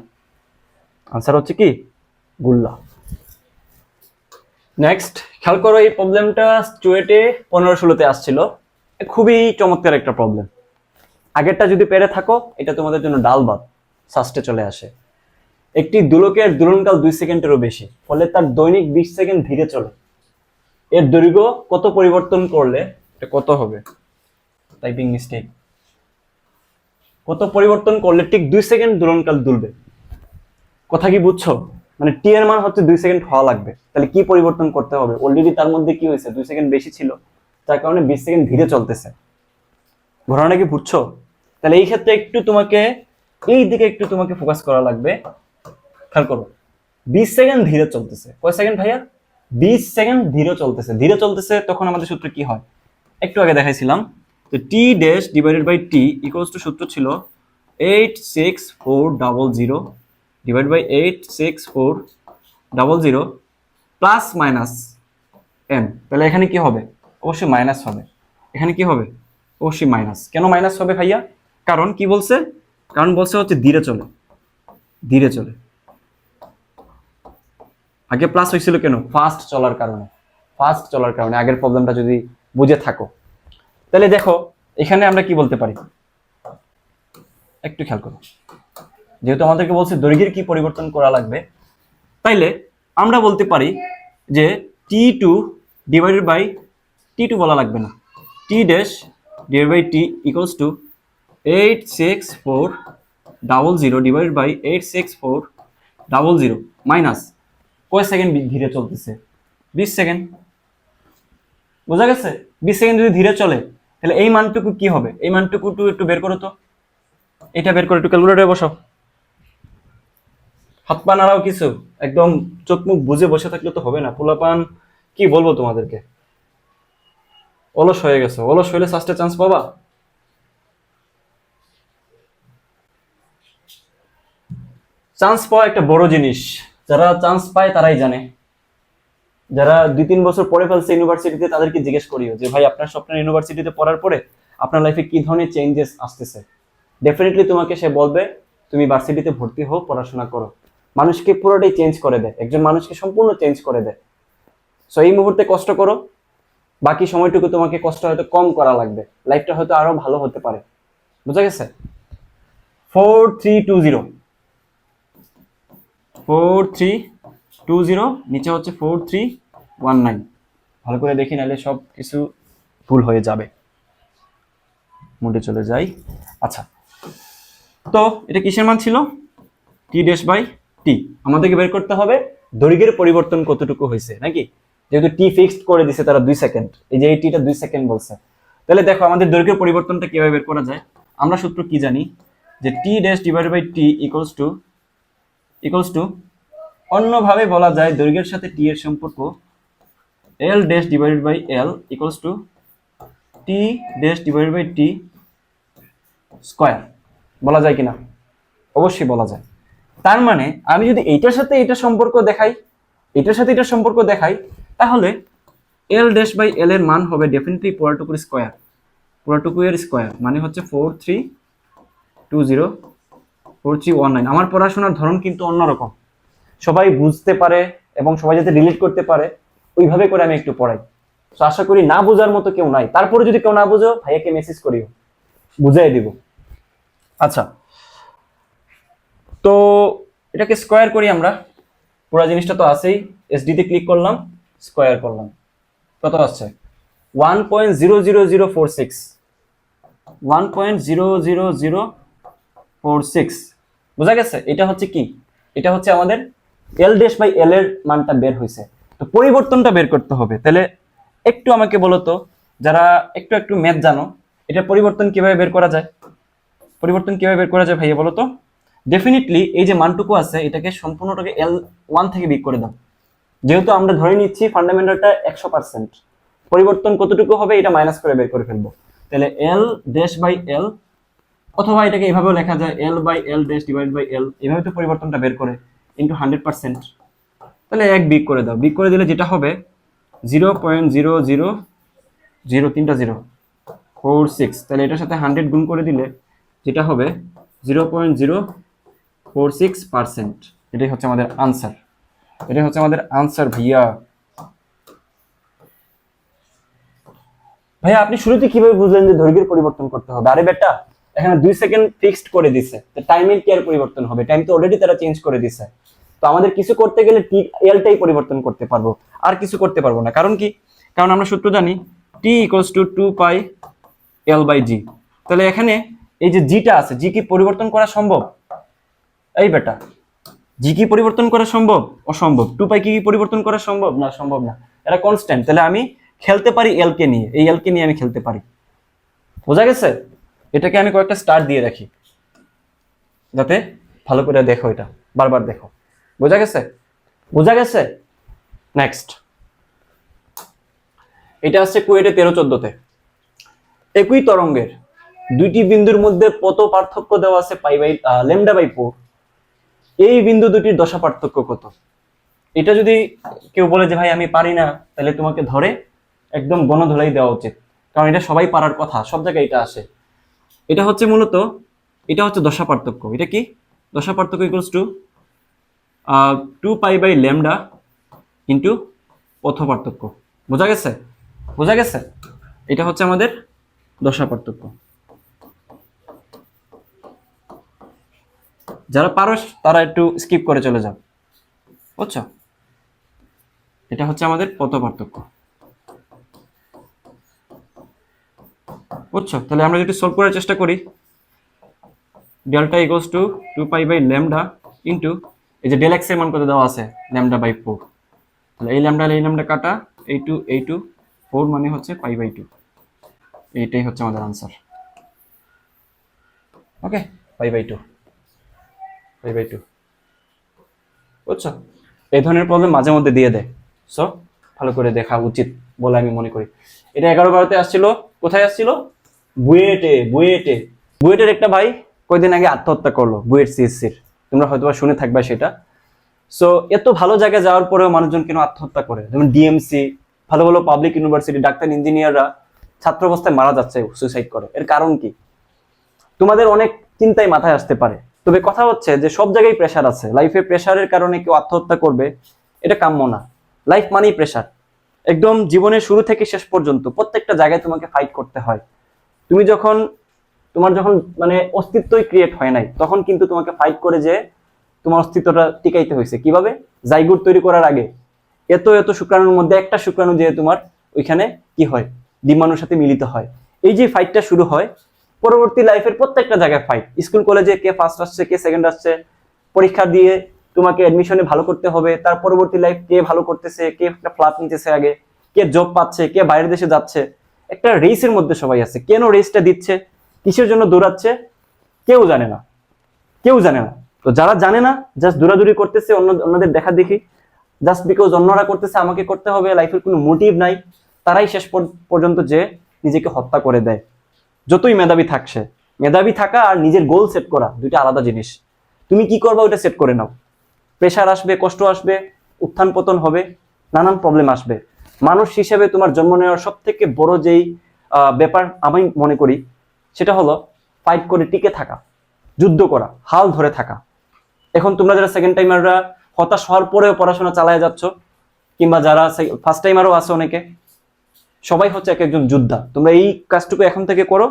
আনসার হচ্ছে কি? গুল্লা। নেক্সট খেয়াল করো, এই প্রবলেমটা চুয়েটে 15-16-তে আসছিল। খুবই চমৎকার একটা প্রবলেম। আগেরটা যদি পেরে থাকো, এটা তোমাদের জন্য ডাল ভাত। সাস্টে চলে আসে, একটি দোলকের দোলনকাল 2 সেকেন্ডেরও বেশি, ফলে তার দৈনিক 20 সেকেন্ড ধীরে চলে। এর দৈর্ঘ্য কত পরিবর্তন করলে এটা কত হবে? Typing mistake. কত পরিবর্তন করলে ঠিক 2 সেকেন্ড দোলনকাল দুলবে? কথা কি বুঝছো? মানে টি এর মান হচ্ছে 2 সেকেন্ড হওয়া লাগবে। তাহলে কি পরিবর্তন করতে হবে? অলরেডি তার মধ্যে কি হয়েছে, 2 সেকেন্ড বেশি ছিল, যার কারণে 20 সেকেন্ড ধীরে চলতেছে। ঘটনাটা কি বুঝছো? তাহলে এই ক্ষেত্রে একটু তোমাকে এই দিকে একটু তোমাকে ফোকাস করা লাগবে। খেয়াল করো, 20 সেকেন্ড ধীরে চলতেছে। কয় সেকেন্ড ভাইয়া? 20 সেকেন্ড ধীরে চলতেছে। ধীরে চলতেছে তখন আমাদের সূত্র কি হয়? একটু আগে দেখাইছিলাম। তো t dash divided by t equals to সূত্র ছিল 86400 divide by 86400 plus minus n. তাহলে এখানে কি হবে? অবশ্যই মাইনাস হবে। এখানে কি হবে? অবশ্যই মাইনাস। কেন মাইনাস হবে ভাইয়া? কারণ কি বলছে? কারণ বলছে হচ্ছে ধীরে চলে, ধীরে চলে। আগে প্লাস হয়েছিল কেন? ফাস্ট চলার কারণে। ফাস্ট চলার কারণে আগের প্রবলেমটা যদি বুঝে থাকো, তাহলে দেখো এখানে আমরা কি বলতে পারি, একটু খেয়াল করো। যেহেতু আমাদেরকে বলছে দৈর্ঘ্যের কি পরিবর্তন করা লাগবে, তাইলে আমরা বলতে পারি যে t two divided by t two বলা লাগবে না, t dash divide by t equals to 86400 divided by 86400 minus কয় সেকেন্ড ধীরে চলতেছে? 20 সেকেন্ড। বোঝা গেছে? 20 সেকেন্ড যদি ধীরে চলে তাহলে এই মানটুকু কি হবে? এই মানটুকু একটু বের করো তো, এটা বের করে একটু ক্যালকুলেটরে বসাও। হাত পা নাড়াও কিছু, একদম চোখ মুখ বুঝে বসে থাকলে তো হবে না। পোলাপান কি বলবো তোমাদেরকে, অলস হয়ে গেছে। অলস হইলে ফার্স্টে চান্স পাবা? চান্স পাওয়া একটা বড় জিনিস, যারা চান্স পায় তারাই জানে। যারা 2-3 বছর পড়ে ফেলছে ইউনিভার্সিটিতে তাদেরকে জিজ্ঞেস করিও যে ভাই আপনার স্বপ্নের ইউনিভার্সিটিতে পড়ার পরে আপনার লাইফে কি ধরনের চেঞ্জেস আসতেছে। ডেফিনেটলি তোমাকে সে বলবে তুমি ভার্সিটিতে ভর্তি হও, পড়াশোনা করো। মানুষকে পুরোটাই চেঞ্জ করে দেয়, একজন মানুষকে সম্পূর্ণ চেঞ্জ করে দেয়। সো এই মুহূর্তে কষ্ট করো, বাকি সময়টুকু তোমাকে কষ্ট হয়তো কম করা লাগবে, লাইফটা হয়তো আরো ভালো হতে পারে। বুঝা গেছে? 4320 4320 নিচে হচ্ছে 4319। ভালো করে দেখি নাহলে সব কিছু ভুল হয়ে যাবে। মুডে চলে যাই। আচ্ছা, তো এটা কিসের মান ছিল? টি ড্যাশ বাই টি। আমাদেরকে বের করতে হবে দৈর্ঘ্যের পরিবর্তন কতটুকু হয়েছে, নাকি? যেহেতু টি ফিক্সড করে দিছে তারা 2 সেকেন্ড, এই যে এই টিটা 2 সেকেন্ড বলছে। তাহলে দেখো আমাদের দৈর্ঘ্যের পরিবর্তনটা কিভাবে বের করা যায়। আমরা সূত্র কি জানি যে t dash divided by t equals to অন্যভাবে বলা যায় দৈর্ঘ্যের সাথে টি এর সম্পর্ক l dash divided by l equals to t dash divided by t square. বলা যায় কিনা? অবশ্যই বলা যায়। তার মানে আমি যদি এইটার সাথে এটা সম্পর্ক দেখাই, এটার সাথে এটা সম্পর্ক দেখাই, তাহলে এল ড্যাশ বাই এল এর মান হবে ডেফিনেটলি পুরাটুকুর স্কয়ার। পুরাটুকু এর স্কয়ার মানে হচ্ছে 4320 4319। আমার পড়াশোনার ধরন কিন্তু অন্যরকম, সবাই বুঝতে পারে এবং সবাই যাতে রিলেট করতে পারে ওইভাবে করে আমি একটু পড়াই। তো আশা করি না বোঝার মতো কেউ নাই। তারপরে যদি কেউ না বুঝো ভাইয়াকে মেসেজ করিও, বুঝাই দিব। আচ্ছা, তো এটাকে স্কয়ার করি আমরা। পুরো জিনিসটা তো আছেই, এসডি তে ক্লিক করলাম, স্কয়ার করলাম। কত আসছে? 1.00046। 1.00046 বোঝা গেছে? এটা হচ্ছে কি? এটা হচ্ছে আমাদের এল ড্যাশ বাই এল এর মানটা বের হয়েছে। তো পরিবর্তনটা বের করতে হবে। তাহলে একটু আমাকে বলো তো, যারা একটু একটু ম্যাথ জানো, এটা পরিবর্তন কিভাবে বের করা যায়? পরিবর্তন কিভাবে বের করা যায় ভাইয়া বলো তো? ডেফিনেটলি এই যে মানটুকু আছে এটাকে সম্পূর্ণটাকে L1 থেকে বিয়োগ করে দাও। যেহেতু আমরা ধরে নিচ্ছি ফান্ডামেন্টালটা 100%, পরিবর্তন কতটুকু হবে এটা মাইনাস করে বের করে ফেলবো। তাহলে L ড্যাশ বাই L, অথবা এটাকে এভাবেও লেখা যায় L by L dash divide by L, এভাবে তো পরিবর্তনটা বের করে ইনটু 100%। তাহলে 1 বিয়োগ করে দাও, বিয়োগ করে দিলে যেটা হবে 0.00046। তাহলে এটার সাথে 100 গুণ করে দিলে যেটা হবে 0.046%। এটাই হচ্ছে আমাদের আনসার। এটাই হচ্ছে আমাদের আনসার ভাইয়া। ভাইয়া আপনি শুরুতে কিভাবে বুঝলেন যে দৈর্ঘ্যের পরিবর্তন করতে হবে? আরে বেটা, এখানে 2 সেকেন্ড ফিক্সড করে দিছে, তো টাইমের কি আর পরিবর্তন হবে? টাইম তো অলরেডি তারা চেঞ্জ করে দিছে। তো আমাদের কিছু করতে গেলে টি এলটাই পরিবর্তন করতে পারবো, আর কিছু করতে পারবো না। কারণ কি? কারণ আমরা সূত্র জানি t equals to 2 pi l by g. তাহলে এখানে এই যে জিটা আছে, জি কি পরিবর্তন করা সম্ভব? এই বেটা, জি কি পরিবর্তন করা সম্ভব? অসম্ভব। 2 পাই কি পরিবর্তন করা সম্ভব? না, সম্ভব না। এটা কনস্ট্যান্ট। তাহলে আমি খেলতে পারি এল কে নিয়ে, এই এল কে নিয়ে আমি খেলতে পারি। বোঝা গেছে? এটাকে আমি কয়েকটা স্টার দিয়ে রাখি যাতে ভালো করে দেখো, এটা বারবার দেখো। বোঝা গেছে? বোঝা গেছে? নেক্সট, এটা আসছে কুয়েটে 13-14-তে। একই তরঙ্গের দুইটি বিন্দুর মধ্যে কত পার্থক্য দেওয়া আছে? Pi by lambda by 4। এই বিন্দু দুটির দশা পার্থক্য কত? এটা যদি কেউ বলে যে ভাই আমি পারি না, তাহলে তোমাকে ধরে একদম গণধোলাই দেওয়া উচিত, কারণ এটা সবাই পারার কথা, সব জায়গায় এটা আসে। এটা হচ্ছে মূলত, এটা হচ্ছে দশা পার্থক্য। এটা কি? দশা পার্থক্য equals to 2 pi by lambda into পথ পার্থক্য। বোঝা গেছে? বোঝা গেছে? এটা হচ্ছে আমাদের দশা পার্থক্য। যারা পারো তারা একটু স্কিপ করে চলে যাও। বুঝছো? এটা হচ্ছে আমাদের পথ পার্থক্য। বুঝছো? তাহলে আমরা যদি সলভ করার চেষ্টা করি, delta equals to 2 pi by lambda into এই যে ডেল এক্স এর মান কত দেওয়া আছে? Lambda by 4। তাহলে এই ল্যামডা কাটা, এই টু 4 মানে হচ্ছে পাই বাই 2। এইটাই হচ্ছে আমাদের answer. Okay, pi by 2, pi by 2। বুঝছো? এই ধরনের প্রবলেম মাঝে মধ্যে দিয়ে দেয়, সো ভালো করে দেখা উচিত বলে আমি মনে করি। এটা 11-12-তে আসছিল। কোথায় আসছিল? বুয়েটের একটা ভাই কয়দিন আগে আত্মহত্যা করলো, বুয়েট সিএসসির। তোমরা হয়তো শুনে থাকবা সেটা। সো এত ভালো জায়গায় যাওয়ার পরেও মানুষজন কেন আত্মহত্যা করে? যেমন ডিএমসি, ভালো ভালো পাবলিক ইউনিভার্সিটি, ডাক্তার, ইঞ্জিনিয়াররা ছাত্র অবস্থায় মারা যাচ্ছে, সুইসাইড করে। এর কারণ কি? তোমাদের অনেক চিন্তায় মাথায় আসতে পারে, তবে কথা হচ্ছে যে সব জায়গায় প্রেশার আছে। লাইফে প্রেশারের কারণে কেউ আত্মহত্যা করবে, এটা কাম্য না। লাইফ মানেই প্রেশার। একদম জীবনের শুরু থেকে শেষ পর্যন্ত প্রত্যেকটা জায়গায় তোমাকে ফাইট করতে হয়। তুমি যখন, তোমার যখন মানে অস্তিত্বই ক্রিয়েট হয় নাই, তখন কিন্তু তোমাকে ফাইট করে যে তোমার অস্তিত্বটা টিকাইতে হয়েছে। কিভাবে? জাইগোট তৈরি করার আগে এত এত শুক্রাণুর মধ্যে একটা শুক্রাণু যে তোমার ওইখানে কি হয়, ডিম্বাণুর সাথে মিলিত হয়। এই যে ফাইটটা শুরু হয়, পরবর্তী লাইফের প্রত্যেকটা জায়গায় ফাইট। স্কুল কলেজে কে ফার্স্ট আসছে, কে সেকেন্ড আসছে, পরীক্ষা দিয়ে তোমাকে অ্যাডমিশনে ভালো করতে হবে। তার পরবর্তী লাইফ কে ভালো করতেছে, কে একটা ফ্ল্যাট নিতেছে আগে, কে জব পাচ্ছে, কে বাইরের দেশে যাচ্ছে। একটা রেসের মধ্যে সবাই আছে। কেন রেসটা দিচ্ছে, কিসের জন্য দৌড়াচ্ছে, কেউ জানে না, কেউ জানে না। তো যারা জানে না, জাস্ট দৌড়াদৌড়ি করতেছে, অন্যদের দেখা দেখি, জাস্ট বিকজ অন্যরা করতেছে আমাকে করতে হবে, লাইফের কোনো মোটিভ নাই, তারাই শেষ পর্যন্ত যে নিজেকে হত্যা করে দেয়। যতই মেধাবী থাকছে, মেধাবী থাকা আর নিজের গোল সেট করা দুইটা আলাদা জিনিস। তুমি কি করবা ওইটা সেট করে নাও। প্রেশার আসবে, কষ্ট আসবে, উত্থান পতন হবে, নানান প্রবলেম আসবে। মানুষ হিসেবে তোমার জন্ম নেওয়ার সব থেকে বড় যেই ব্যাপার আমি মনে করি, সেটা হলো ফাইট করে টিকে থাকা, যুদ্ধ করা, হাল ধরে থাকা। এখন তোমরা যারা সেকেন্ড টাইমাররা হতাশ হওয়ার পরেও পড়াশোনা চালায় যাচ্ছ, কিংবা যারা ফার্স্ট টাইমারও আছে অনেকে, সবাই হচ্ছে এক একজন যোদ্ধা। তোমরা এই কাজটুকু এখন থেকে করো,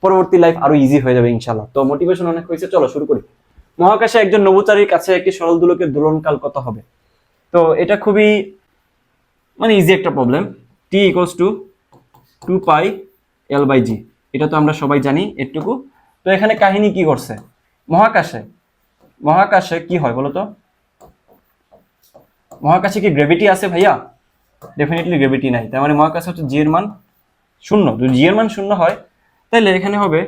পরবর্তী লাইফ আরো ইজি হয়ে যাবে ইনশাল্লাহ। তো মোটিভেশন অনেক হয়েছে, চলো শুরু করি। মহাকাশে একজন নভোচারীর কাছে একটি সরল দোলকের দোলনকাল কত হবে? তো এটা খুবই মানে ইজি একটা problem. T equals to 2 pi l by g, এটা তো আমরা সবাই জানি এটুকু। তো এখানে কাহিনী কি করছে? মহাকাশে কি হয় বলতো? মহাকাশে কি গ্র্যাভিটি আছে ভাইয়া? ডেফিনেটলি গ্র্যাভিটি নাই। তার মানে মহাকাশে হচ্ছে জি এর মান শূন্য। যদি জি এর মান শূন্য হয়, তাহলে এখানে হবে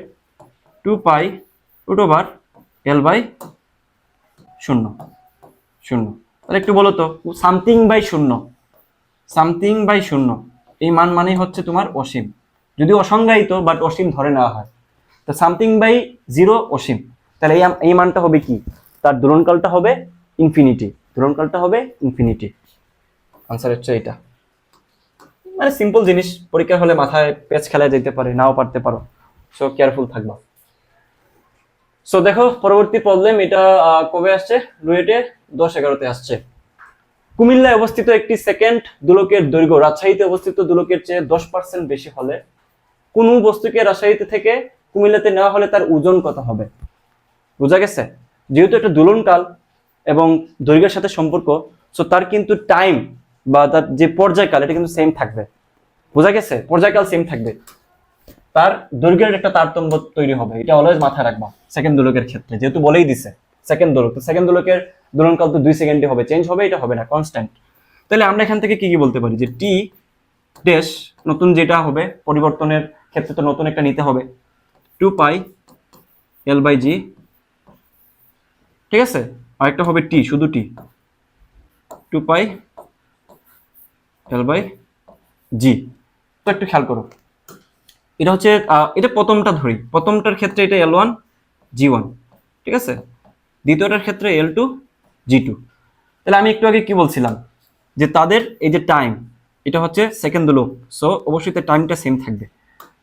2 pi root over L by শূন্য। তাহলে একটু বলো তো, সামথিং বাই শূন্য, সামথিং বাই শূন্য, এই মান মানেই হচ্ছে তোমার অসীম। যদি অসংজ্ঞায়িত, বাট অসীম ধরে নেওয়া হয়। তো সামথিং বাই 0 অসীম। তাহলে এই মানটা হবে কি? তার দোলনকালটা হবে ইনফিনিটি। আনসার হচ্ছে এটা। মানে সিম্পল জিনিস, পরীক্ষা হলে মাথায় পেচ খেলা যেতে পারে, নাও পারতে পারো। সো কেয়ারফুল থাকবা। সো দেখো পরবর্তী প্রবলেম, এটা কবে আসছে? রুয়েটে 10-11-তে আসছে। কুমিল্লায় অবস্থিত একটি সেকেন্ড দোলকের দৈর্ঘ্য রাজশাহীতে অবস্থিত দোলকের চেয়ে 10% বেশি হলে কোন বস্তুকে রাজশাহীতে থেকে কুমিল্লাতে নেওয়া হলে তার ওজন কত হবে? বোঝা গেছে? যেহেতু একটা দোলনকাল এবং দৈর্ঘ্যের সাথে সম্পর্ক, সো তার কিন্তু টাইম বা তার যে পর্যায়কাল, এটা কিন্তু সেম থাকবে। বোঝা গেছে? পর্যায়কাল সেম থাকবে। তার দৈর্ঘ্যের একটা তারতম্য তৈরি হবে, এটা অলওয়েজ মাথায় রাখবা সেকেন্ড দোলকের ক্ষেত্রে, যেহেতু বলেই দিছে সেকেন্ড দোলক, তো সেকেন্ড দোলকের দোলনকাল তো 2 সেকেন্ডে হবে, চেঞ্জ হবে, এটা হবে না, কনস্ট্যান্ট। তাহলে আমরা এখান থেকে কি কি বলতে পারি যে টি ড্যাশ নতুন যেটা হবে পরিবর্তনের ক্ষেত্রে তো নতুন একটা নিতে হবে, 2 পাই L/G, ঠিক আছে, আর একটা হবে টি, শুধু টি, 2 পাই L/G। তো একটু খেয়াল করো, এটা হচ্ছে এটা প্রথমটা ধরি, প্রথমটার ক্ষেত্রে এটা L1 G1, ঠিক আছে, দ্বিতীয়টার ক্ষেত্রে L2 G2। তাহলে আমি একটু আগে কি বলছিলাম যে তাদের এই যে টাইম, এটা হচ্ছে সেকেন্ড দোলক, সো অবশ্যই টাইমটা সেম থাকবে।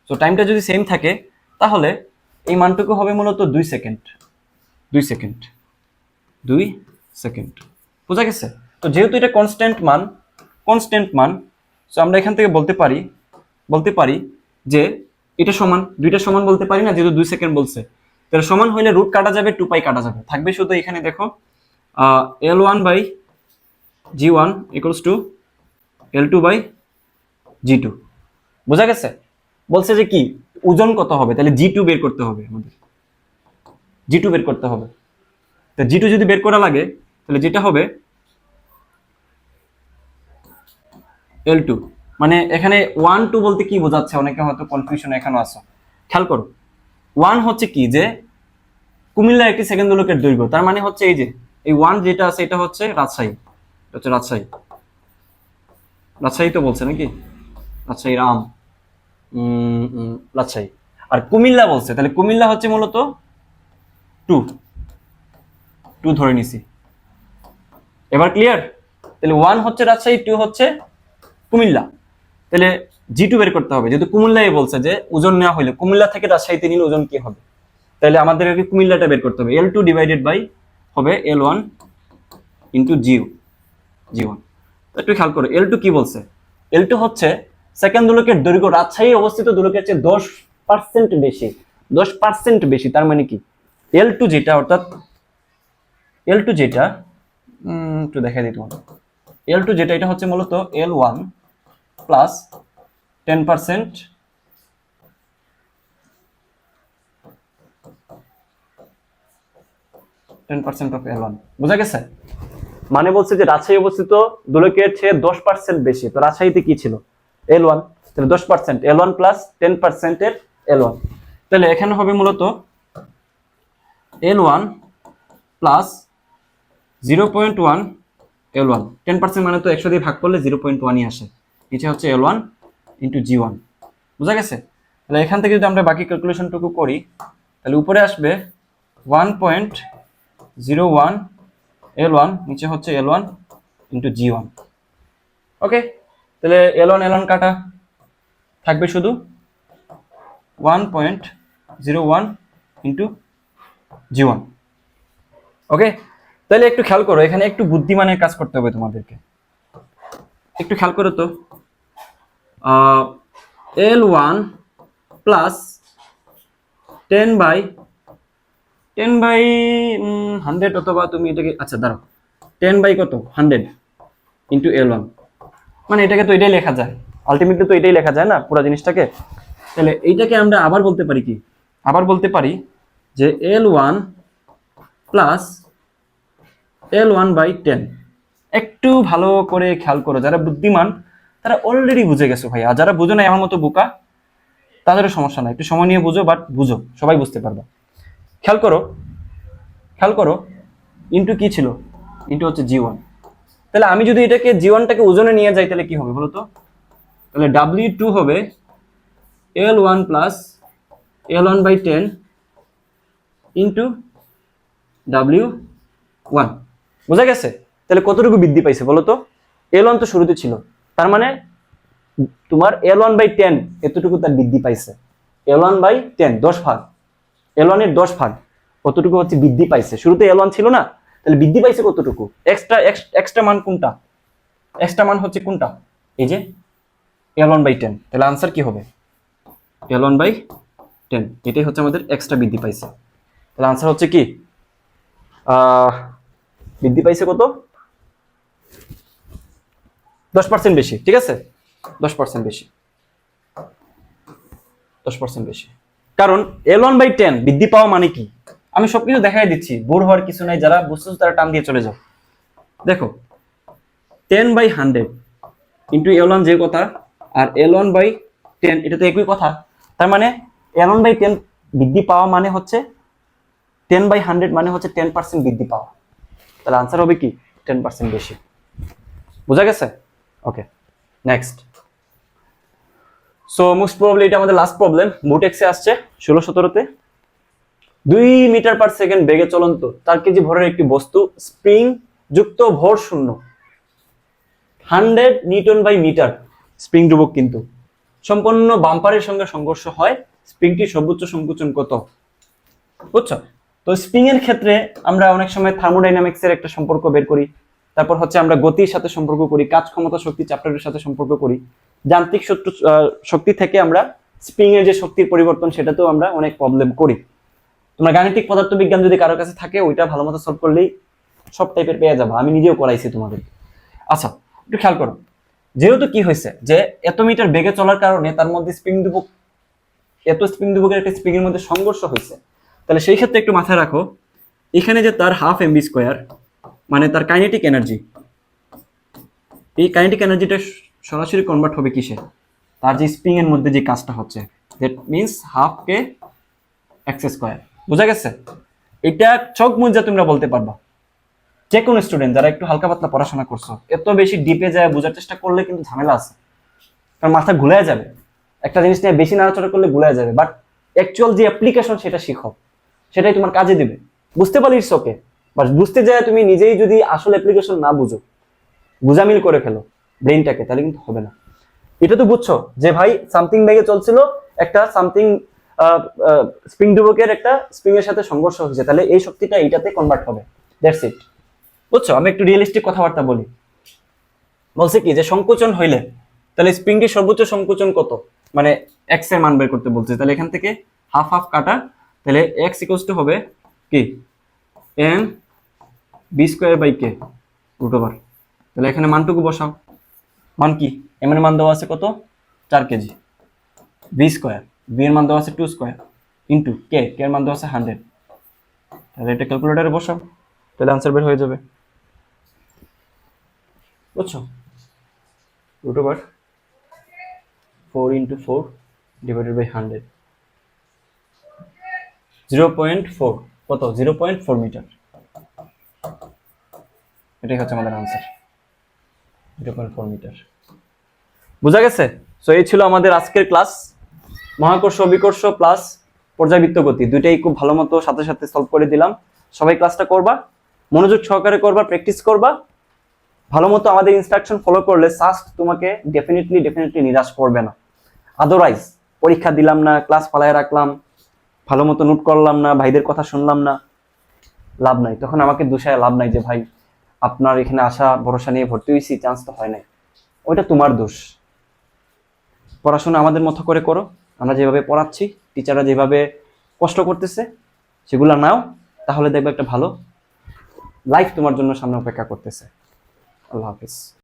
সো টাইমটা যদি সেম থাকে তাহলে এই মানটুকু হবে মূলত 2 সেকেন্ড, 2 সেকেন্ড, 2 সেকেন্ড, বোঝা গেছে? তো যেহেতু এটা কনস্ট্যান্ট মান, কনস্ট্যান্ট মান, সো আমরা এখান থেকে বলতে পারি যে এটা সমান, দুইটা সমান বলতে পারি না, যেহেতু 2 সেকেন্ড বলছে, তাহলে সমান হইলে রুট কাটা যাবে, 2 পাই কাটা যাবে, থাকবে শুধু এখানে দেখো L1/G1 ইকুয়ালস টু L2/G2, বোঝা গেছে? বলছে যে কি ওজন কত হবে, তাহলে G2 বের করতে হবে আমাদের, G2 বের করতে হবে। তো G2 যদি বের করা লাগে তাহলে যেটা হবে L2, মানে এখানে 1 2 বলতে কি বোঝাচ্ছে অনেকে হয়তো কনফিউশন এখনো আছে, খেয়াল করো। 1 হচ্ছে কি যে কুমিল্লার একটি সেকেন্ড দোলকের দৈর্ঘ্য, তার মানে হচ্ছে এই যে এই 1 যেটা আছে এটা হচ্ছে রাজশাহী, এটা হচ্ছে রাজশাহী, রাজশাহী তো বলছে নাকি, রাজশাহী রাম, রাজশাহী। আর কুমিল্লা বলছে, তাহলে কুমিল্লা হচ্ছে মূলত 2 2 ধরে নিছি, এবার ক্লিয়ার? তাহলে 1 হচ্ছে রাজশাহী, 2 হচ্ছে কুমিল্লা, তাহলে G2 বের করতে হবে, যেহেতু কুমিল্লাই বলছে যে ওজন নেওয়া হলে কুমিল্লা থেকে রাজশাহীতে নিলে ওজন কি হবে, তাহলে আমাদেরকে কুমিল্লাটা বের করতে হবে, L2 ডিভাইডেড বাই হবে L1 ইন্টু G1। একটু খেয়াল করো L2 কি বলছে, L2 হচ্ছে সেকেন্ড দোলকের দৈর্ঘ্য রাজশাহী অবস্থিত দোলকের চেয়ে 10% বেশি, 10% বেশি, তার মানে কি L2 যেটা, অর্থাৎ L2 যেটা একটু দেখা দিই তোমার, L2 যেটা এটা হচ্ছে মূলত L1 প্লাস 10% অফ L1, বোঝা গেছে? মানে বলছে যে রাজশাহী অবস্থিত দোলকের চেয়ে 10% বেশি, তো রাজশাহীতে কি ছিল L1, তাহলে 10% L1 প্লাস 10% এর L1, তাহলে এখানে হবে মূলত L1 প্লাস 0.1 L1, 10% মানে তো 100 দিয়ে ভাগ করলে 0.1ই আসে, নিচে হচ্ছে L1 ইন্টু G1, বোঝা গেছে? তাহলে এখান থেকে যদি আমরা বাকি ক্যালকুলেশনটুকু করি তাহলে উপরে আসবে 1.01 L1, নিচে হচ্ছে L1 ইন্টু G1। ওকে, তাহলে L1 কাটা, থাকবে শুধু 1.01 ইন্টু G1। ওকে, তাহলে একটু খেয়াল করো, এখানে একটু বুদ্ধিমানের কাজ করতে হবে তোমাদেরকে, একটু খেয়াল করো তো, L1 প্লাস 10/100 অথবা তুমি এটাকে, আচ্ছা দাঁড়াও, 10 কত 100 ইন্টু L1, মানে এটাকে তো এটাই লেখা যায়, আলটিমেটলি তো এটাই লেখা যায় না পুরো জিনিসটাকে। তাহলে এইটাকে আমরা আবার বলতে পারি কি, আবার বলতে পারি যে L1 প্লাস L1/10। একটু ভালো করে খেয়াল করো, যারা বুদ্ধিমান তারা অলরেডি বুঝে গেছো ভাই, আর যারা বুঝো না আমার মতো বোকা তাদেরও সমস্যা নাই, একটু সময় নিয়ে বুঝো, বাট বুঝো, সবাই বুঝতে পারবে। খেয়াল করো, খেয়াল করো, ইন্টু কি ছিল, ইন্টু হচ্ছে G1। তাহলে আমি যদি এটাকে G1টাকে ওজনে নিয়ে যাই তাহলে কি হবে বলো তো, তাহলে W2 হবে L1 plus L1/10 into W1, বোঝা গেছে? তাহলে কতটুকু বৃদ্ধি পাইছে বলো তো, L1 তো শুরুতে ছিল, তার মানে তোমার L1/10 এতটুকু তার বৃদ্ধি পাইছে, L1/10 10 ভাগ, L1 এর 10 ভাগ কতটুকু হচ্ছে বৃদ্ধি পাইছে, শুরুতে L1 ছিল না, তাহলে বৃদ্ধি পাইছে কতটুকু, এক্সট্রা মান কোনটা, এক্সট্রা মান হচ্ছে কোনটা, এই যে L1/10, তাহলে আনসার কি হবে L1/10, এটাই হচ্ছে আমাদের এক্সট্রা বৃদ্ধি পাইছে। তাহলে আনসার হচ্ছে কি বৃদ্ধি পাইছে কত, 10% বেশি, ঠিক আছে, 10% বেশি, 10% বেশি। কারণ L1/10 বৃদ্ধি পাওয়া মানে কি, আমি সবকিছু দেখাই দিচ্ছি, বোর হওয়ার কিছু নাই, যারা বুঝতেছো তারা টান দিয়ে চলে যাও। দেখো 10/100 ইন্টু L1 যে কথা আর L1/10 এটা তো একই কথা। তার মানে L1/10 বৃদ্ধি পাওয়া মানে হচ্ছে 10/100 মানে হচ্ছে 10% বৃদ্ধি পাওয়া। তাহলে আনসার হবে কি 10% বেশি। বুঝা গেছে? ওকে, নেক্সট। সো মোস্ট প্রবাবলি এটা আমাদের লাস্ট প্রবলেম। বুটেক্সে আসছে 16-17তে 2 মিটার পার সেকেন্ড বেগে চলন্ত 4 কেজি ভরের একটি বস্তু স্প্রিং যুক্ত ভর শূন্য 100 নিউটন বাই মিটার, স্প্রিং ধ্রুবক কিন্তু, সম্পূর্ণ বাম্পারের সঙ্গে সংঘর্ষ হয়, স্প্রিংটির সর্বোচ্চ সংকোচন কত? বুঝছো? তো স্প্রিং এর ক্ষেত্রে আমরা অনেক সময় থার্মোডাইনামিক্স এর একটা সম্পর্ক বের করি, তারপর হচ্ছে আমরা গতির সাথে সম্পর্ক করি, কাজ ক্ষমতা শক্তি চ্যাপ্টারের সাথে সম্পর্ক করি, যান্ত্রিক শক্তি থেকে আমরা স্প্রিং এর যে শক্তির পরিবর্তন সেটাতেও আমরা অনেক প্রবলেম করি। তোমার গাণিতিক পদার্থবিজ্ঞান যদি কারোর কাছে থাকে ওইটা ভালো মতো সলভ করলেই সব টাইপের পেয়ে যাবো, আমি নিজেও করাইছি তোমাদের। আচ্ছা একটু খেয়াল করো, যেহেতু কি হয়েছে যে এত মিটার বেগে চলার কারণে তার মধ্যে স্প্রিং ধ্রুবক, এত স্প্রিং ধ্রুবকের একটা স্প্রিং এর মধ্যে সংঘর্ষ হয়েছে, তাহলে সেই ক্ষেত্রে একটু মাথায় রাখো এখানে যে তার হাফ এমবি স্কোয়ার মানে তার কাইনেটিক এনার্জি, এই কাইনেটিক এনার্জিটা সরাসরি কনভার্ট হবে কিসে, তার যে স্প্রিং এর মধ্যে যে কাজটা হচ্ছে, that means half K x square. বুঝা গেছে? এটা চোখ মুজা তোমরা বলতে পারবা, যে কোনো স্টুডেন্ট যারা একটু হালকা পাতলা পড়াশোনা করছো, এত বেশি ডিপে যায় বোঝার চেষ্টা করলে কিন্তু ঝামেলা আছে, কারণ মাথা ঘুরে যাবে, একটা জিনিস নিয়ে বেশি নাড়াচড়া করলে ভুলে যাবে, বাট অ্যাকচুয়াল যে অ্যাপ্লিকেশন সেটা শিখো, সেটাই তোমার কাজে দিবে। বুঝতে পারলে ইটস ওকে, বাট বুঝতে যায় তুমি নিজেই যদি আসল অ্যাপ্লিকেশন না বুঝো, গুজামিল করে ফেলো ব্রেনটাকে, তাহলে কিন্তু হবে না। এটা তো বুঝছো যে ভাই সামথিং ব্যাগে চলছিল, একটা সামথিং স্প্রিং ধ্রুবকের একটা স্প্রিং এর সাথে সংঘর্ষ হয়েছে, তাহলে এই শক্তিটা এইটাতে কনভার্ট হবে, দ্যাটস ইট। বুঝছো? আমি একটু রিয়েলিস্টিক কথাবার্তা বলি, বলছে কি যে সংকোচন হইলে তাহলে স্প্রিংটির সর্বোচ্চ সংকোচন কত, মানে এক্স এর মান বের করতে বলছে, তাহলে এখান থেকে হাফ হাফ কাটা, তাহলে এক্স ইকুয়ালস টু হবে কি M B square by K root over. তাহলে এখানে মানটুকু বসাও, মান কি, এম এর মান দেওয়া আছে কত 4 কেজি, বি স্কোয়ার, বি এর মান দেওয়া আছে 2 স্কোয়ার ইন্টু কে, কে এর মান দেওয়া আছে 100, তাহলে এটা ক্যালকুলেটরে বসাও, তাহলে আনসার বের হয়ে যাবে। বুঝছো? Root over 4 into 4 divided by 100, 0.4 কত 0.4 মিটার, এটাই হচ্ছে আমাদের আনসার 0.4 মিটার। বুঝা গেছে? সো এই ছিল আমাদের আজকের ক্লাস, মহাকর্ষ অভিকর্ষ প্লাস পর্যাবৃত্ত গতি, দুইটাই খুব ভালো মতো সাথে সাথে সলভ করে দিলাম। সবাই ক্লাসটা করবা, মনোযোগ সহকারে করবা, প্র্যাকটিস করবা, ভালো মতো আমাদের ইনস্ট্রাকশন ফলো করলে সাস্ট তোমাকে ডেফিনেটলি নিরাশ করবে না। আদারওয়াইজ পরীক্ষা দিলাম না, ক্লাস ফালায় রাখলাম, ভালো মতো নোট করলাম না, ভাইদের কথা শুনলাম না, লাভ নাই। তখন আমাকে দোষায় লাভ নাই যে ভাই আপনার এখানে আশা ভরসা নিয়ে ভর্তি হয়েছি, চান্স তো হয় নাই, ওইটা তোমার দোষ। পড়াশোনা আমাদের মতো করে করো, আমরা যেভাবে পড়াচ্ছি, টিচাররা যেভাবে কষ্ট করতেছে সেগুলো নাও, তাহলে দেখবে একটা ভালো লাইফ তোমার জন্য সামনে অপেক্ষা করতেছে। আল্লাহ হাফিজ।